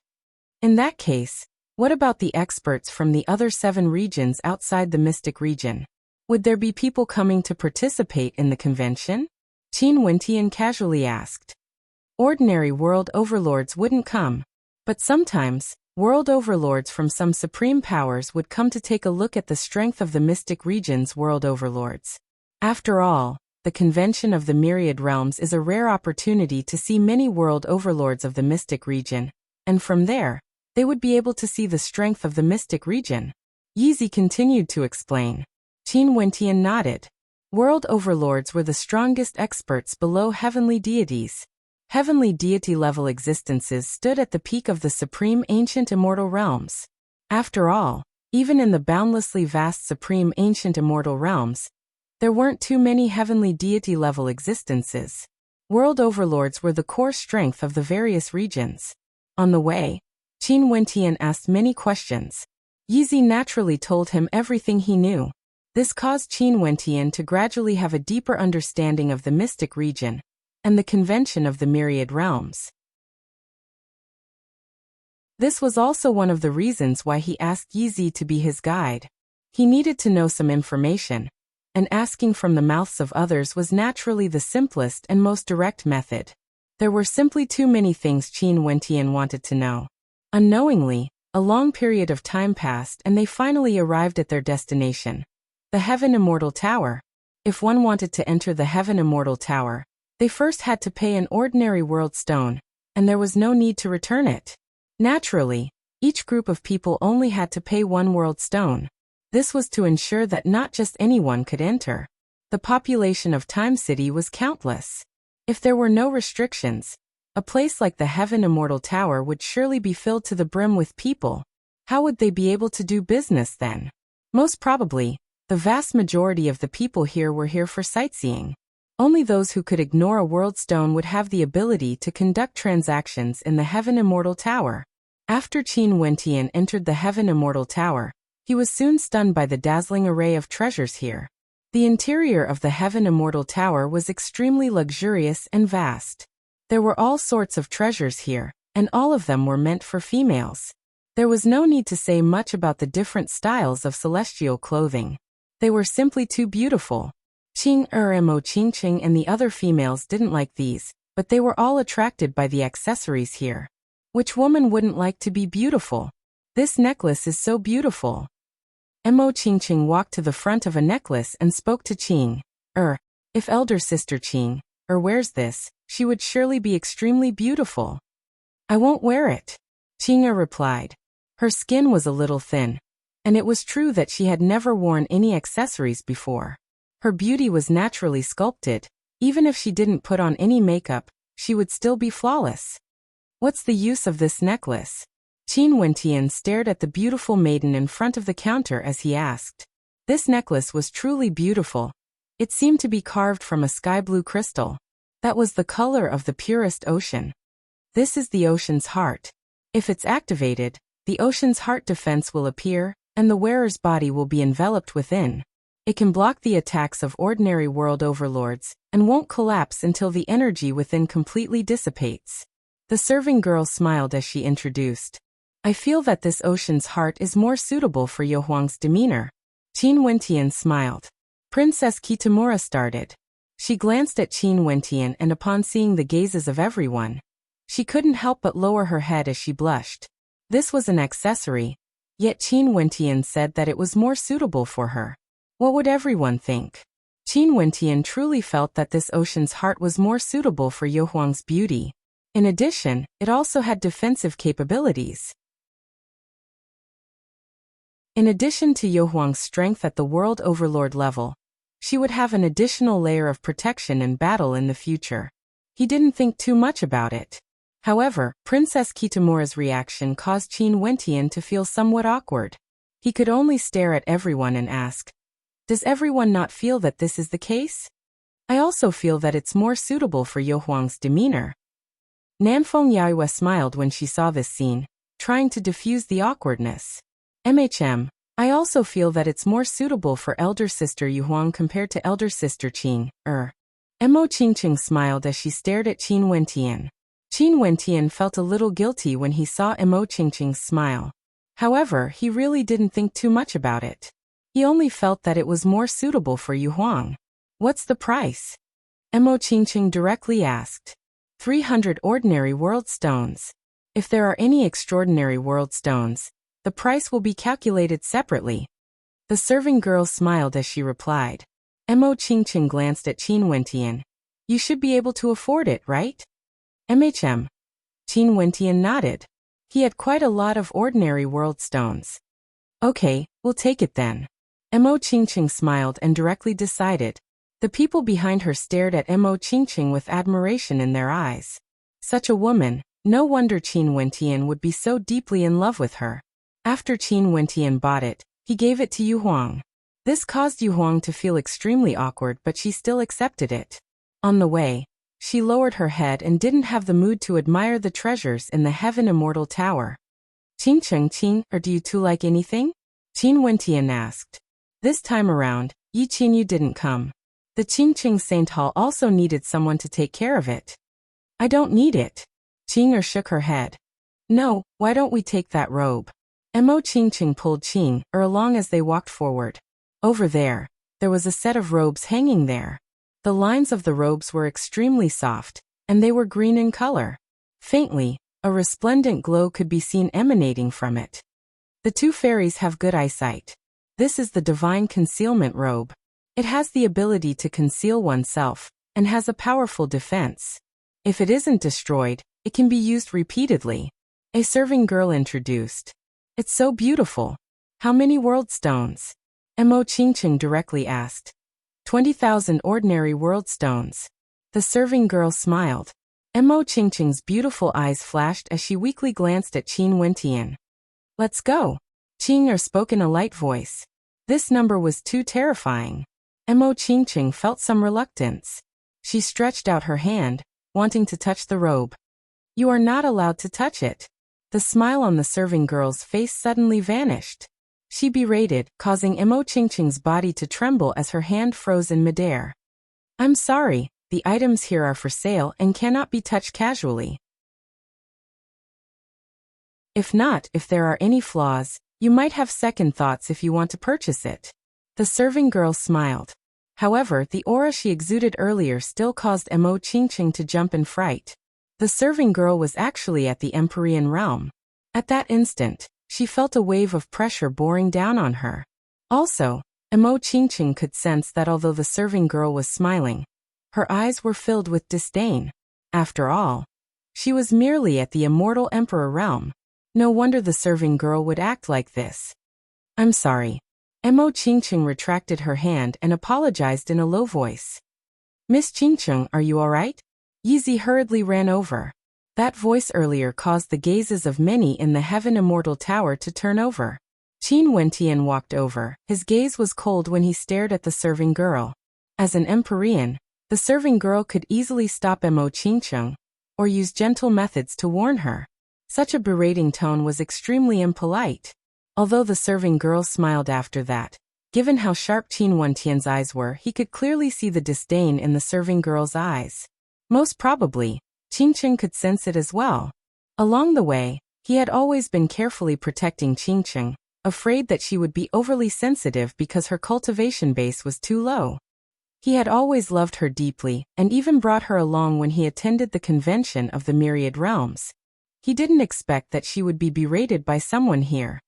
In that case, what about the experts from the other 7 regions outside the mystic region? Would there be people coming to participate in the convention? Qin Wentian casually asked. Ordinary world overlords wouldn't come, but sometimes, world overlords from some supreme powers would come to take a look at the strength of the mystic region's world overlords. After all, the convention of the myriad realms is a rare opportunity to see many world overlords of the mystic region, and from there, they would be able to see the strength of the mystic region. Yizi continued to explain. Qin Wentian nodded. World overlords were the strongest experts below heavenly deities. Heavenly deity-level existences stood at the peak of the supreme ancient immortal realms. After all, even in the boundlessly vast supreme ancient immortal realms, there weren't too many heavenly deity-level existences. World overlords were the core strength of the various regions. On the way, Qin Wentian asked many questions. Yizi naturally told him everything he knew. This caused Qin Wentian to gradually have a deeper understanding of the mystic region and the convention of the myriad realms. This was also one of the reasons why he asked Yizi to be his guide. He needed to know some information, and asking from the mouths of others was naturally the simplest and most direct method. There were simply too many things Qin Wentian wanted to know. Unknowingly, a long period of time passed and they finally arrived at their destination, the Heaven Immortal Tower. If one wanted to enter the Heaven Immortal Tower, they first had to pay an ordinary world stone, and there was no need to return it. Naturally, each group of people only had to pay 1 world stone. This was to ensure that not just anyone could enter. The population of Time City was countless. If there were no restrictions, a place like the Heaven Immortal Tower would surely be filled to the brim with people. How would they be able to do business then? Most probably, the vast majority of the people here were here for sightseeing. Only those who could ignore a world stone would have the ability to conduct transactions in the Heaven Immortal Tower. After Qin Wentian entered the Heaven Immortal Tower, he was soon stunned by the dazzling array of treasures here. The interior of the Heaven Immortal Tower was extremely luxurious and vast. There were all sorts of treasures here, and all of them were meant for females. There was no need to say much about the different styles of celestial clothing. They were simply too beautiful. Mo Qingqing and the other females didn't like these, but they were all attracted by the accessories here. Which woman wouldn't like to be beautiful? This necklace is so beautiful. Mo Qingqing walked to the front of a necklace and spoke to Qing. If elder sister Qing, wears this, she would surely be extremely beautiful. I won't wear it, Qing replied. Her skin was a little thin, and it was true that she had never worn any accessories before. Her beauty was naturally sculpted. Even if she didn't put on any makeup, she would still be flawless. What's the use of this necklace? Qin Wentian stared at the beautiful maiden in front of the counter as he asked. This necklace was truly beautiful. It seemed to be carved from a sky blue crystal. That was the color of the purest ocean. This is the ocean's heart. If it's activated, the ocean's heart defense will appear, and the wearer's body will be enveloped within. It can block the attacks of ordinary world overlords, and won't collapse until the energy within completely dissipates. The serving girl smiled as she introduced. I feel that this ocean's heart is more suitable for Yohuang's demeanor. Qin Wentian smiled. Princess Kitamura started. She glanced at Qin Wentian, and upon seeing the gazes of everyone, she couldn't help but lower her head as she blushed. This was an accessory, yet Qin Wentian said that it was more suitable for her. What would everyone think? Qin Wentian truly felt that this ocean's heart was more suitable for Yohuang's beauty. In addition, it also had defensive capabilities. In addition to Yohuang's strength at the world overlord level, she would have an additional layer of protection in battle in the future. He didn't think too much about it. However, Princess Kitamura's reaction caused Qin Wentian to feel somewhat awkward. He could only stare at everyone and ask, does everyone not feel that this is the case? I also feel that it's more suitable for Yohuang's demeanor. Nanfeng Yaiyue smiled when she saw this scene, trying to diffuse the awkwardness. I also feel that it's more suitable for elder sister Yuhuang compared to elder sister Qing. Mo Qingqing smiled as she stared at Qin Wentian. Qin Wentian felt a little guilty when he saw Mo Qingqing's smile. However, he really didn't think too much about it. He only felt that it was more suitable for Yuhuang. What's the price? Mo Qingqing directly asked. 300 ordinary world stones. If there are any extraordinary world stones, the price will be calculated separately. The serving girl smiled as she replied. Mo Qingqing glanced at Qin Wentian. You should be able to afford it, right? Qin Wentian nodded. He had quite a lot of ordinary world stones. Okay, we'll take it then. Mo Qingqing smiled and directly decided. The people behind her stared at Mo Qingqing with admiration in their eyes. Such a woman, no wonder Qin Wentian would be so deeply in love with her. After Qin Wentian bought it, he gave it to Yuhuang. This caused Yuhuang to feel extremely awkward, but she still accepted it. On the way, she lowered her head and didn't have the mood to admire the treasures in the Heaven Immortal Tower. Qing, or do you two like anything? Qin Wentian asked. This time around, Yi Qinyu didn't come. The Qingqing Saint Hall also needed someone to take care of it. I don't need it. Qing shook her head. No, why don't we take that robe? Mo Qingqing pulled Qing along as they walked forward. Over there was a set of robes hanging there. The lines of the robes were extremely soft, and they were green in color. Faintly, a resplendent glow could be seen emanating from it. The two fairies have good eyesight. This is the Divine Concealment Robe. It has the ability to conceal oneself, and has a powerful defense. If it isn't destroyed, it can be used repeatedly. A serving girl introduced. It's so beautiful. How many world stones? Mo Qingqing directly asked. 20,000 ordinary world stones. The serving girl smiled. Mo Qingqing's beautiful eyes flashed as she weakly glanced at Qin Wentian. Let's go. Qing spoke in a light voice. This number was too terrifying. Mo Qingqing felt some reluctance. She stretched out her hand, wanting to touch the robe. You are not allowed to touch it. The smile on the serving girl's face suddenly vanished. She berated, causing Mo Qingqing's body to tremble as her hand froze in midair. I'm sorry, the items here are for sale and cannot be touched casually. If there are any flaws, you might have second thoughts if you want to purchase it. The serving girl smiled. However, the aura she exuded earlier still caused Mo Qingqing to jump in fright. The serving girl was actually at the Empyrean realm. At that instant, she felt a wave of pressure boring down on her. Also, Mo Qingqing could sense that although the serving girl was smiling, her eyes were filled with disdain. After all, she was merely at the immortal emperor realm. No wonder the serving girl would act like this. I'm sorry. Mo Qingqing retracted her hand and apologized in a low voice. Miss Qingqing, are you all right? Yizi hurriedly ran over. That voice earlier caused the gazes of many in the Heaven Immortal Tower to turn over. Qin Wentian walked over. His gaze was cold when he stared at the serving girl. As an Empyrean, the serving girl could easily stop Mo Qingqing, or use gentle methods to warn her. Such a berating tone was extremely impolite. Although the serving girl smiled after that, given how sharp Qin Wentian's eyes were, he could clearly see the disdain in the serving girl's eyes. Most probably, Qingqing could sense it as well. Along the way, he had always been carefully protecting Qingqing, afraid that she would be overly sensitive because her cultivation base was too low. He had always loved her deeply, and even brought her along when he attended the convention of the Myriad Realms. He didn't expect that she would be berated by someone here.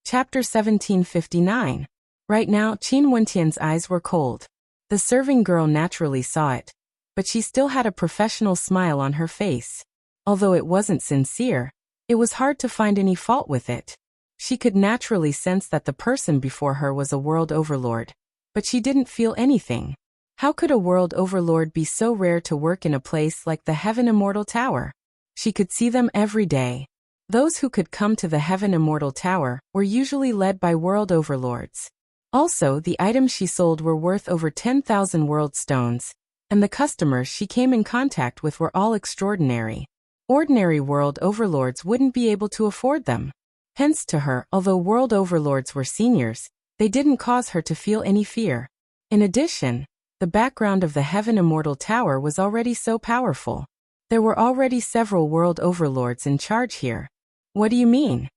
Chapter 1759. Right now, Qin Wentian's eyes were cold. The serving girl naturally saw it, but she still had a professional smile on her face. Although it wasn't sincere, it was hard to find any fault with it. She could naturally sense that the person before her was a world overlord, but she didn't feel anything. How could a world overlord be so rare to work in a place like the Heaven Immortal Tower? She could see them every day. Those who could come to the Heaven Immortal Tower were usually led by world overlords. Also, the items she sold were worth over 10,000 world stones, and the customers she came in contact with were all extraordinary. Ordinary world overlords wouldn't be able to afford them. Hence to her, although world overlords were seniors, they didn't cause her to feel any fear. In addition, the background of the Heaven Immortal Tower was already so powerful. There were already several world overlords in charge here. What do you mean?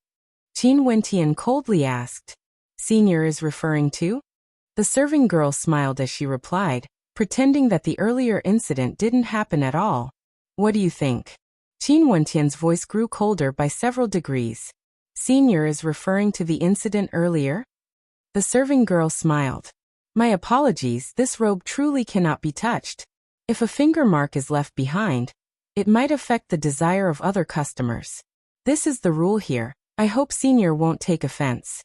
Qin Wentian coldly asked. Senior is referring to? The serving girl smiled as she replied, pretending that the earlier incident didn't happen at all. What do you think? Qin Wentian's voice grew colder by several degrees. Senior is referring to the incident earlier? The serving girl smiled. My apologies, this robe truly cannot be touched. If a finger mark is left behind, it might affect the desire of other customers. This is the rule here. I hope Senior won't take offense.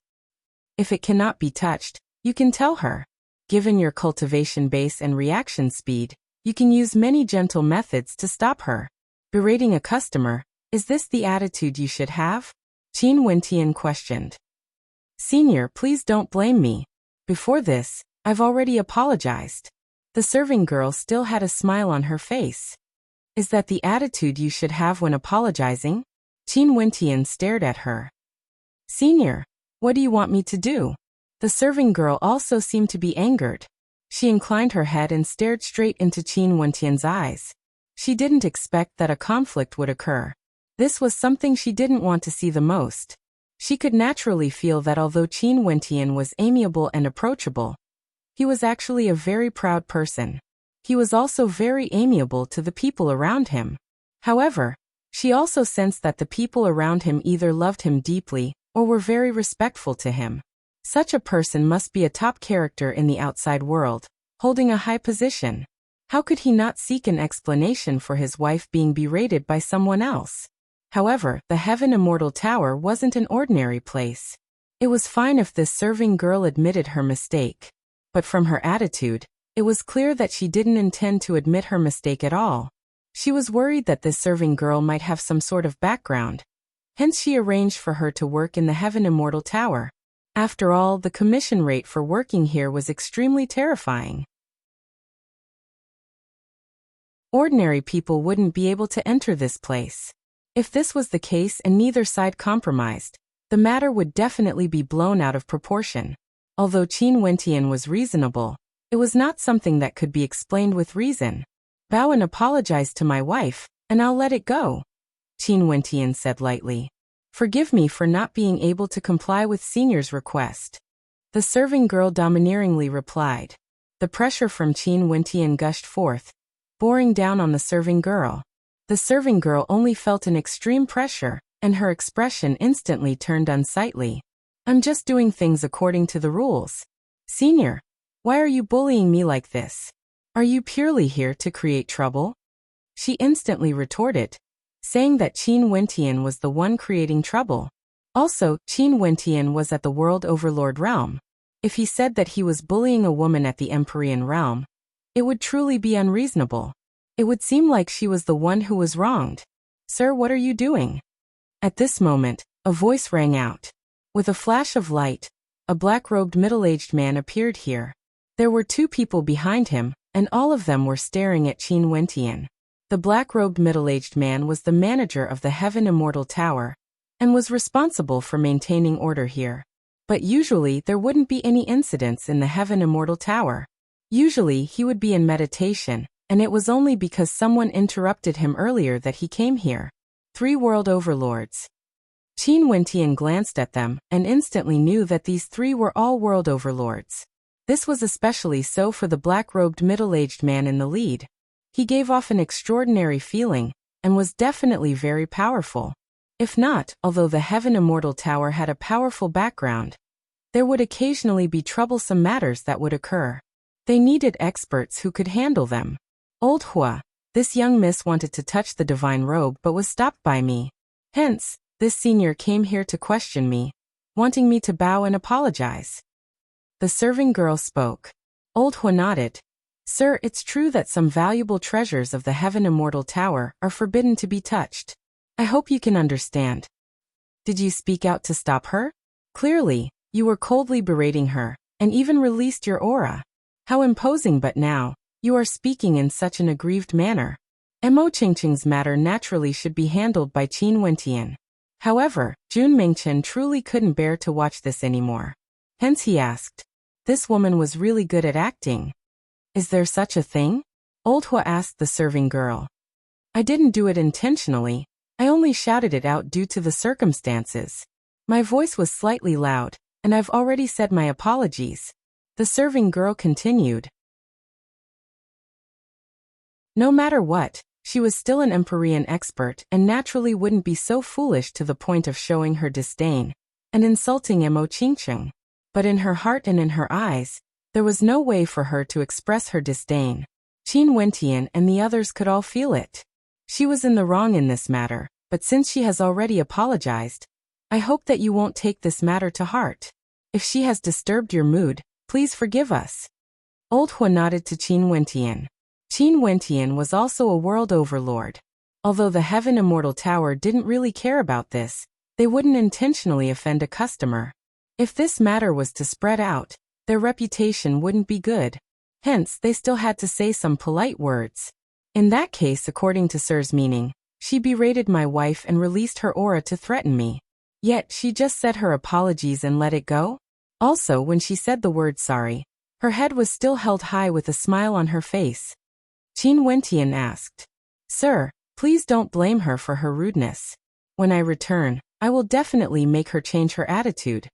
If it cannot be touched, you can tell her. Given your cultivation base and reaction speed, you can use many gentle methods to stop her. Berating a customer, is this the attitude you should have? Qin Wentian questioned. Senior, please don't blame me. Before this, I've already apologized. The serving girl still had a smile on her face. Is that the attitude you should have when apologizing? Qin Wentian stared at her. Senior, what do you want me to do? The serving girl also seemed to be angered. She inclined her head and stared straight into Qin Wentian's eyes. She didn't expect that a conflict would occur. This was something she didn't want to see the most. She could naturally feel that although Qin Wentian was amiable and approachable, he was actually a very proud person. He was also very amiable to the people around him. However, she also sensed that the people around him either loved him deeply or were very respectful to him. Such a person must be a top character in the outside world, holding a high position. How could he not seek an explanation for his wife being berated by someone else? However, the Heaven Immortal Tower wasn't an ordinary place. It was fine if this serving girl admitted her mistake. But from her attitude, it was clear that she didn't intend to admit her mistake at all. She was worried that this serving girl might have some sort of background. Hence she arranged for her to work in the Heaven Immortal Tower. After all, the commission rate for working here was extremely terrifying. Ordinary people wouldn't be able to enter this place. If this was the case and neither side compromised, the matter would definitely be blown out of proportion. Although Qin Wentian was reasonable, it was not something that could be explained with reason. Bow and apologize to my wife, and I'll let it go, Qin Wentian said lightly. Forgive me for not being able to comply with Senior's request. The serving girl domineeringly replied. The pressure from Qin Wentian gushed forth, bearing down on the serving girl. The serving girl only felt an extreme pressure, and her expression instantly turned unsightly. I'm just doing things according to the rules. Senior, why are you bullying me like this? Are you purely here to create trouble? She instantly retorted, saying that Qin Wentian was the one creating trouble. Also, Qin Wentian was at the World Overlord realm. If he said that he was bullying a woman at the Empyrean realm, it would truly be unreasonable. It would seem like she was the one who was wronged. Sir, what are you doing? At this moment, a voice rang out. With a flash of light, a black-robed middle-aged man appeared here. There were two people behind him, and all of them were staring at Qin Wentian. The black-robed middle-aged man was the manager of the Heaven Immortal Tower, and was responsible for maintaining order here. But usually there wouldn't be any incidents in the Heaven Immortal Tower. Usually he would be in meditation, and it was only because someone interrupted him earlier that he came here. 3 world overlords. Qin Wentian glanced at them and instantly knew that these 3 were all world overlords. This was especially so for the black-robed middle-aged man in the lead. He gave off an extraordinary feeling, and was definitely very powerful. If not, although the Heaven Immortal Tower had a powerful background, there would occasionally be troublesome matters that would occur. They needed experts who could handle them. Old Hua, this young miss wanted to touch the divine robe but was stopped by me. Hence, this senior came here to question me, wanting me to bow and apologize. The serving girl spoke. Old Hua nodded. Sir, it's true that some valuable treasures of the Heaven Immortal Tower are forbidden to be touched. I hope you can understand. Did you speak out to stop her? Clearly, you were coldly berating her, and even released your aura. How imposing, but now, you are speaking in such an aggrieved manner. Mo Qingqing's matter naturally should be handled by Qin Wentian. However, Jun Mingchen truly couldn't bear to watch this anymore. Hence he asked. This woman was really good at acting. Is there such a thing? Old Hua asked the serving girl. I didn't do it intentionally. I only shouted it out due to the circumstances. My voice was slightly loud, and I've already said my apologies. The serving girl continued. No matter what, she was still an Empyrean expert and naturally wouldn't be so foolish to the point of showing her disdain and insulting Mo Qingqing. But in her heart and in her eyes, there was no way for her to express her disdain. Qin Wentian and the others could all feel it. She was in the wrong in this matter, but since she has already apologized, I hope that you won't take this matter to heart. If she has disturbed your mood, please forgive us. Old Hua nodded to Qin Wentian. Qin Wentian was also a world overlord. Although the Heaven Immortal Tower didn't really care about this, they wouldn't intentionally offend a customer. If this matter was to spread out, their reputation wouldn't be good. Hence, they still had to say some polite words. In that case, according to Sir's meaning, she berated my wife and released her aura to threaten me. Yet, she just said her apologies and let it go? Also, when she said the word sorry, her head was still held high with a smile on her face. Qin Wentian asked. Sir, please don't blame her for her rudeness. When I return, I will definitely make her change her attitude.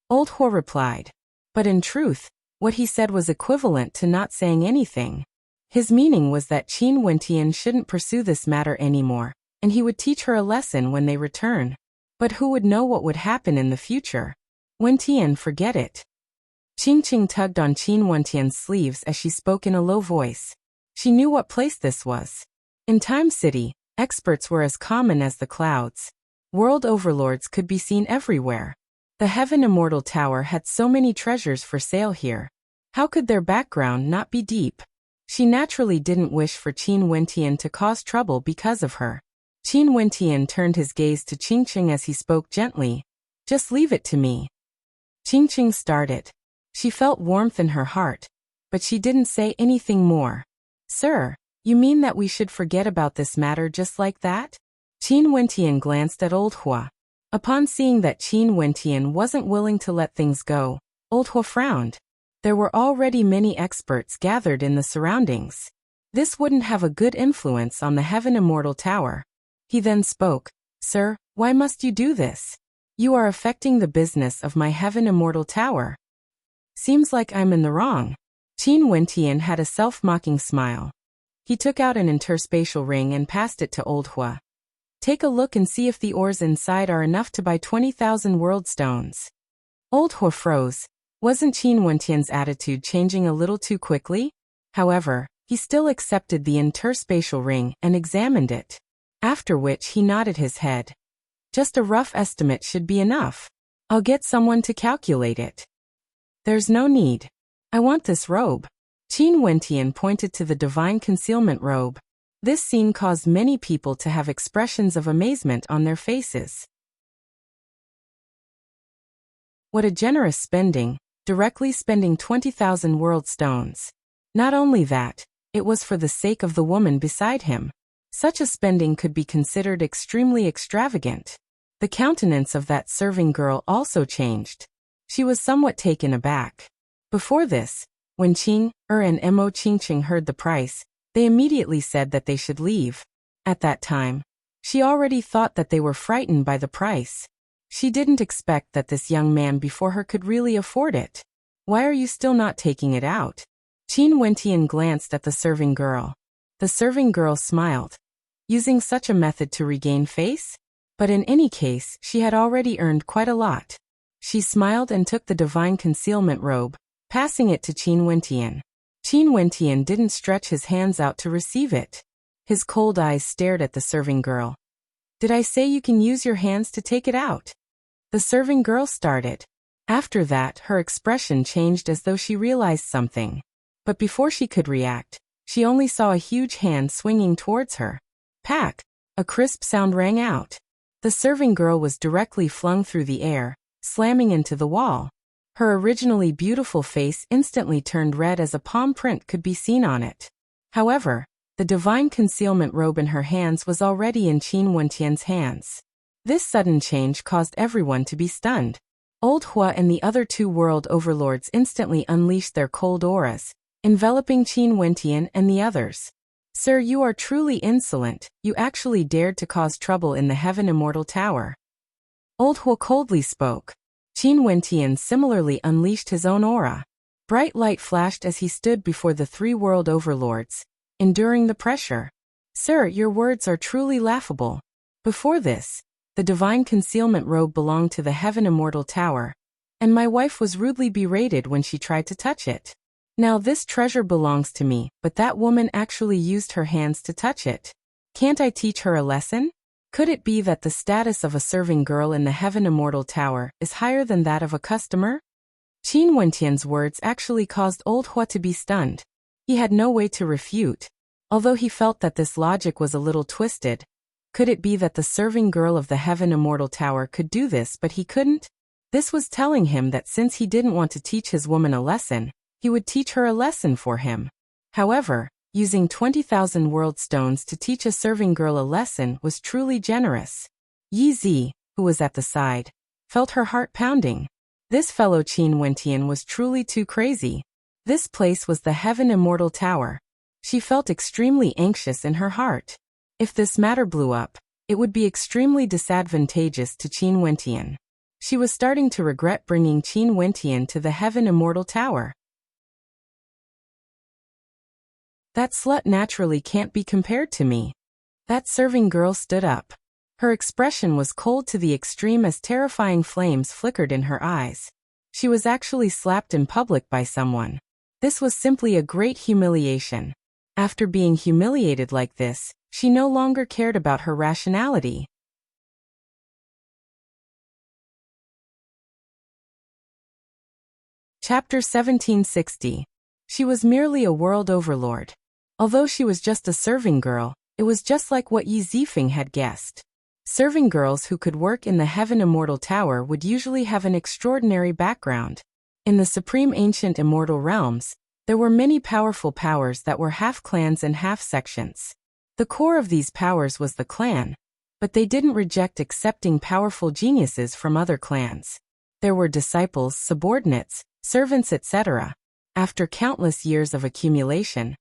Old Hua replied. But in truth, what he said was equivalent to not saying anything. His meaning was that Qin Wentian shouldn't pursue this matter anymore, and he would teach her a lesson when they return. But who would know what would happen in the future? Wentian, forget it. Qingqing tugged on Qin Wentian's sleeves as she spoke in a low voice. She knew what place this was. In Time City, experts were as common as the clouds. World overlords could be seen everywhere. The Heaven Immortal Tower had so many treasures for sale here. How could their background not be deep? She naturally didn't wish for Qin Wentian to cause trouble because of her. Qin Wentian turned his gaze to Qingqing as he spoke gently. Just leave it to me. Qingqing started. She felt warmth in her heart, but she didn't say anything more. Sir, you mean that we should forget about this matter just like that? Qin Wentian glanced at Old Hua. Upon seeing that Qin Wentian wasn't willing to let things go, Old Hua frowned. There were already many experts gathered in the surroundings. This wouldn't have a good influence on the Heaven Immortal Tower. He then spoke, "Sir, why must you do this? You are affecting the business of my Heaven Immortal Tower. Seems like I'm in the wrong." Qin Wentian had a self-mocking smile. He took out an interspatial ring and passed it to Old Hua. "Take a look and see if the ores inside are enough to buy 20,000 world stones." Old Hua froze. Wasn't Qin Wentian's attitude changing a little too quickly? However, he still accepted the interspatial ring and examined it. After which he nodded his head. "Just a rough estimate should be enough. I'll get someone to calculate it." "There's no need. I want this robe." Qin Wentian pointed to the divine concealment robe. This scene caused many people to have expressions of amazement on their faces. What a generous spending, directly spending 20,000 world stones. Not only that, it was for the sake of the woman beside him. Such a spending could be considered extremely extravagant. The countenance of that serving girl also changed. She was somewhat taken aback. Before this, when Qing and Mo Qingqing heard the price, they immediately said that they should leave. At that time, she already thought that they were frightened by the price. She didn't expect that this young man before her could really afford it. "Why are you still not taking it out?" Qin Wentian glanced at the serving girl. The serving girl smiled. Using such a method to regain face? But in any case, she had already earned quite a lot. She smiled and took the divine concealment robe, passing it to Qin Wentian. Qin Wentian didn't stretch his hands out to receive it. His cold eyes stared at the serving girl. "Did I say you can use your hands to take it out?" The serving girl started. After that, her expression changed as though she realized something. But before she could react, she only saw a huge hand swinging towards her. Pack! A crisp sound rang out. The serving girl was directly flung through the air, slamming into the wall. Her originally beautiful face instantly turned red as a palm print could be seen on it. However, the divine concealment robe in her hands was already in Qin Wentian's hands. This sudden change caused everyone to be stunned. Old Hua and the other two world overlords instantly unleashed their cold auras, enveloping Qin Wentian and the others. "Sir, you are truly insolent. You actually dared to cause trouble in the Heaven Immortal Tower." Old Hua coldly spoke. Qin Wentian similarly unleashed his own aura. Bright light flashed as he stood before the three world overlords, enduring the pressure. "Sir, your words are truly laughable. Before this, the divine concealment robe belonged to the Heaven Immortal Tower, and my wife was rudely berated when she tried to touch it. Now this treasure belongs to me, but that woman actually used her hands to touch it. Can't I teach her a lesson? Could it be that the status of a serving girl in the Heaven Immortal Tower is higher than that of a customer?" Qin Wentian's words actually caused Old Hua to be stunned. He had no way to refute. Although he felt that this logic was a little twisted, could it be that the serving girl of the Heaven Immortal Tower could do this but he couldn't? This was telling him that since he didn't want to teach his woman a lesson, he would teach her a lesson for him. However, using 20,000 world stones to teach a serving girl a lesson was truly generous. Yi Zi, who was at the side, felt her heart pounding. This fellow Qin Wentian was truly too crazy. This place was the Heaven Immortal Tower. She felt extremely anxious in her heart. If this matter blew up, it would be extremely disadvantageous to Qin Wentian. She was starting to regret bringing Qin Wentian to the Heaven Immortal Tower. "That slut naturally can't be compared to me." That serving girl stood up. Her expression was cold to the extreme as terrifying flames flickered in her eyes. She was actually slapped in public by someone. This was simply a great humiliation. After being humiliated like this, she no longer cared about her rationality. Chapter 1760. She was merely a world overlord. Although she was just a serving girl, it was just like what Yi Zifeng had guessed. Serving girls who could work in the Heaven Immortal Tower would usually have an extraordinary background. In the supreme ancient immortal realms, there were many powerful powers that were half clans and half sections. The core of these powers was the clan. But they didn't reject accepting powerful geniuses from other clans. There were disciples, subordinates, servants, etc. After countless years of accumulation,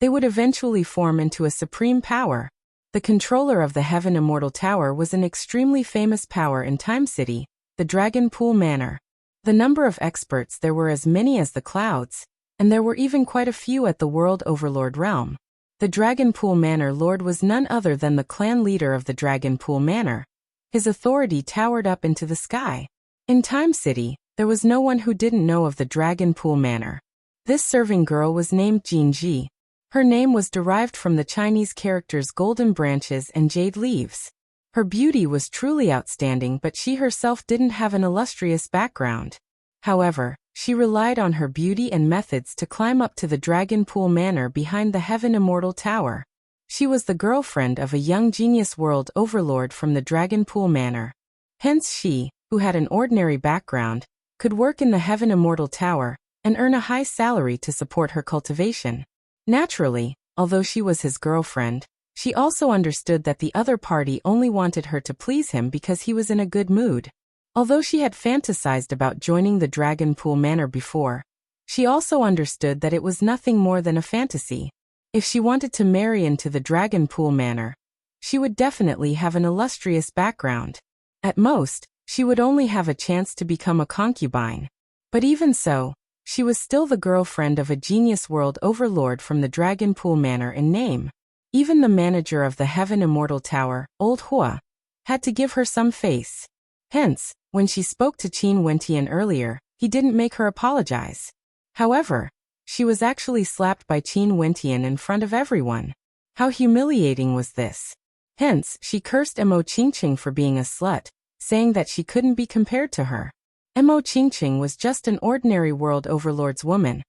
they would eventually form into a supreme power. The controller of the Heaven Immortal Tower was an extremely famous power in Time City, the Dragon Pool Manor. The number of experts there were as many as the clouds, and there were even quite a few at the World Overlord realm. The Dragon Pool Manor Lord was none other than the clan leader of the Dragon Pool Manor. His authority towered up into the sky. In Time City, there was no one who didn't know of the Dragon Pool Manor. This serving girl was named Jinji. Her name was derived from the Chinese characters golden branches and jade leaves. Her beauty was truly outstanding, but she herself didn't have an illustrious background. However, she relied on her beauty and methods to climb up to the Dragon Pool Manor behind the Heaven Immortal Tower. She was the girlfriend of a young genius world overlord from the Dragon Pool Manor. Hence she, who had an ordinary background, could work in the Heaven Immortal Tower and earn a high salary to support her cultivation. Naturally, although she was his girlfriend, she also understood that the other party only wanted her to please him because he was in a good mood. Although she had fantasized about joining the Dragon Pool Manor before, she also understood that it was nothing more than a fantasy. If she wanted to marry into the Dragon Pool Manor, she would definitely have an illustrious background. At most, she would only have a chance to become a concubine. But even so, she was still the girlfriend of a genius world overlord from the Dragon Pool Manor in name. Even the manager of the Heaven Immortal Tower, Old Hua, had to give her some face. Hence, when she spoke to Qin Wentian earlier, he didn't make her apologize. However, she was actually slapped by Qin Wentian in front of everyone. How humiliating was this? Hence, she cursed Mo Qingqing for being a slut, saying that she couldn't be compared to her. Mo Qingqing was just an ordinary world overlord's woman.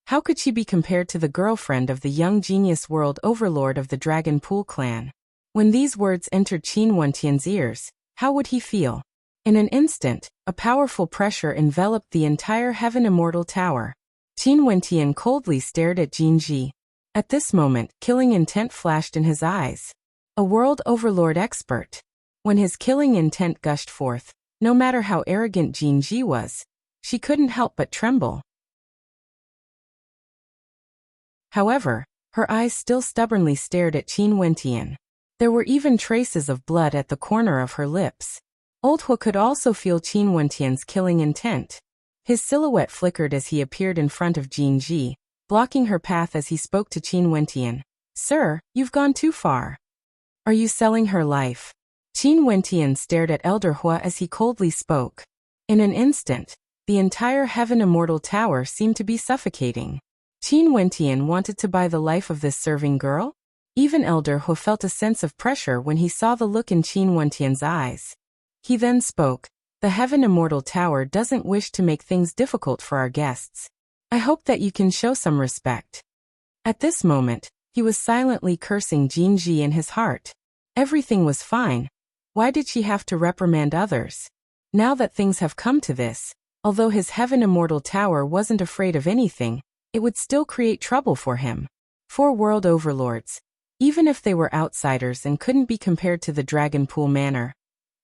How could she be compared to the girlfriend of the young genius world overlord of the Dragon Pool clan? When these words entered Qin Wentian's ears, how would he feel? In an instant, a powerful pressure enveloped the entire Heaven Immortal Tower. Qin Wentian coldly stared at Jinji. At this moment, killing intent flashed in his eyes. A world overlord expert. When his killing intent gushed forth, no matter how arrogant Jinji was, she couldn't help but tremble. However, her eyes still stubbornly stared at Qin Wentian. There were even traces of blood at the corner of her lips. Old Hua could also feel Qin Wentian's killing intent. His silhouette flickered as he appeared in front of Jinji, blocking her path as he spoke to Qin Wentian. "Sir, you've gone too far. Are you selling her life?" Qin Wentian stared at Elder Hua as he coldly spoke. In an instant, the entire Heaven Immortal Tower seemed to be suffocating. Qin Wentian wanted to buy the life of this serving girl? Even Elder Hua felt a sense of pressure when he saw the look in Qin Wentian's eyes. He then spoke. "The Heaven Immortal Tower doesn't wish to make things difficult for our guests. I hope that you can show some respect." At this moment, he was silently cursing Jinji in his heart. Everything was fine. Why did she have to reprimand others? Now that things have come to this, although his Heaven Immortal Tower wasn't afraid of anything, it would still create trouble for him. 4 world overlords. Even if they were outsiders and couldn't be compared to the Dragon Pool Manor,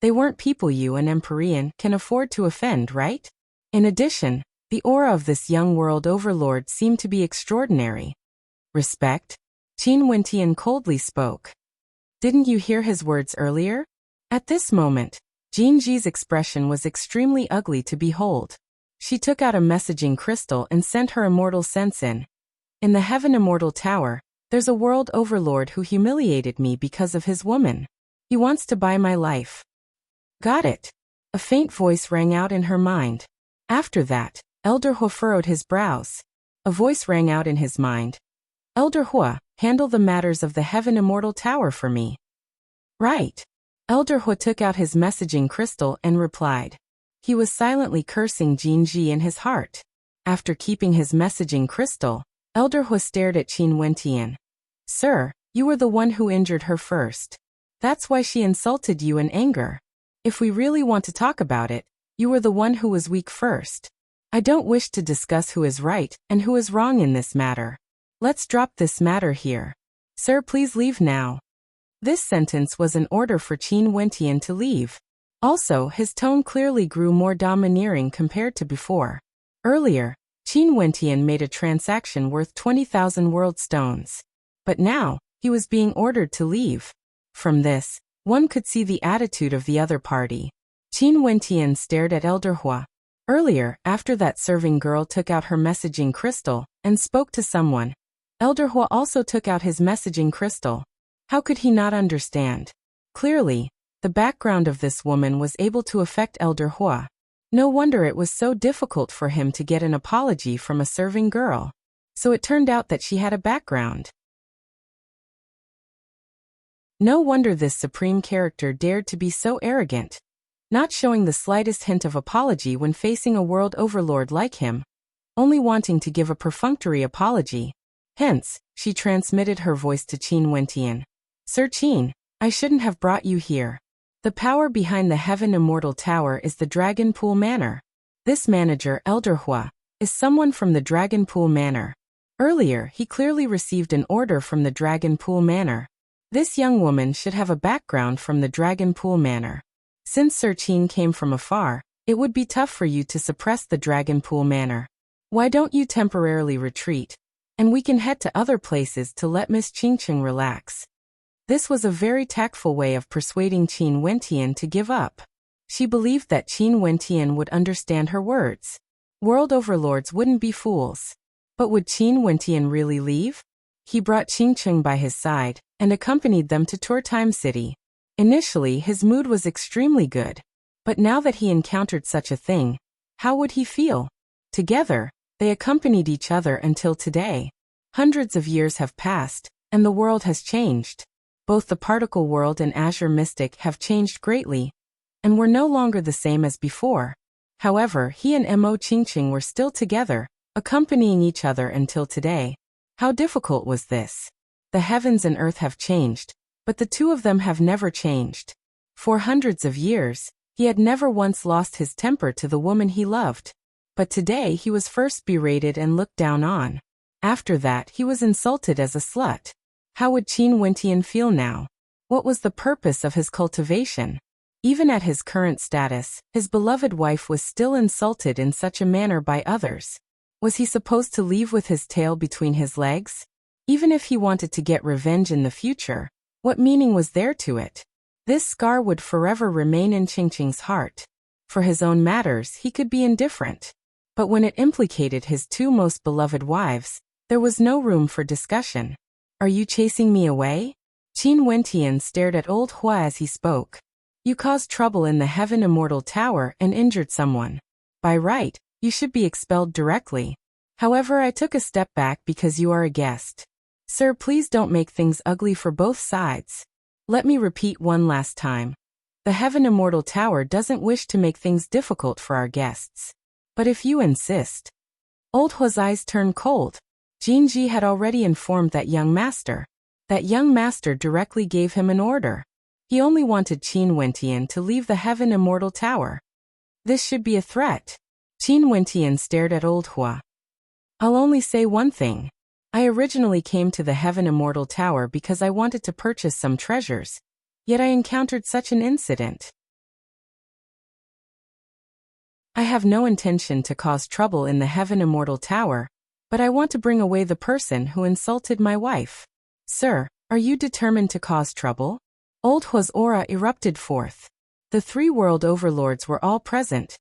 they weren't people you, an Empyrean, can afford to offend, right? In addition, the aura of this young world overlord seemed to be extraordinary. "Respect?" Qin Wentian coldly spoke. "Didn't you hear his words earlier?" At this moment, Jinji's expression was extremely ugly to behold. She took out a messaging crystal and sent her immortal sense in. "In the Heaven Immortal Tower, there's a world overlord who humiliated me because of his woman. He wants to buy my life." "Got it." A faint voice rang out in her mind. After that, Elder Hua furrowed his brows. A voice rang out in his mind. "Elder Hua, handle the matters of the Heaven Immortal Tower for me." "Right." Elder Hua took out his messaging crystal and replied. He was silently cursing Jinji in his heart. After keeping his messaging crystal, Elder Hua stared at Qin Wentian. "Sir, you were the one who injured her first. That's why she insulted you in anger. If we really want to talk about it, you were the one who was weak first. I don't wish to discuss who is right and who is wrong in this matter. Let's drop this matter here. Sir, please leave now." This sentence was an order for Qin Wentian to leave. Also, his tone clearly grew more domineering compared to before. Earlier, Qin Wentian made a transaction worth 20,000 world stones. But now, he was being ordered to leave. From this, one could see the attitude of the other party. Qin Wentian stared at Elder Hua. Earlier, after that serving girl took out her messaging crystal and spoke to someone, Elder Hua also took out his messaging crystal. How could he not understand? Clearly, the background of this woman was able to affect Elder Hua. No wonder it was so difficult for him to get an apology from a serving girl. So it turned out that she had a background. No wonder this supreme character dared to be so arrogant, not showing the slightest hint of apology when facing a world overlord like him, only wanting to give a perfunctory apology. Hence, she transmitted her voice to Qin Wentian. Sir Qin, I shouldn't have brought you here. The power behind the Heaven Immortal Tower is the Dragon Pool Manor. This manager, Elder Hua, is someone from the Dragon Pool Manor. Earlier, he clearly received an order from the Dragon Pool Manor. This young woman should have a background from the Dragon Pool Manor. Since Sir Qin came from afar, it would be tough for you to suppress the Dragon Pool Manor. Why don't you temporarily retreat? And we can head to other places to let Miss Qingqing relax. This was a very tactful way of persuading Qin Wentian to give up. She believed that Qin Wentian would understand her words. World overlords wouldn't be fools. But would Qin Wentian really leave? He brought Qingqing by his side and accompanied them to Turtime City. Initially, his mood was extremely good. But now that he encountered such a thing, how would he feel? Together, they accompanied each other until today. Hundreds of years have passed, and the world has changed. Both the particle world and Azure Mystic have changed greatly, and were no longer the same as before. However, he and Mo Qingqing were still together, accompanying each other until today. How difficult was this? The heavens and earth have changed, but the two of them have never changed. For hundreds of years, he had never once lost his temper to the woman he loved. But today he was first berated and looked down on. After that, he was insulted as a slut. How would Qin Wentian feel now? What was the purpose of his cultivation? Even at his current status, his beloved wife was still insulted in such a manner by others. Was he supposed to leave with his tail between his legs? Even if he wanted to get revenge in the future, what meaning was there to it? This scar would forever remain in Qingqing's heart. For his own matters, he could be indifferent. But when it implicated his two most beloved wives, there was no room for discussion. Are you chasing me away? Qin Wentian stared at old Hua as he spoke. You caused trouble in the Heaven Immortal Tower and injured someone. By right, you should be expelled directly. However, I took a step back because you are a guest. Sir, please don't make things ugly for both sides. Let me repeat one last time. The Heaven Immortal Tower doesn't wish to make things difficult for our guests. But if you insist. Old Hua's eyes turned cold. Jinji had already informed that young master. That young master directly gave him an order. He only wanted Qin Wentian to leave the Heaven Immortal Tower. This should be a threat. Qin Wentian stared at old Hua. I'll only say one thing. I originally came to the Heaven Immortal Tower because I wanted to purchase some treasures. Yet I encountered such an incident. I have no intention to cause trouble in the Heaven Immortal Tower, but I want to bring away the person who insulted my wife. Sir, are you determined to cause trouble? Old Hua's aura erupted forth. The three world overlords were all present,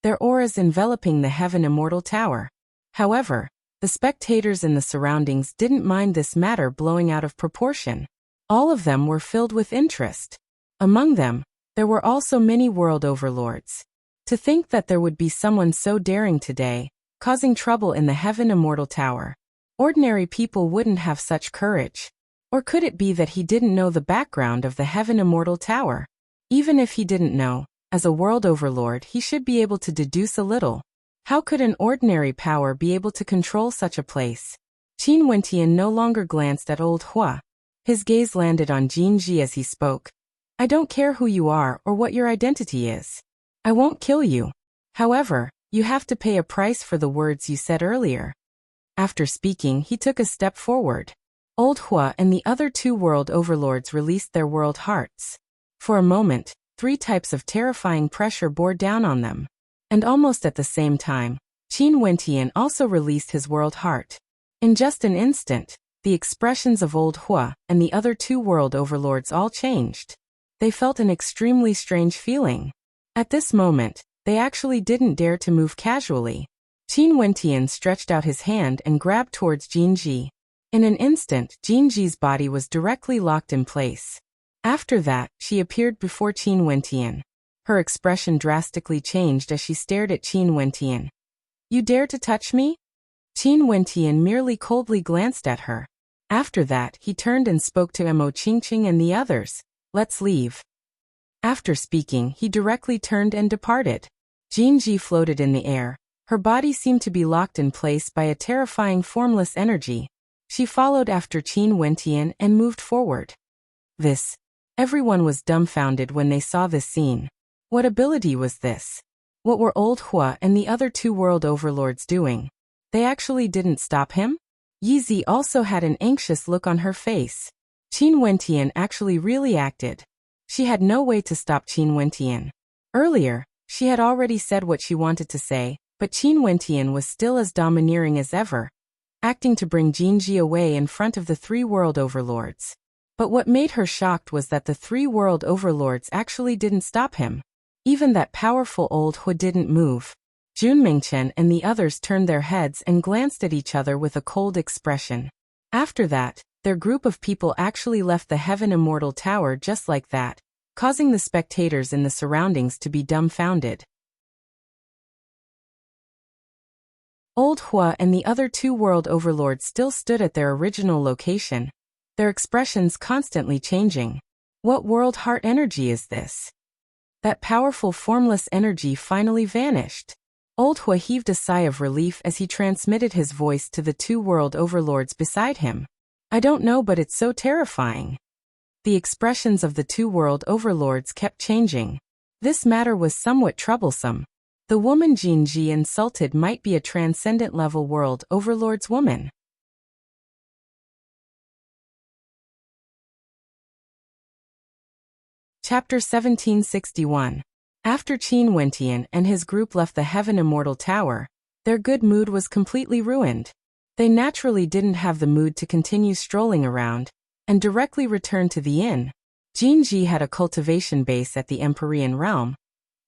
their auras enveloping the Heaven Immortal Tower. However, the spectators in the surroundings didn't mind this matter blowing out of proportion. All of them were filled with interest. Among them, there were also many world overlords. To think that there would be someone so daring today, causing trouble in the Heaven Immortal Tower. Ordinary people wouldn't have such courage. Or could it be that he didn't know the background of the Heaven Immortal Tower? Even if he didn't know, as a world overlord he should be able to deduce a little. How could an ordinary power be able to control such a place? Qin Wentian no longer glanced at old Hua. His gaze landed on Jinji as he spoke. I don't care who you are or what your identity is. I won't kill you. However, you have to pay a price for the words you said earlier. After speaking, he took a step forward. Old Hua and the other two world overlords released their world hearts. For a moment, three types of terrifying pressure bore down on them. And almost at the same time, Qin Wentian also released his world heart. In just an instant, the expressions of Old Hua and the other two world overlords all changed. They felt an extremely strange feeling. At this moment, they actually didn't dare to move casually. Qin Wentian stretched out his hand and grabbed towards Jinji. In an instant, Jinji's body was directly locked in place. After that, she appeared before Qin Wentian. Her expression drastically changed as she stared at Qin Wentian. "You dare to touch me?" Qin Wentian merely coldly glanced at her. After that, he turned and spoke to Mo Qingqing and the others. "Let's leave." After speaking, he directly turned and departed. Jinji floated in the air. Her body seemed to be locked in place by a terrifying formless energy. She followed after Qin Wentian and moved forward. Everyone was dumbfounded when they saw this scene. What ability was this? What were Old Hua and the other two world overlords doing? They actually didn't stop him? Yizi also had an anxious look on her face. Qin Wentian actually really acted. She had no way to stop Qin Wentian. Earlier, she had already said what she wanted to say, but Qin Wentian was still as domineering as ever, acting to bring Jinji away in front of the three world overlords. But what made her shocked was that the three world overlords actually didn't stop him. Even that powerful Old Hua didn't move. Jun Mingchen and the others turned their heads and glanced at each other with a cold expression. After that, their group of people actually left the Heaven Immortal Tower just like that, causing the spectators in the surroundings to be dumbfounded. Old Hua and the other two world overlords still stood at their original location, their expressions constantly changing. What world heart energy is this? That powerful formless energy finally vanished. Old Hua heaved a sigh of relief as he transmitted his voice to the two world overlords beside him. "I don't know, but it's so terrifying." The expressions of the two world overlords kept changing. This matter was somewhat troublesome. The woman Jinji insulted might be a transcendent level world overlord's woman. Chapter 1761. After Qin Wentian and his group left the Heaven Immortal Tower, their good mood was completely ruined. They naturally didn't have the mood to continue strolling around, and directly returned to the inn. Jinji had a cultivation base at the Empyrean realm,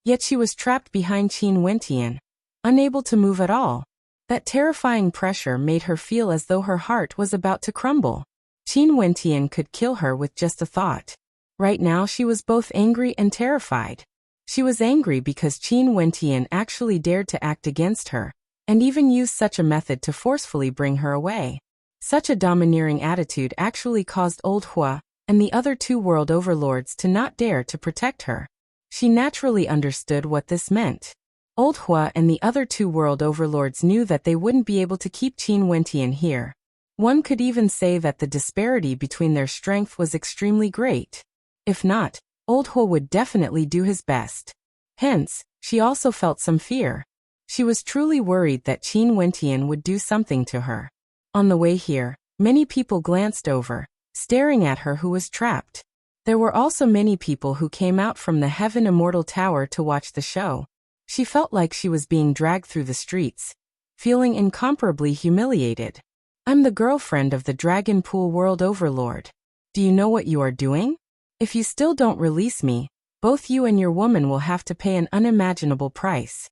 yet she was trapped behind Qin Wentian, unable to move at all. That terrifying pressure made her feel as though her heart was about to crumble. Qin Wentian could kill her with just a thought. Right now she was both angry and terrified. She was angry because Qin Wentian actually dared to act against her, and even used such a method to forcefully bring her away. Such a domineering attitude actually caused Old Hua and the other two world overlords to not dare to protect her. She naturally understood what this meant. Old Hua and the other two world overlords knew that they wouldn't be able to keep Qin Wentian here. One could even say that the disparity between their strength was extremely great. If not, Old Hua would definitely do his best. Hence, she also felt some fear. She was truly worried that Qin Wentian would do something to her. On the way here, many people glanced over, staring at her who was trapped. There were also many people who came out from the Heaven Immortal Tower to watch the show. She felt like she was being dragged through the streets, feeling incomparably humiliated. "I'm the girlfriend of the Dragon Pool World Overlord. Do you know what you are doing? If you still don't release me, both you and your woman will have to pay an unimaginable price."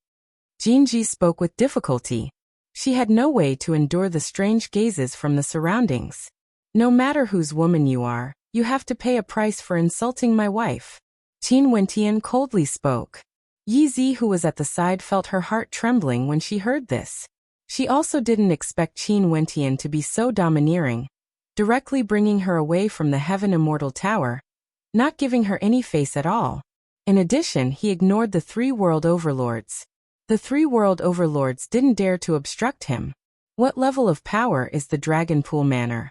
Jinji spoke with difficulty. She had no way to endure the strange gazes from the surroundings. "No matter whose woman you are, you have to pay a price for insulting my wife." Qin Wentian coldly spoke. Yizi, who was at the side, felt her heart trembling when she heard this. She also didn't expect Qin Wentian to be so domineering, directly bringing her away from the Heaven Immortal Tower, not giving her any face at all. In addition, he ignored the three world overlords. The three world overlords didn't dare to obstruct him. What level of power is the Dragon Pool Manor?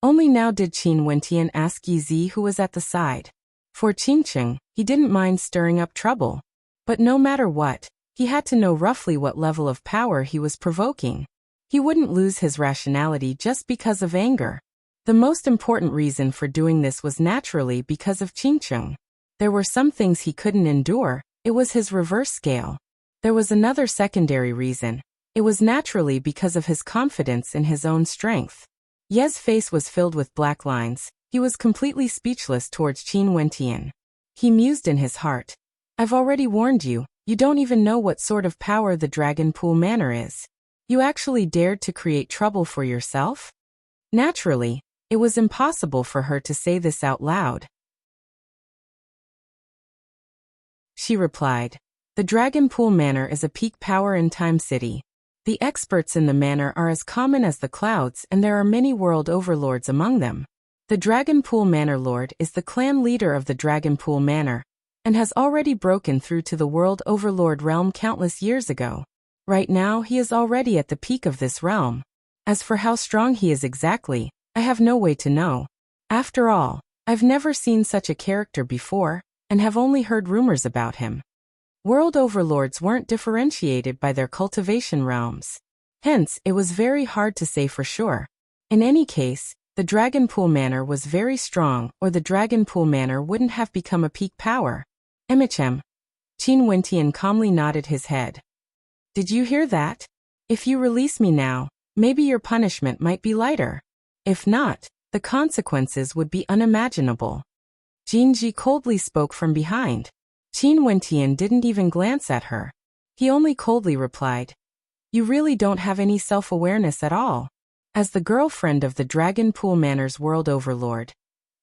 Only now did Qin Wentian ask Yizi, who was at the side. For Qingqing, he didn't mind stirring up trouble. But no matter what, he had to know roughly what level of power he was provoking. He wouldn't lose his rationality just because of anger. The most important reason for doing this was naturally because of Qingcheng. There were some things he couldn't endure. It was his reverse scale. There was another secondary reason. It was naturally because of his confidence in his own strength. Ye's face was filled with black lines. He was completely speechless towards Qin Wentian. He mused in his heart. I've already warned you. You don't even know what sort of power the Dragon Pool Manor is. You actually dared to create trouble for yourself? Naturally, it was impossible for her to say this out loud. She replied, the Dragon Pool Manor is a peak power in Time City. The experts in the manor are as common as the clouds, and there are many world overlords among them. The Dragon Pool Manor Lord is the clan leader of the Dragon Pool Manor, and has already broken through to the world overlord realm countless years ago. Right now he is already at the peak of this realm. As for how strong he is exactly, I have no way to know. After all, I've never seen such a character before, and have only heard rumors about him. World overlords weren't differentiated by their cultivation realms. Hence, it was very hard to say for sure. In any case, the Dragon Pool Manor was very strong, or the Dragon Pool Manor wouldn't have become a peak power. Qin Wentian calmly nodded his head. Did you hear that? If you release me now, maybe your punishment might be lighter. If not, the consequences would be unimaginable. Jinji coldly spoke from behind. Qin Wentian didn't even glance at her. He only coldly replied, you really don't have any self-awareness at all. As the girlfriend of the Dragon Pool Manor's world overlord,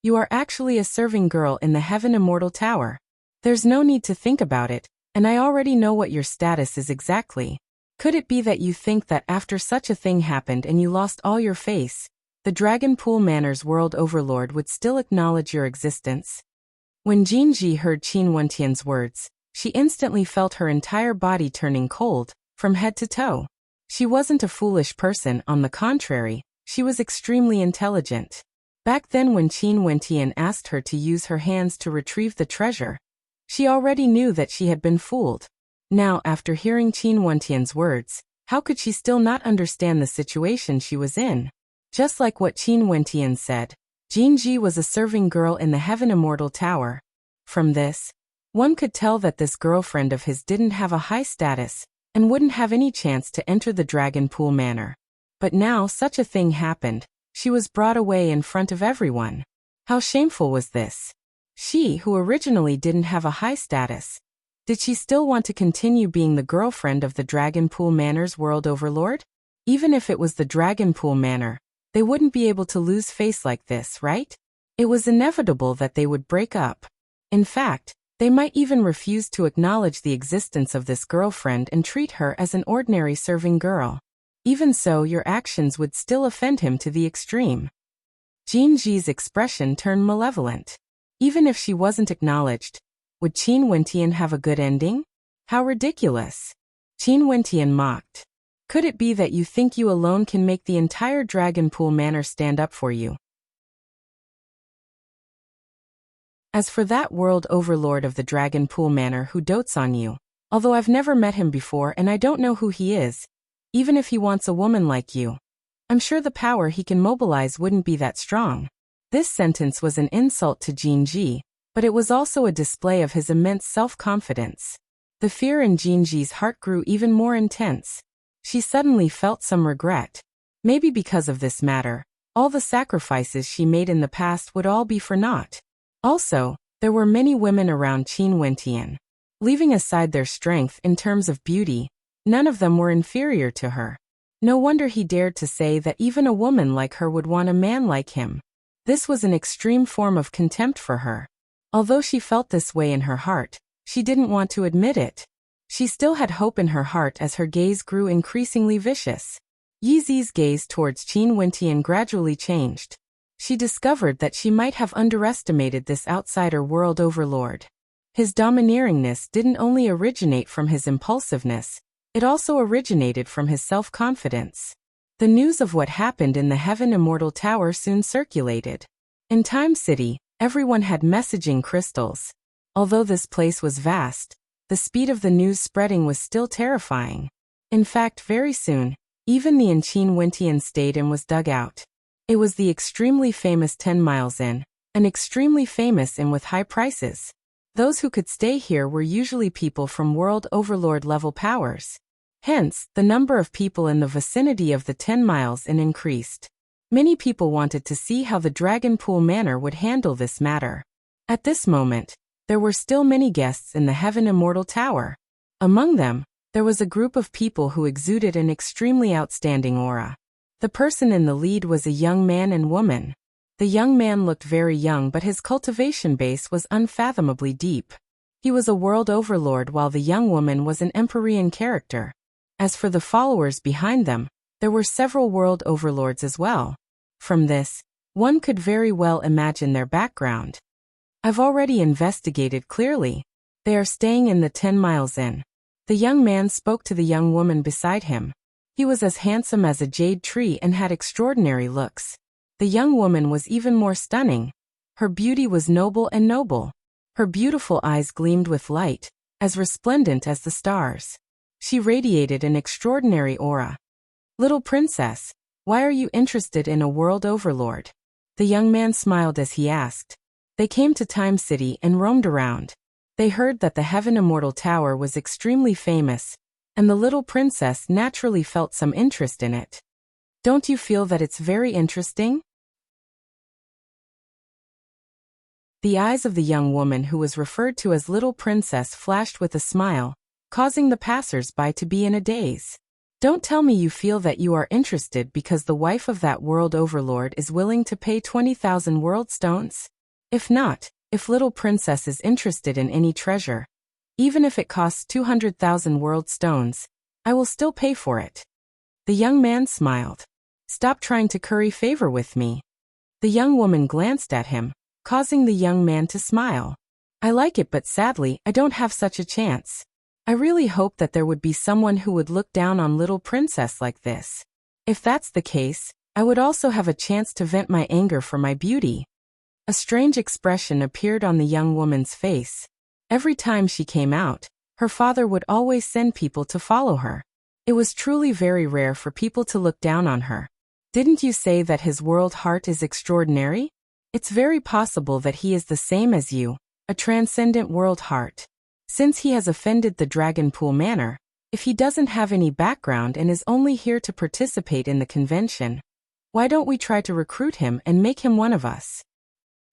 you are actually a serving girl in the Heaven Immortal Tower. There's no need to think about it, and I already know what your status is exactly. Could it be that you think that after such a thing happened and you lost all your face, the Dragon Pool Manor's world overlord would still acknowledge your existence? When Jinji heard Qin Wentian's words, she instantly felt her entire body turning cold, from head to toe. She wasn't a foolish person, on the contrary, she was extremely intelligent. Back then when Qin Wentian asked her to use her hands to retrieve the treasure, she already knew that she had been fooled. Now, after hearing Qin Wentian's words, how could she still not understand the situation she was in? Just like what Qin Wentian said, Jinji was a serving girl in the Heaven Immortal Tower. From this, one could tell that this girlfriend of his didn't have a high status, and wouldn't have any chance to enter the Dragon Pool Manor. But now such a thing happened, she was brought away in front of everyone. How shameful was this? She, who originally didn't have a high status, did she still want to continue being the girlfriend of the Dragon Pool Manor's world overlord? Even if it was the Dragon Pool Manor, they wouldn't be able to lose face like this, right? It was inevitable that they would break up. In fact, they might even refuse to acknowledge the existence of this girlfriend and treat her as an ordinary serving girl. Even so, your actions would still offend him to the extreme. Jinji's expression turned malevolent. Even if she wasn't acknowledged, would Qin Wentian have a good ending? How ridiculous! Qin Wentian mocked. Could it be that you think you alone can make the entire Dragon Pool Manor stand up for you? As for that world overlord of the Dragon Pool Manor who dotes on you, although I've never met him before and I don't know who he is, even if he wants a woman like you, I'm sure the power he can mobilize wouldn't be that strong. This sentence was an insult to Jinji, but it was also a display of his immense self-confidence. The fear in Jinji's heart grew even more intense. She suddenly felt some regret. Maybe because of this matter, all the sacrifices she made in the past would all be for naught. Also, there were many women around Qin Wentian. Leaving aside their strength in terms of beauty, none of them were inferior to her. No wonder he dared to say that even a woman like her would want a man like him. This was an extreme form of contempt for her. Although she felt this way in her heart, she didn't want to admit it. She still had hope in her heart as her gaze grew increasingly vicious. Yizi's gaze towards Qin Wentian gradually changed. She discovered that she might have underestimated this outsider world overlord. His domineeringness didn't only originate from his impulsiveness, it also originated from his self-confidence. The news of what happened in the Heaven Immortal Tower soon circulated. In Time City, everyone had messaging crystals. Although this place was vast, the speed of the news spreading was still terrifying. In fact, very soon, even the Qin Wentian stayed and was dug out. It was the extremely famous 10 Miles Inn, an extremely famous inn with high prices. Those who could stay here were usually people from world overlord level powers. Hence, the number of people in the vicinity of the 10 Miles Inn increased. Many people wanted to see how the Dragonpool Manor would handle this matter. At this moment, there were still many guests in the Heaven Immortal Tower. Among them, there was a group of people who exuded an extremely outstanding aura. The person in the lead was a young man and woman. The young man looked very young, but his cultivation base was unfathomably deep. He was a world overlord while the young woman was an Empyrean character. As for the followers behind them, there were several world overlords as well. From this, one could very well imagine their background. I've already investigated clearly. They are staying in the 10 Miles Inn. The young man spoke to the young woman beside him. He was as handsome as a jade tree and had extraordinary looks. The young woman was even more stunning. Her beauty was noble and noble. Her beautiful eyes gleamed with light, as resplendent as the stars. She radiated an extraordinary aura. Little princess, why are you interested in a world overlord? The young man smiled as he asked. They came to Time City and roamed around. They heard that the Heaven Immortal Tower was extremely famous, and the little princess naturally felt some interest in it. Don't you feel that it's very interesting? The eyes of the young woman who was referred to as Little Princess flashed with a smile, causing the passers-by to be in a daze. Don't tell me you feel that you are interested because the wife of that world overlord is willing to pay 20,000 world stones? If not, if Little Princess is interested in any treasure, even if it costs 200,000 world stones, I will still pay for it. The young man smiled. Stop trying to curry favor with me. The young woman glanced at him, causing the young man to smile. I like it, but sadly, I don't have such a chance. I really hope that there would be someone who would look down on Little Princess like this. If that's the case, I would also have a chance to vent my anger for my beauty. A strange expression appeared on the young woman's face. Every time she came out, her father would always send people to follow her. It was truly very rare for people to look down on her. Didn't you say that his world heart is extraordinary? It's very possible that he is the same as you, a transcendent world heart. Since he has offended the Dragonpool Manor, if he doesn't have any background and is only here to participate in the convention, why don't we try to recruit him and make him one of us?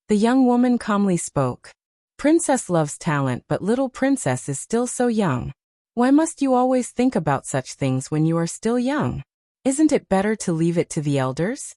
The young woman calmly spoke. Princess loves talent, but Little Princess is still so young. Why must you always think about such things when you are still young? Isn't it better to leave it to the elders?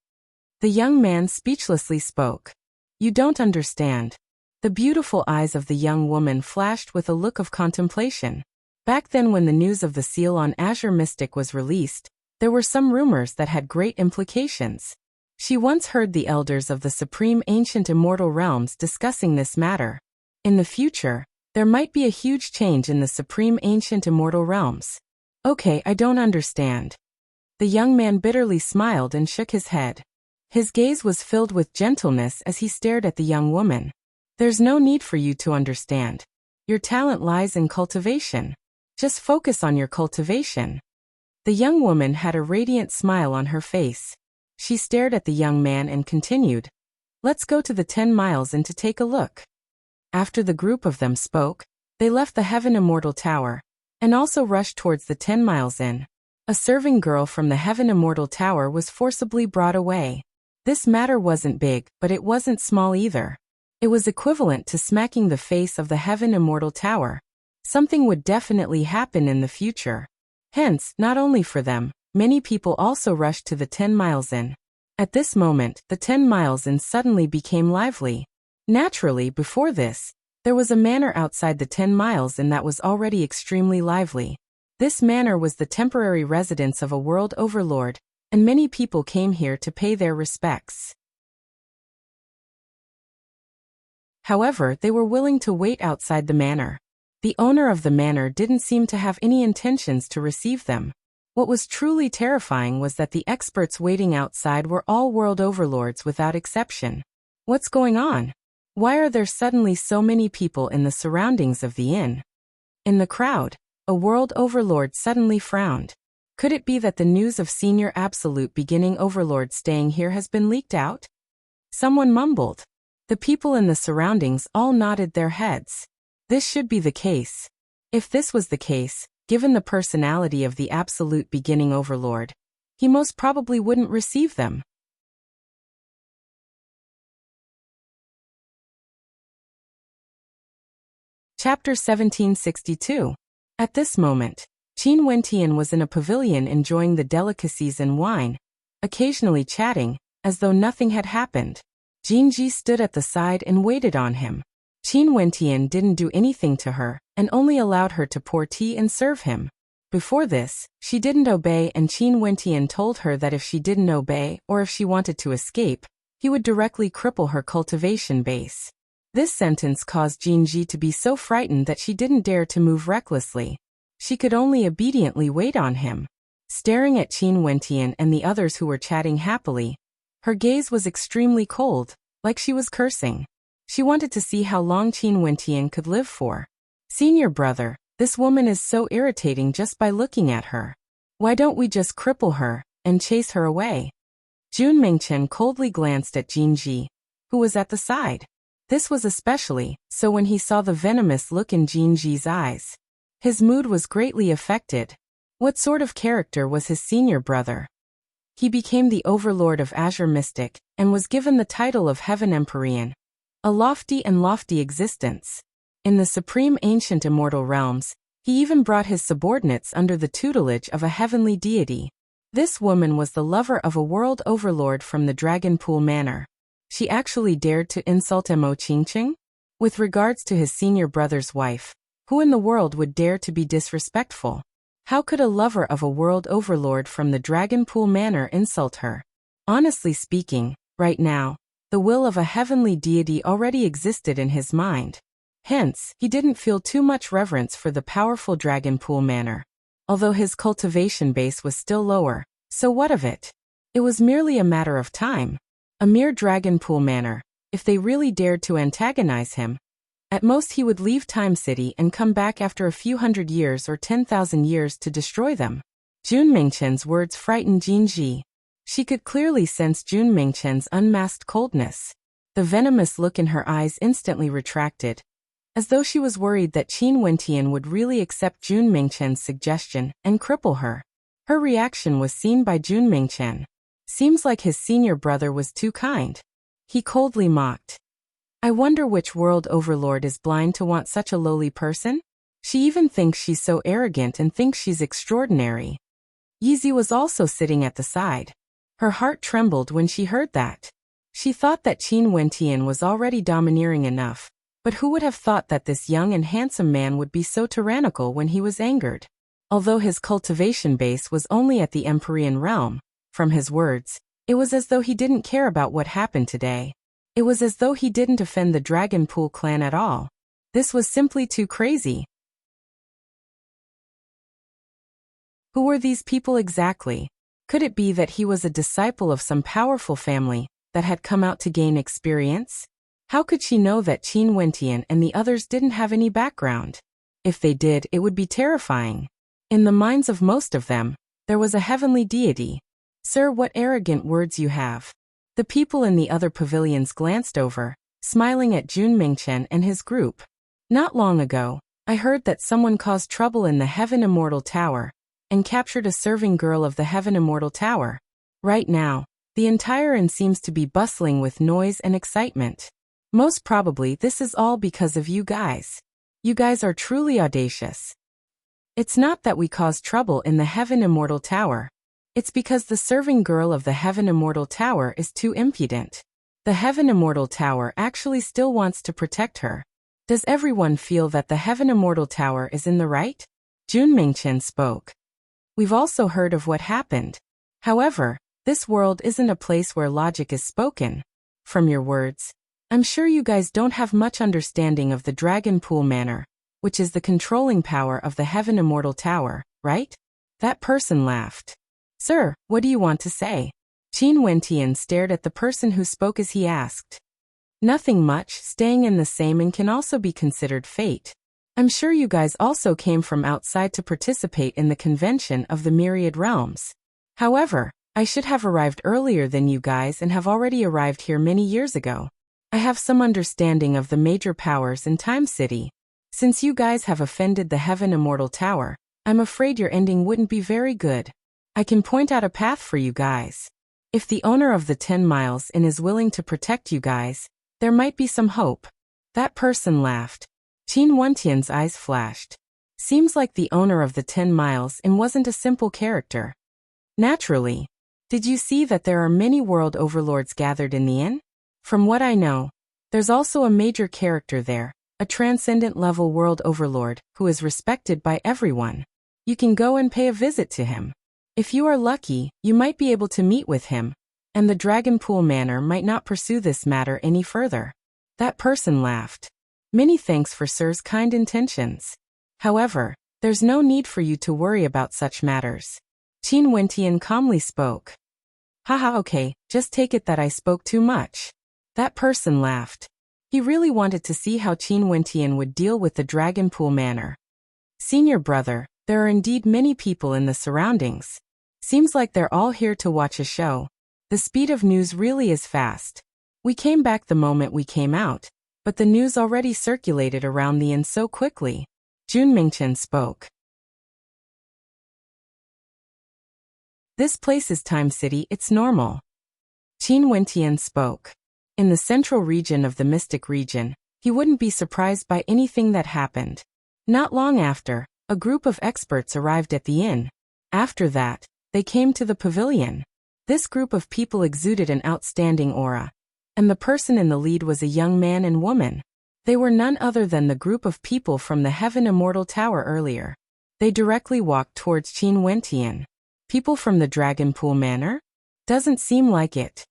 The young man speechlessly spoke. You don't understand. The beautiful eyes of the young woman flashed with a look of contemplation. Back then, when the news of the seal on Azure Mystic was released, there were some rumors that had great implications. She once heard the elders of the Supreme Ancient Immortal Realms discussing this matter. In the future, there might be a huge change in the Supreme Ancient Immortal Realms. Okay, I don't understand. The young man bitterly smiled and shook his head. His gaze was filled with gentleness as he stared at the young woman. There's no need for you to understand. Your talent lies in cultivation. Just focus on your cultivation. The young woman had a radiant smile on her face. She stared at the young man and continued, Let's go to the 10 Miles Inn to take a look. After the group of them spoke, they left the Heaven Immortal Tower, and also rushed towards the 10 Miles Inn. A serving girl from the Heaven Immortal Tower was forcibly brought away. This matter wasn't big, but it wasn't small either. It was equivalent to smacking the face of the Heaven Immortal Tower. Something would definitely happen in the future. Hence, not only for them, many people also rushed to the 10 Miles Inn. At this moment, the 10 Miles Inn suddenly became lively. Naturally, before this, there was a manor outside the 10 Miles Inn that was already extremely lively. This manor was the temporary residence of a world overlord, and many people came here to pay their respects. However, they were willing to wait outside the manor. The owner of the manor didn't seem to have any intentions to receive them. What was truly terrifying was that the experts waiting outside were all world overlords without exception. What's going on? Why are there suddenly so many people in the surroundings of the inn? In the crowd, a world overlord suddenly frowned. Could it be that the news of Senior Absolute Beginning Overlord staying here has been leaked out? Someone mumbled. The people in the surroundings all nodded their heads. This should be the case. If this was the case, given the personality of the Absolute Beginning Overlord, he most probably wouldn't receive them. Chapter 1762. At this moment, Qin Wentian was in a pavilion enjoying the delicacies and wine, occasionally chatting, as though nothing had happened. Jinji stood at the side and waited on him. Qin Wentian didn't do anything to her, and only allowed her to pour tea and serve him. Before this, she didn't obey, and Qin Wentian told her that if she didn't obey or if she wanted to escape, he would directly cripple her cultivation base. This sentence caused Jinji to be so frightened that she didn't dare to move recklessly. She could only obediently wait on him. Staring at Qin Wentian and the others who were chatting happily, her gaze was extremely cold, like she was cursing. She wanted to see how long Qin Wentian could live for. Senior brother, this woman is so irritating just by looking at her. Why don't we just cripple her and chase her away? Jun Mingchen coldly glanced at Jinji, who was at the side. This was especially so when he saw the venomous look in Jinji's eyes. His mood was greatly affected. What sort of character was his senior brother? He became the overlord of Azure Mystic and was given the title of Heaven Empyrean, a lofty existence. In the supreme ancient immortal realms, he even brought his subordinates under the tutelage of a heavenly deity. This woman was the lover of a world overlord from the Dragon Pool Manor. She actually dared to insult Mo Qingqing? With regards to his senior brother's wife, who in the world would dare to be disrespectful? How could a lover of a world overlord from the Dragon Pool Manor insult her? Honestly speaking, right now, the will of a heavenly deity already existed in his mind. Hence, he didn't feel too much reverence for the powerful Dragon Pool Manor. Although his cultivation base was still lower, so what of it? It was merely a matter of time. A mere Dragon Pool Manor, if they really dared to antagonize him, at most he would leave Time City and come back after a few hundred years or 10,000 years to destroy them. Jun Mingchen's words frightened Jinji. She could clearly sense Jun Mingchen's unmasked coldness. The venomous look in her eyes instantly retracted, as though she was worried that Qin Wentian would really accept Jun Mingchen's suggestion and cripple her. Her reaction was seen by Jun Mingchen. Seems like his senior brother was too kind. He coldly mocked. I wonder which world overlord is blind to want such a lowly person? She even thinks she's so arrogant and thinks she's extraordinary. Yizi was also sitting at the side. Her heart trembled when she heard that. She thought that Qin Wentian was already domineering enough, but who would have thought that this young and handsome man would be so tyrannical when he was angered? Although his cultivation base was only at the Empyrean realm, from his words, it was as though he didn't care about what happened today. It was as though he didn't offend the Dragon Pool clan at all. This was simply too crazy. Who were these people exactly? Could it be that he was a disciple of some powerful family that had come out to gain experience? How could she know that Qin Wentian and the others didn't have any background? If they did, it would be terrifying. In the minds of most of them, there was a heavenly deity. Sir, what arrogant words you have. The people in the other pavilions glanced over, smiling at Jun Mingchen and his group. Not long ago, I heard that someone caused trouble in the Heaven Immortal Tower and captured a serving girl of the Heaven Immortal Tower. Right now, the entire inn seems to be bustling with noise and excitement. Most probably this is all because of you guys. You guys are truly audacious. It's not that we caused trouble in the Heaven Immortal Tower. It's because the serving girl of the Heaven Immortal Tower is too impudent. The Heaven Immortal Tower actually still wants to protect her. Does everyone feel that the Heaven Immortal Tower is in the right? Jun Mingchen spoke. We've also heard of what happened. However, this world isn't a place where logic is spoken. From your words, I'm sure you guys don't have much understanding of the Dragon Pool Manor, which is the controlling power of the Heaven Immortal Tower, right? That person laughed. Sir, what do you want to say? Qin Wentian stared at the person who spoke as he asked. Nothing much, staying in the same and can also be considered fate. I'm sure you guys also came from outside to participate in the convention of the Myriad Realms. However, I should have arrived earlier than you guys and have already arrived here many years ago. I have some understanding of the major powers in Time City. Since you guys have offended the Heaven Immortal Tower, I'm afraid your ending wouldn't be very good. I can point out a path for you guys. If the owner of the 10 Miles Inn is willing to protect you guys, there might be some hope. That person laughed. Qin Wentian's eyes flashed. Seems like the owner of the 10 Miles Inn wasn't a simple character. Naturally. Did you see that there are many world overlords gathered in the inn? From what I know, there's also a major character there, a transcendent level world overlord, who is respected by everyone. You can go and pay a visit to him. If you are lucky, you might be able to meet with him, and the Dragonpool Manor might not pursue this matter any further. That person laughed. Many thanks for Sir's kind intentions. However, there's no need for you to worry about such matters. Qin Wentian calmly spoke. Haha, okay, just take it that I spoke too much. That person laughed. He really wanted to see how Qin Wentian would deal with the Dragonpool Manor. Senior brother, there are indeed many people in the surroundings. Seems like they're all here to watch a show. The speed of news really is fast. We came back the moment we came out, but the news already circulated around the inn so quickly. Jun Mingchen spoke. This place is Time City, it's normal. Qin Wentian spoke. In the central region of the Mystic region, he wouldn't be surprised by anything that happened. Not long after, a group of experts arrived at the inn. After that, they came to the pavilion. This group of people exuded an outstanding aura, and the person in the lead was a young man and woman. They were none other than the group of people from the Heaven Immortal Tower earlier. They directly walked towards Qin Wentian. People from the Dragonpool Manor? Doesn't seem like it.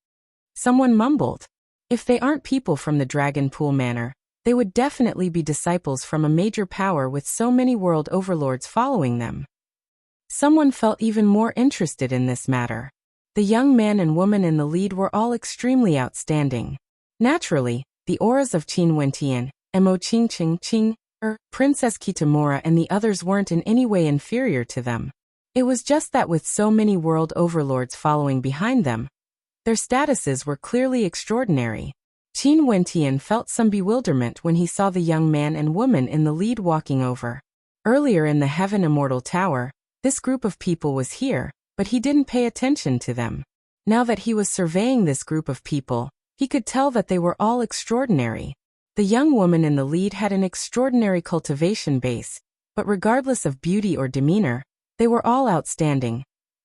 Someone mumbled. If they aren't people from the Dragonpool Manor, they would definitely be disciples from a major power with so many world overlords following them. Someone felt even more interested in this matter. The young man and woman in the lead were all extremely outstanding. Naturally, the auras of Qin Wentian, Mo Qing, Princess Kitamura and the others weren't in any way inferior to them. It was just that with so many world overlords following behind them, their statuses were clearly extraordinary. Qin Wentian felt some bewilderment when he saw the young man and woman in the lead walking over. Earlier in the Heaven Immortal Tower, this group of people was here, but he didn't pay attention to them. Now that he was surveying this group of people, he could tell that they were all extraordinary. The young woman in the lead had an extraordinary cultivation base, but regardless of beauty or demeanor, they were all outstanding.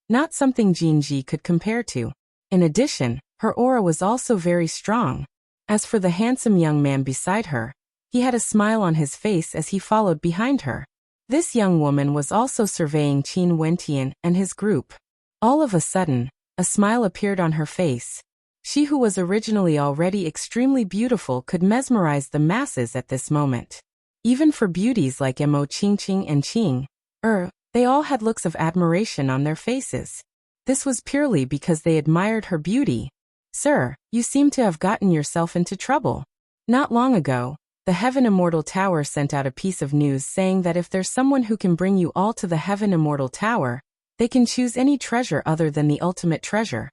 Not something Jinji could compare to. In addition, her aura was also very strong. As for the handsome young man beside her, he had a smile on his face as he followed behind her. This young woman was also surveying Qin Wentian and his group. All of a sudden, a smile appeared on her face. She who was originally already extremely beautiful could mesmerize the masses at this moment. Even for beauties like Mo Qing and Qing, they all had looks of admiration on their faces. This was purely because they admired her beauty. Sir, you seem to have gotten yourself into trouble. Not long ago, the Heaven Immortal Tower sent out a piece of news saying that if there's someone who can bring you all to the Heaven Immortal Tower, they can choose any treasure other than the ultimate treasure.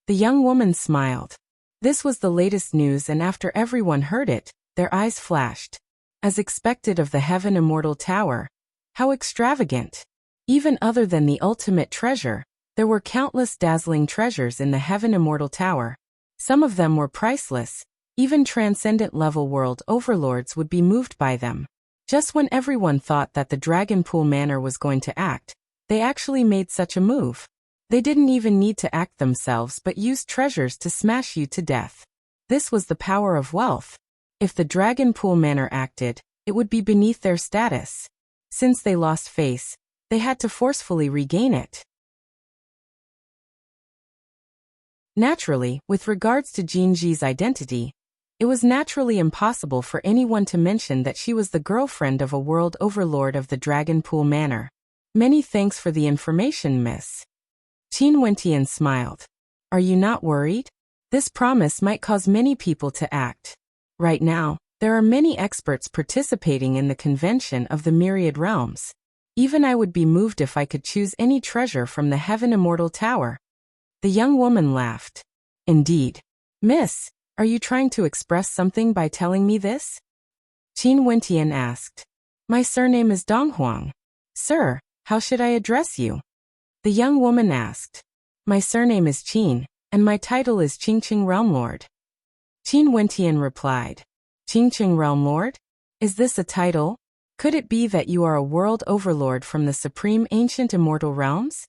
The young woman smiled. This was the latest news, and after everyone heard it, their eyes flashed. As expected of the Heaven Immortal Tower. How extravagant. Even other than the ultimate treasure, there were countless dazzling treasures in the Heaven Immortal Tower. Some of them were priceless. Even transcendent level world overlords would be moved by them. Just when everyone thought that the Dragonpool Manor was going to act, they actually made such a move. They didn't even need to act themselves but used treasures to smash you to death. This was the power of wealth. If the Dragonpool Manor acted, it would be beneath their status. Since they lost face, they had to forcefully regain it. Naturally, with regards to Jinji's identity, it was naturally impossible for anyone to mention that she was the girlfriend of a world overlord of the Dragonpool Manor. Many thanks for the information, miss. Qin Wentian smiled. Are you not worried? This promise might cause many people to act. Right now, There are many experts participating in the convention of the myriad realms. Even I would be moved if I could choose any treasure from the Heaven Immortal Tower. The young woman laughed. Indeed. Miss, are you trying to express something by telling me this? Qin Wentian asked. My surname is Donghuang. Sir, how should I address you? The young woman asked. My surname is Qin, and my title is Qingqing Realm Lord. Qin Wentian replied. Qingqing Realm Lord? Is this a title? Could it be that you are a world overlord from the supreme ancient immortal realms?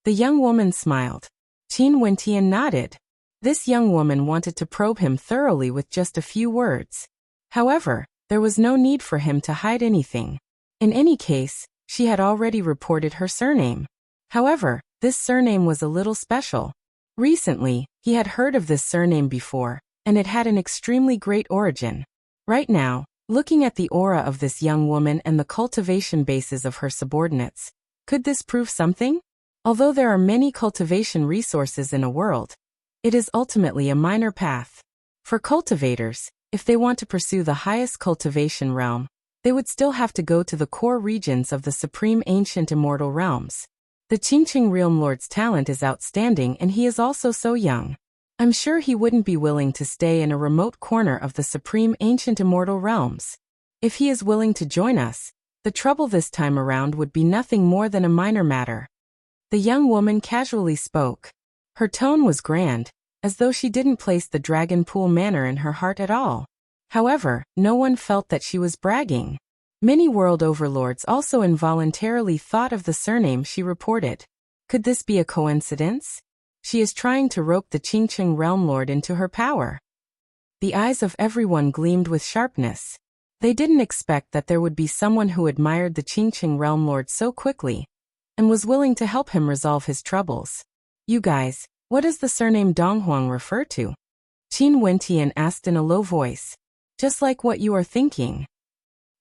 The young woman smiled. Qin Wentian nodded. This young woman wanted to probe him thoroughly with just a few words. However, there was no need for him to hide anything. In any case, she had already reported her surname. However, this surname was a little special. Recently, he had heard of this surname before, and it had an extremely great origin. Right now, looking at the aura of this young woman and the cultivation bases of her subordinates, could this prove something? Although there are many cultivation resources in a world, it is ultimately a minor path. For cultivators, if they want to pursue the highest cultivation realm, they would still have to go to the core regions of the supreme ancient immortal realms. The Qingqing Realm Lord's talent is outstanding and he is also so young. I'm sure he wouldn't be willing to stay in a remote corner of the supreme ancient immortal realms. If he is willing to join us, the trouble this time around would be nothing more than a minor matter. The young woman casually spoke. Her tone was grand, as though she didn't place the Dragon Pool manor in her heart at all. However, no one felt that she was bragging. Many world overlords also involuntarily thought of the surname she reported. Could this be a coincidence? She is trying to rope the Qingqing Realm Lord into her power. The eyes of everyone gleamed with sharpness. They didn't expect that there would be someone who admired the Qingqing Realm Lord so quickly, and was willing to help him resolve his troubles. You guys, what does the surname Donghuang refer to? Qin Wentian asked in a low voice. Just like what you are thinking.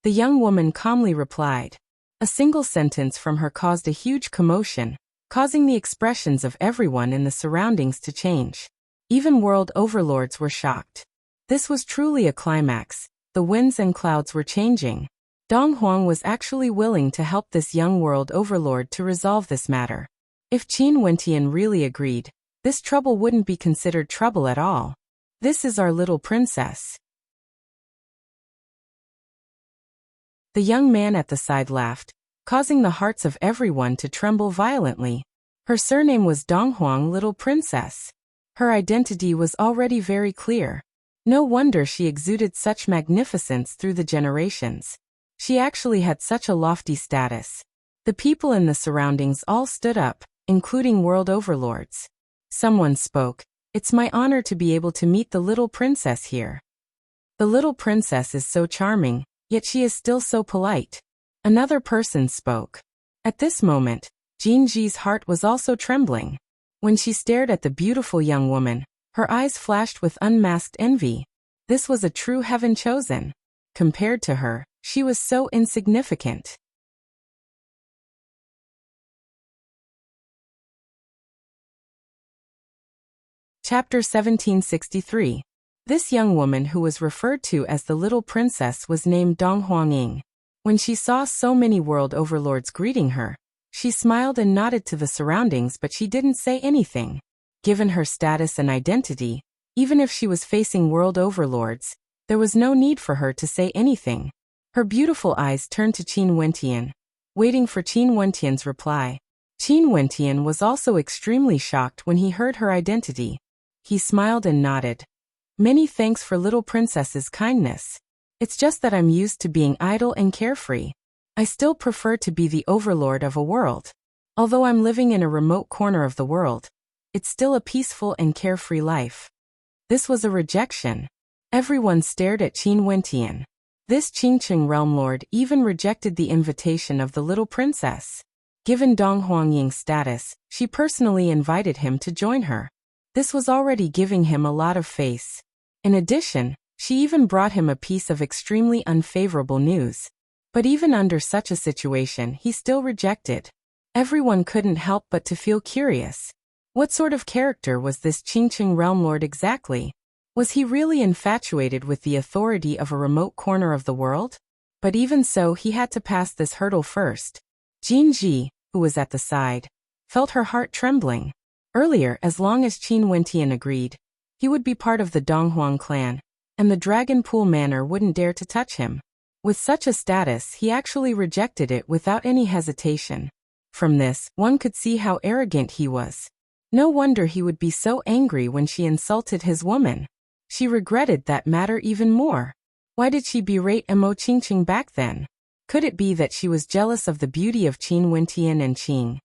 The young woman calmly replied. A single sentence from her caused a huge commotion, causing the expressions of everyone in the surroundings to change. Even world overlords were shocked. This was truly a climax. The winds and clouds were changing. Donghuang was actually willing to help this young world overlord to resolve this matter. If Qin Wentian really agreed, this trouble wouldn't be considered trouble at all. This is our little princess. The young man at the side laughed, causing the hearts of everyone to tremble violently. Her surname was Donghuang, Little Princess. Her identity was already very clear. No wonder she exuded such magnificence through the generations. She actually had such a lofty status. The people in the surroundings all stood up, including world overlords. Someone spoke. It's my honor to be able to meet the little princess here. The little princess is so charming, yet she is still so polite. Another person spoke. At this moment, Jinji's heart was also trembling. When she stared at the beautiful young woman, her eyes flashed with unmasked envy. This was a true heaven chosen. Compared to her, she was so insignificant. Chapter 1763. This young woman who was referred to as the little princess was named Donghuang Ying. When she saw so many world overlords greeting her, she smiled and nodded to the surroundings, but she didn't say anything. Given her status and identity, even if she was facing world overlords, there was no need for her to say anything. Her beautiful eyes turned to Qin Wentian, waiting for Qin Wentian's reply. Qin Wentian was also extremely shocked when he heard her identity. He smiled and nodded. Many thanks for little princess's kindness. It's just that I'm used to being idle and carefree. I still prefer to be the overlord of a world. Although I'm living in a remote corner of the world, it's still a peaceful and carefree life. This was a rejection. Everyone stared at Qin Wentian. This Qingqing Realm Lord even rejected the invitation of the little princess. Given Donghuang Ying's status, she personally invited him to join her. This was already giving him a lot of face. In addition, she even brought him a piece of extremely unfavorable news. But even under such a situation, he still rejected. Everyone couldn't help but to feel curious. What sort of character was this Qingqing Realm Lord exactly? Was he really infatuated with the authority of a remote corner of the world? But even so, he had to pass this hurdle first. Jin Ji, who was at the side, felt her heart trembling. Earlier, as long as Qin Wentian agreed, he would be part of the Donghuang clan, and the Dragon Pool Manor wouldn't dare to touch him. With such a status, he actually rejected it without any hesitation. From this, one could see how arrogant he was. No wonder he would be so angry when she insulted his woman. She regretted that matter even more. Why did she berate Mo Qingqing back then? Could it be that she was jealous of the beauty of Qin Wentian and Qing?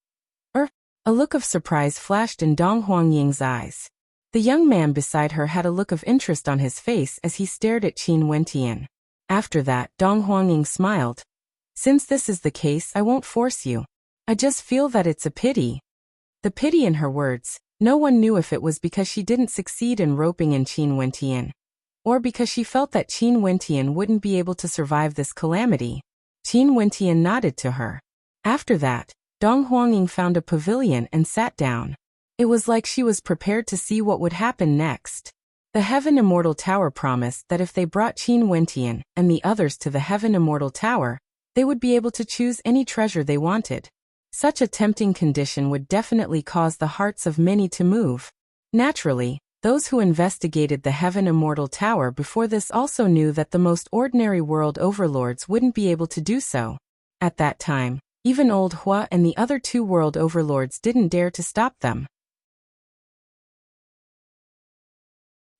A look of surprise flashed in Dong Huangying's eyes. The young man beside her had a look of interest on his face as he stared at Qin Wentian. After that, Dong Huangying smiled. Since this is the case, I won't force you. I just feel that it's a pity. The pity in her words, no one knew if it was because she didn't succeed in roping in Qin Wentian, or because she felt that Qin Wentian wouldn't be able to survive this calamity. Qin Wentian nodded to her. After that, Dong Huangying found a pavilion and sat down. It was like she was prepared to see what would happen next. The Heaven Immortal Tower promised that if they brought Qin Wentian and the others to the Heaven Immortal Tower, they would be able to choose any treasure they wanted. Such a tempting condition would definitely cause the hearts of many to move. Naturally, those who investigated the Heaven Immortal Tower before this also knew that the most ordinary world overlords wouldn't be able to do so. At that time, even Old Hua and the other two world overlords didn't dare to stop them.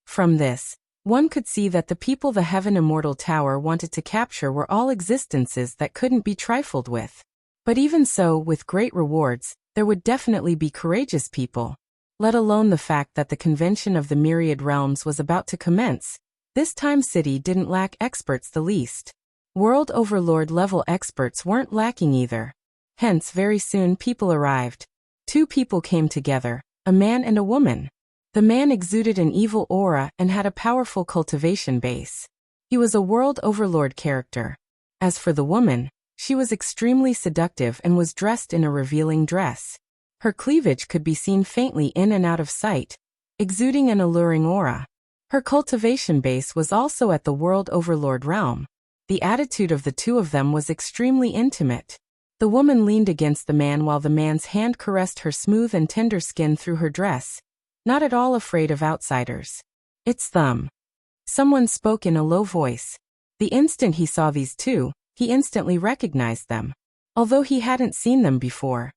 From this, one could see that the people the Heaven Immortal Tower wanted to capture were all existences that couldn't be trifled with. But even so, with great rewards, there would definitely be courageous people. Let alone the fact that the convention of the Myriad Realms was about to commence, this time city didn't lack experts the least. World Overlord level experts weren't lacking either. Hence, very soon people arrived. Two people came together, a man and a woman. The man exuded an evil aura and had a powerful cultivation base. He was a World Overlord character. As for the woman, she was extremely seductive and was dressed in a revealing dress. Her cleavage could be seen faintly in and out of sight, exuding an alluring aura. Her cultivation base was also at the World Overlord realm. The attitude of the two of them was extremely intimate. The woman leaned against the man while the man's hand caressed her smooth and tender skin through her dress, not at all afraid of outsiders. It's them. Someone spoke in a low voice. The instant he saw these two, he instantly recognized them. Although he hadn't seen them before,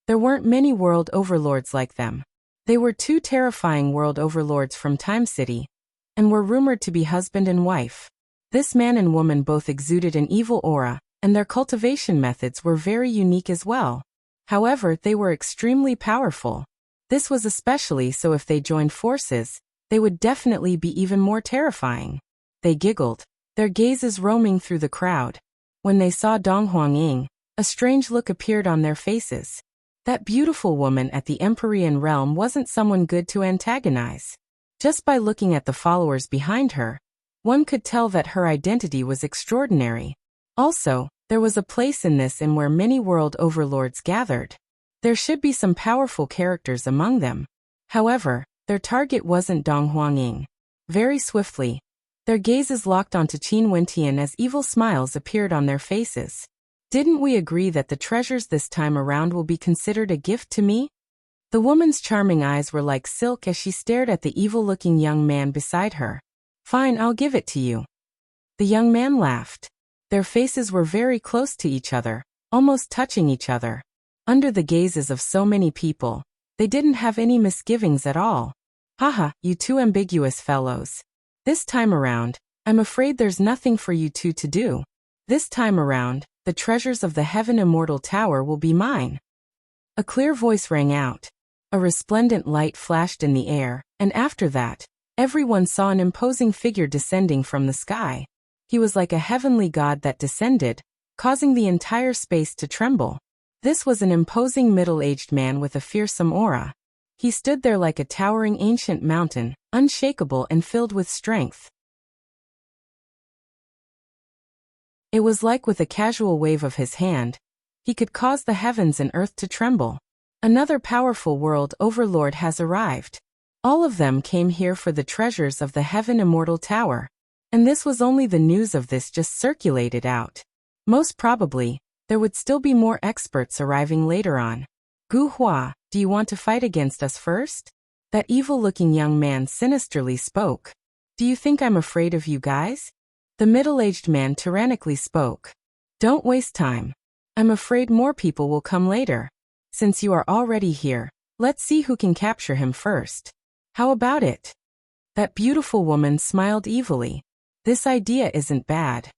there weren't many world overlords like them. They were two terrifying world overlords from Time City, and were rumored to be husband and wife. This man and woman both exuded an evil aura, and their cultivation methods were very unique as well. However, they were extremely powerful. This was especially so if they joined forces, they would definitely be even more terrifying. They giggled, their gazes roaming through the crowd. When they saw Dong Huangying, a strange look appeared on their faces. That beautiful woman at the Empyrean realm wasn't someone good to antagonize. Just by looking at the followers behind her, one could tell that her identity was extraordinary. Also, there was a place in this inn where many world overlords gathered. There should be some powerful characters among them. However, their target wasn't Dong Huangying. Very swiftly, their gazes locked onto Qin Wentian as evil smiles appeared on their faces. Didn't we agree that the treasures this time around will be considered a gift to me? The woman's charming eyes were like silk as she stared at the evil-looking young man beside her. Fine, I'll give it to you. The young man laughed. Their faces were very close to each other, almost touching each other. Under the gazes of so many people, they didn't have any misgivings at all. Haha, you two ambiguous fellows. This time around, I'm afraid there's nothing for you two to do. This time around, the treasures of the Heaven Immortal Tower will be mine. A clear voice rang out. A resplendent light flashed in the air, and after that, everyone saw an imposing figure descending from the sky. He was like a heavenly god that descended, causing the entire space to tremble. This was an imposing middle-aged man with a fearsome aura. He stood there like a towering ancient mountain, unshakable and filled with strength. It was like with a casual wave of his hand, he could cause the heavens and earth to tremble. Another powerful world overlord has arrived. All of them came here for the treasures of the Heaven Immortal Tower. And this was only the news of this just circulated out. Most probably, there would still be more experts arriving later on. Gu Hua, do you want to fight against us first? That evil-looking young man sinisterly spoke. Do you think I'm afraid of you guys? The middle-aged man tyrannically spoke. Don't waste time. I'm afraid more people will come later. Since you are already here, let's see who can capture him first. How about it? That beautiful woman smiled evilly. This idea isn't bad.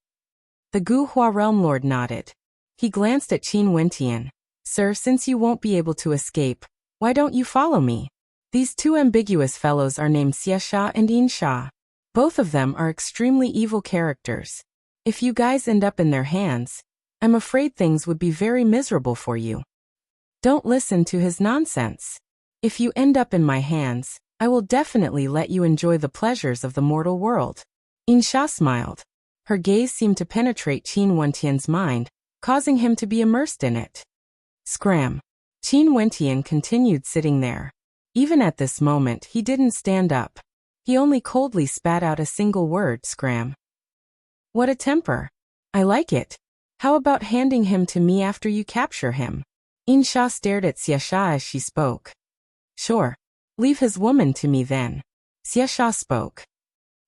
The Gu Hua Realm Lord nodded. He glanced at Qin Wentian. Sir, since you won't be able to escape, why don't you follow me? These two ambiguous fellows are named Xiesha and Insha. Both of them are extremely evil characters. If you guys end up in their hands, I'm afraid things would be very miserable for you. Don't listen to his nonsense. If you end up in my hands, I will definitely let you enjoy the pleasures of the mortal world. Insha smiled. Her gaze seemed to penetrate Qin Wentian's mind, causing him to be immersed in it. Scram. Qin Wentian continued sitting there. Even at this moment, he didn't stand up. He only coldly spat out a single word, scram. What a temper. I like it. How about handing him to me after you capture him? Insha stared at Xiesha as she spoke. Sure. Leave his woman to me then. Xiesha spoke.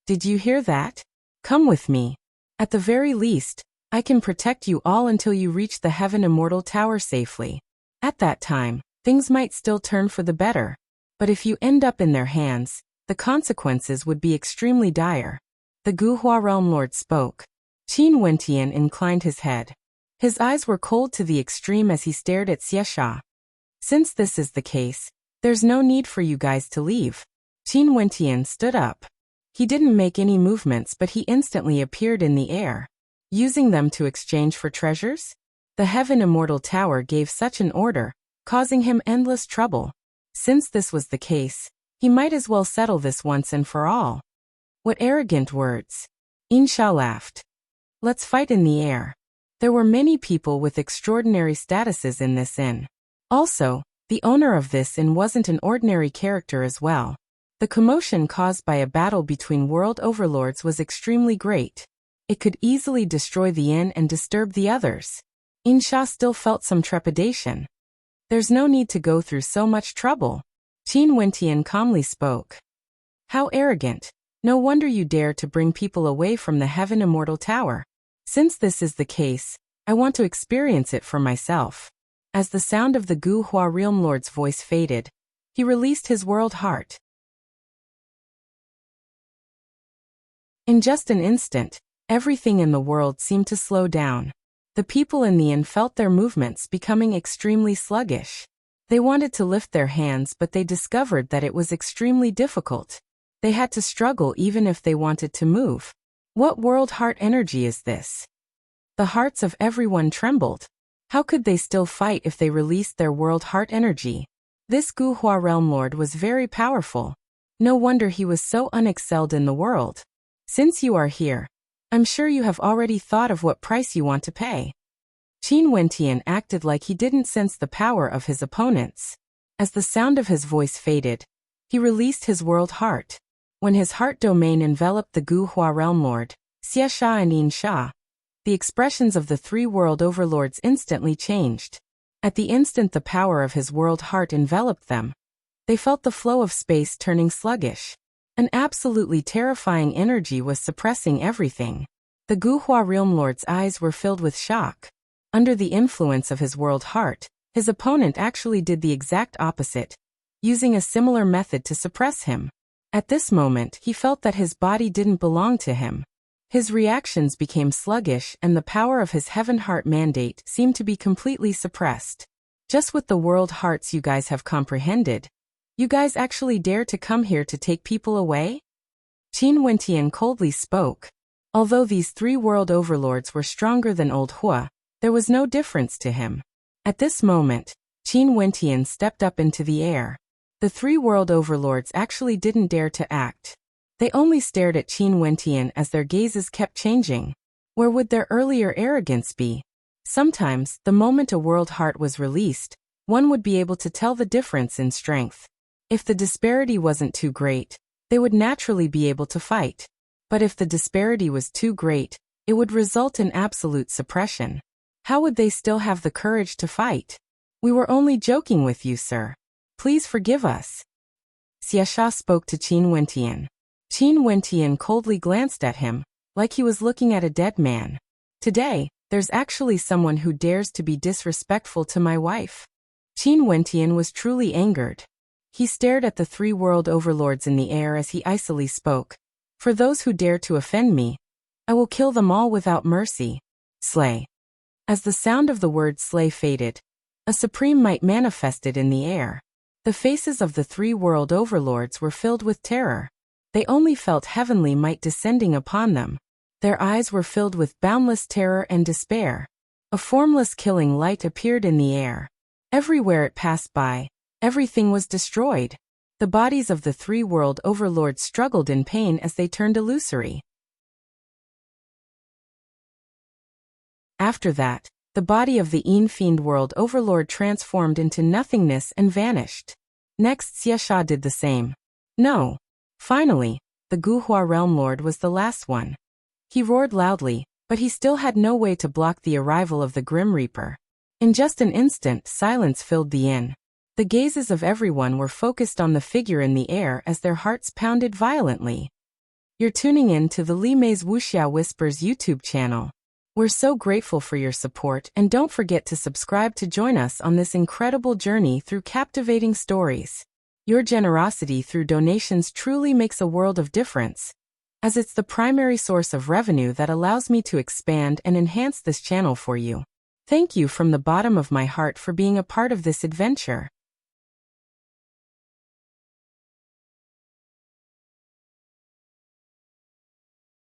Did you hear that? Come with me. At the very least, I can protect you all until you reach the Heaven Immortal Tower safely. At that time, things might still turn for the better. But if you end up in their hands, the consequences would be extremely dire. The Gu Hua Realm Lord spoke. Qin Wentian inclined his head. His eyes were cold to the extreme as he stared at Xiesha. Since this is the case, there's no need for you guys to leave. Qin Wentian stood up. He didn't make any movements, but he instantly appeared in the air. Using them to exchange for treasures? The Heaven Immortal Tower gave such an order, causing him endless trouble. Since this was the case, he might as well settle this once and for all. What arrogant words. Insha laughed. Let's fight in the air. There were many people with extraordinary statuses in this inn. Also, the owner of this inn wasn't an ordinary character as well. The commotion caused by a battle between world overlords was extremely great. It could easily destroy the inn and disturb the others. Insha still felt some trepidation. There's no need to go through so much trouble. Qin Wentian calmly spoke. How arrogant. No wonder you dare to bring people away from the Heaven Immortal Tower. Since this is the case, I want to experience it for myself. As the sound of the Gu Hua Realm Lord's voice faded, he released his world heart. In just an instant, everything in the world seemed to slow down. The people in the inn felt their movements becoming extremely sluggish. They wanted to lift their hands, but they discovered that it was extremely difficult. They had to struggle even if they wanted to move. What world heart energy is this? The hearts of everyone trembled. How could they still fight if they released their world heart energy? This Gu Hua Realm Lord was very powerful. No wonder he was so unexcelled in the world. Since you are here, I'm sure you have already thought of what price you want to pay. Qin Wentian acted like he didn't sense the power of his opponents. As the sound of his voice faded, he released his world heart. When his heart domain enveloped the Gu Hua Realm Lord, Xiesha and Insha, the expressions of the three world overlords instantly changed. At the instant the power of his world heart enveloped them, they felt the flow of space turning sluggish. An absolutely terrifying energy was suppressing everything. The Gu Hua Realm Lord's eyes were filled with shock. Under the influence of his world heart, his opponent actually did the exact opposite, using a similar method to suppress him. At this moment, he felt that his body didn't belong to him. His reactions became sluggish and the power of his Heaven Heart mandate seemed to be completely suppressed. Just with the world hearts you guys have comprehended, you guys actually dare to come here to take people away? Qin Wentian coldly spoke. Although these three world overlords were stronger than Old Hua, there was no difference to him. At this moment, Qin Wentian stepped up into the air. The three world overlords actually didn't dare to act. They only stared at Qin Wentian as their gazes kept changing. Where would their earlier arrogance be? Sometimes, the moment a world heart was released, one would be able to tell the difference in strength. If the disparity wasn't too great, they would naturally be able to fight. But if the disparity was too great, it would result in absolute suppression. How would they still have the courage to fight? We were only joking with you, sir. Please forgive us. Xiasha spoke to Qin Wentian. Qin Wentian coldly glanced at him, like he was looking at a dead man. Today, there's actually someone who dares to be disrespectful to my wife. Qin Wentian was truly angered. He stared at the three world overlords in the air as he icily spoke. For those who dare to offend me, I will kill them all without mercy. Slay. As the sound of the word slay faded, a supreme might manifested in the air. The faces of the three world overlords were filled with terror. They only felt heavenly might descending upon them. Their eyes were filled with boundless terror and despair. A formless killing light appeared in the air. Everywhere it passed by, everything was destroyed. The bodies of the three world overlords struggled in pain as they turned illusory. After that, the body of the Fiend world overlord transformed into nothingness and vanished. Next, Xiasha did the same. No. Finally, the Guhua realm lord was the last one. He roared loudly, but he still had no way to block the arrival of the Grim Reaper. In just an instant, silence filled the inn. The gazes of everyone were focused on the figure in the air as their hearts pounded violently. You're tuning in to the Li Mei's Wuxia Whispers YouTube channel. We're so grateful for your support, and don't forget to subscribe to join us on this incredible journey through captivating stories. Your generosity through donations truly makes a world of difference, as it's the primary source of revenue that allows me to expand and enhance this channel for you. Thank you from the bottom of my heart for being a part of this adventure.